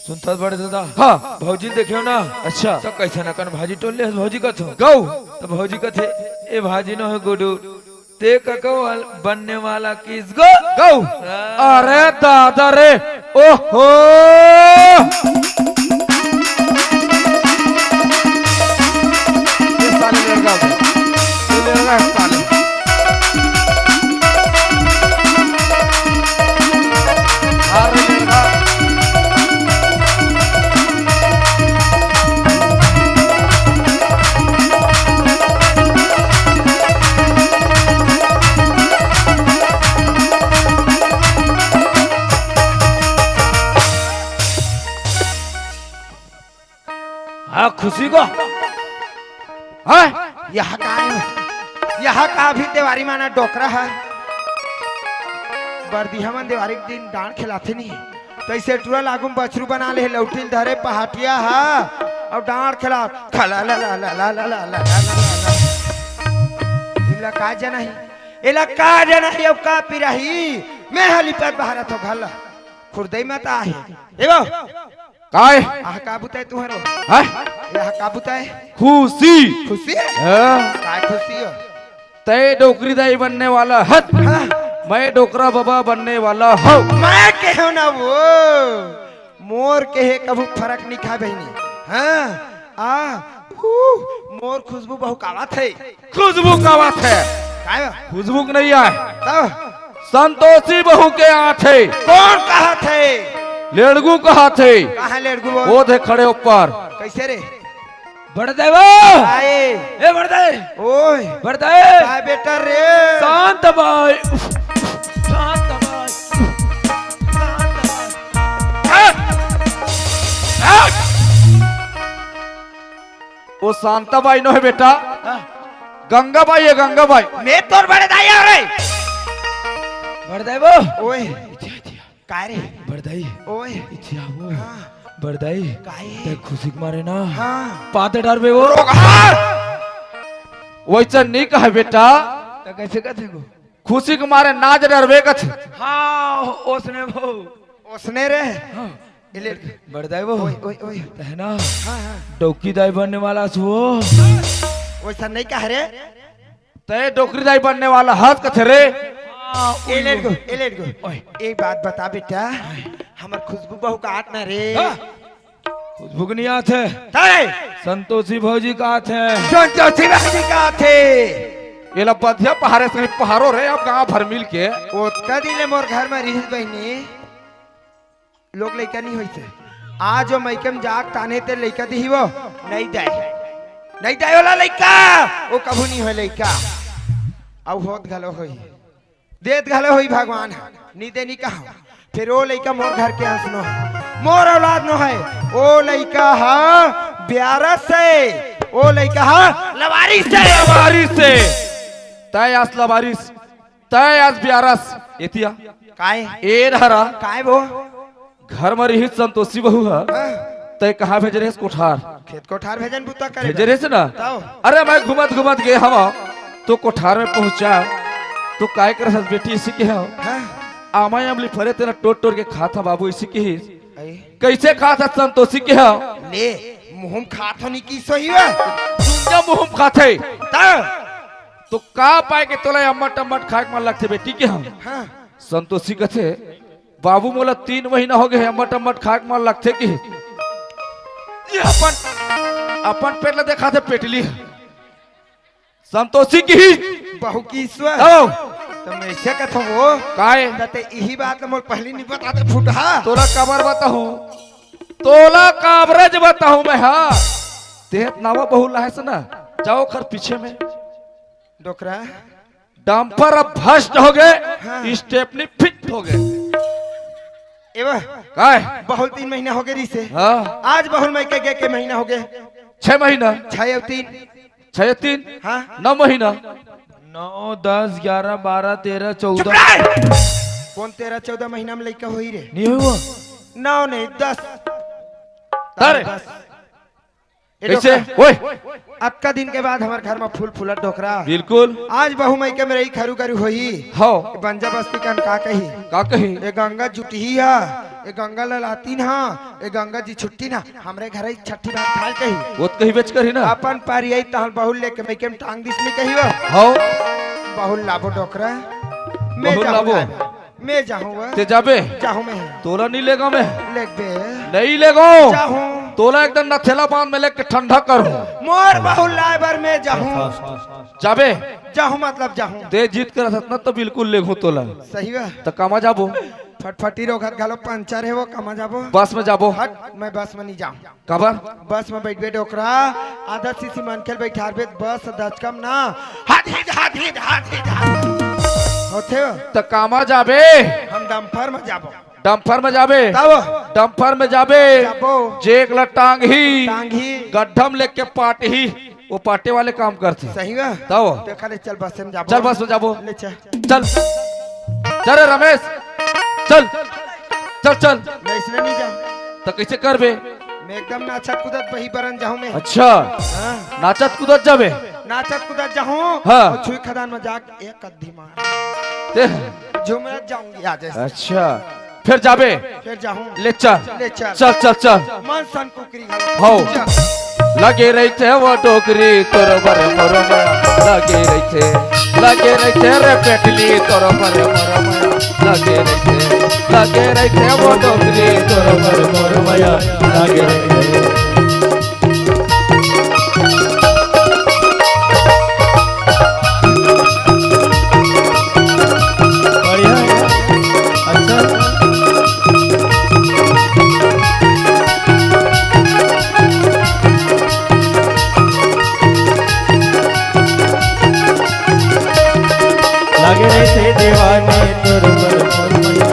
सुनता बड़े दादा हाँ भौजी देखियो ना अच्छा तो कैसे ना कन भाजी टोल ले भौजी का थो गौ तो भौजी का थे ए भाजी न है गुडू ते कको बनने वाला किसको गौ अरे दादा रे ओहो ये साले लड़का ये लड़का है साले अरे लड़का हाँ खुशी को है यहाँ का है यहाँ का भी देवारी माना डोकरा है बर्दिया मन देवारी के दिन डांड खिलाते नहीं तो इसे टूरा लागू बछरू बना ले लौटिल धरे पहाटिया है और डांड खिला खला ला ला ला ला ला ला ला ला इला का जना ही इला का जना ही अब का पिरही मैं हली पर बाहर तो घल खुरदई मत आहे एगो काय आह का बुताए तुहरो है यह का बुताए खुशी खुशी हाँ? काय खुशी हो तय डोकरी दाई बनने वाला है हाँ? मैं डोकरा बाबा बनने वाला हूँ मैं कहो ना वो मोर के है कभी फर्क नहीं खा बहनी हाँ मोर खुशबू बहु कावत है खुशबू का बात है काय खुशबू की नहीं आए तब संतोषी बहू के हाथ है कौन कहा थे लेड़गू का हाथ है कहा लड़कू वो थे खड़े ऊपर कैसे रे बड़े देव आए ए बड़े दे ओए बड़े दे काय बेटा रे शांत भाई शांत भाई वो शांताबाई नो है बेटा गंगाबाई है गंगाबाई मैं तोर बड़े दाया रे बड़े देव ओए काय रे बड़दाई ओए इच्छा वो हाँ बड़दाई काय ते खुशी के मारे ना हाँ पाते डर बे वो वैसा नहीं कहा बेटा तो कैसे कहते को खुशी के मारे नाच डरबे कथ हाँ उसने वो उसने रे हाँ इले बड़दाई वो ओए ओए ओए है ना हाँ हाँ डौकी दाई बनने वाला सो वैसा नहीं कहा रे तय डोकरी दाई बनने वाला हाथ कथे रे ए लेट गो एक बात बता बेटा हमार खुशबू बहु का हाथ ना रे खुशबू के नहीं आते तारे संतोषी भौजी का आते संतोषी भाजी का थे ये ला बधिया पहाड़े से पहाड़ो रे अब गांव भर मिल के ओतका दिले मोर घर में रही बहनी लोग लइका नहीं होई थे आज जो मैकम जाग ताने ते लइका दी वो नहीं दे वाला लइका वो कभू नहीं होय लइका अब होत घलो होई देत घलो होई भगवान नीदे नहीं कहा फिर वो लइका मोर घर के अंश नो है मोर औलाद नो है ओ लइका हा ब्यारस से ओ लइका हा लवारिस से लवारिस से तय आस लवारिस तय आस ब्यारस एतिया काय ए धरा काय वो घर में रही संतोषी बहू है तय कहाँ भेज रहे कोठार खेत कोठार भेजन बुता करे भेज रहे ना अरे मैं घुमत घुमत गए हम तो कोठार में पहुंचा तो काय कर बेटी इसी के है आमाई अमली फरे तेरा टोट टोट के खाता बाबू इसी के ही कैसे खाता संतोषी के है ले मुहम खात होनी की सही है दुनिया मुहम खाते तो का पाए के तोला अम्मट अम्मट खाए मन लगते बेटी के हम संतोषी कथे बाबू मोला 3 महीना हो गए अम्मट अम्मट खाए मन लगते कि अपन पेट ला देखा थे पेटली संतोषी की ही बहु की ईश्वर तो मैं ऐसे कहता हूँ काय तते यही बात मोर पहली नहीं बताते फुटहा तोला काबर बताऊं तोला काबरज बताऊं मैं हाँ तेहत नावा बहु लाहे से ना जाओ खर पीछे में। डोकरा डंपर अब भ्रष्ट हो गए, हाँ। स्टेपनी फिट हो गए। एवा काय बहुत 3 महीना हो गए री से। हाँ आज बहुल मई के महीना हो गए 6 महीना 6 और 3 6 3 हाँ 9 महीना 9 10 11 12 13 चुप 14 रह! कौन 13 14 महीना में लड़का हो ही रे। नहीं हुआ 9 नहीं 10 अरे 10 कैसे ओए आज का दिन के बाद हमारे घर में फूल फूलत डोकरा। बिल्कुल आज बहु मई के मेरे खरू खरू होई हो बंजा बस्ती का का कही का कही ये गंगा जुटी है, ये गंगा ललाती ना, ये गंगा जी छुट्टी ना, हमरे घर ही छठी बात खाल कही वो तो कही बेच कर ही ना अपन पारी आई तहल बहुल लेके मैं केम टांग दिस नहीं कही हो बहुल लाभो डोकरा मैं बहुल जाऊँ लाभो। मैं जाऊँ ते जाबे जाऊँ मैं तोला नहीं लेगा मैं लेक बे नहीं लेगो जाऊँ तोला एकदम नथेला बांध में लेके ठंडा करो मोर बहुल लाइबर में जाऊँ जाबे जाऊँ मतलब जाऊँ दे जीत कर ना तो बिल्कुल लेगो तोला सही है तो कामा जाबो फटफटी रो घर घालो पंचर है वो कमा जाबो बस में जाबो हट मैं बस में नहीं जाऊँ काबर बस में बैठ बैठ ओकरा आधा सीसी मन खेल बैठार बेत बस दच कम ना हाथ होते हो तो कामा जाबे हम डंपर में जाबो डंपर में जाबे तब डंपर में जाबे जाबो जेक ला टांग ही टांगी गड्ढम लेके पाट ही वो पाटे वाले काम करते सही है तब देखा ले चल बस में जाबो चल बस में जाबो ले चल चल चल रे रमेश चल चल चल मैं इसने नहीं जाऊँ तो कैसे करबे मैं एकदम नाचत कूदत बही बरन जाऊँ मैं अच्छा हाँ नाचत कूदत जाबे नाचत कूदत जाऊँ हाँ। और छुई खदान में जाके एक कद्दी मार दे। झूमरत जाऊंगी आज ऐसे। अच्छा फिर जाबे फिर जाऊँ ले चल ले चल चल चल चल मन सन कुकरी हो। चल। लगे रहते वो टोकरी तोर बरे मोर माया लगे रहते रे पेटली तोर बरे मोर माया लगे रहते वो टोकरी तोर बरे मोर माया लगे रहते बढ़िया है अच्छा लागे रहते दीवाने तोर पर मोर मैया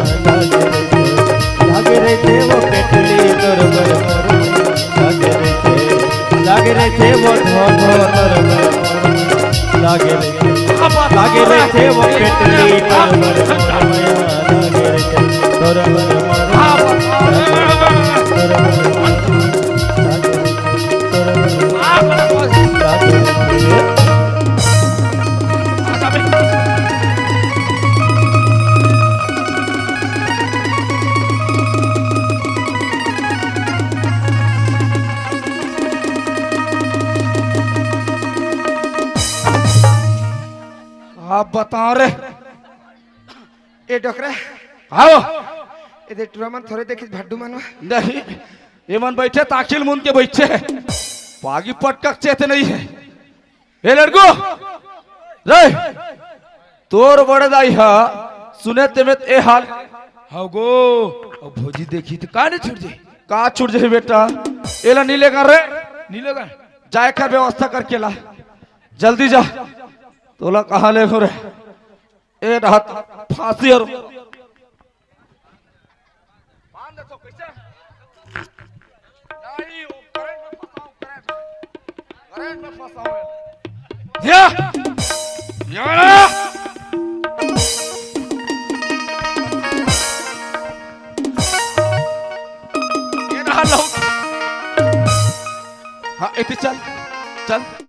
लागे रहते वो पेटली तोर पर मोर मैया लागे रहते वो ढो ढो तोर पर मोर मैया लागे रहते वो पेटली तोर पर मोर मैया लागे रहते तोर पर मोर आप बताओ रे ए डोकरा आओ ए दे टुरामन थोड़े देखिस भड्डू मनवा नहीं ये मन बैठे ताकिल मुन के बैठे पागी पटक चेते नहीं है ए लड़को रे तोर बड़े दाई हा सुने ते में ए हाल हाउ गो अब भोजी देखी तो का नहीं छुट जाए का छूट जाए बेटा एला नीले कर रे नहीं लगा जाए का व्यवस्था करके ला जल्दी जा तोला कहाँ ले रे ए रात फांसी और या हाँ इतनी चल चल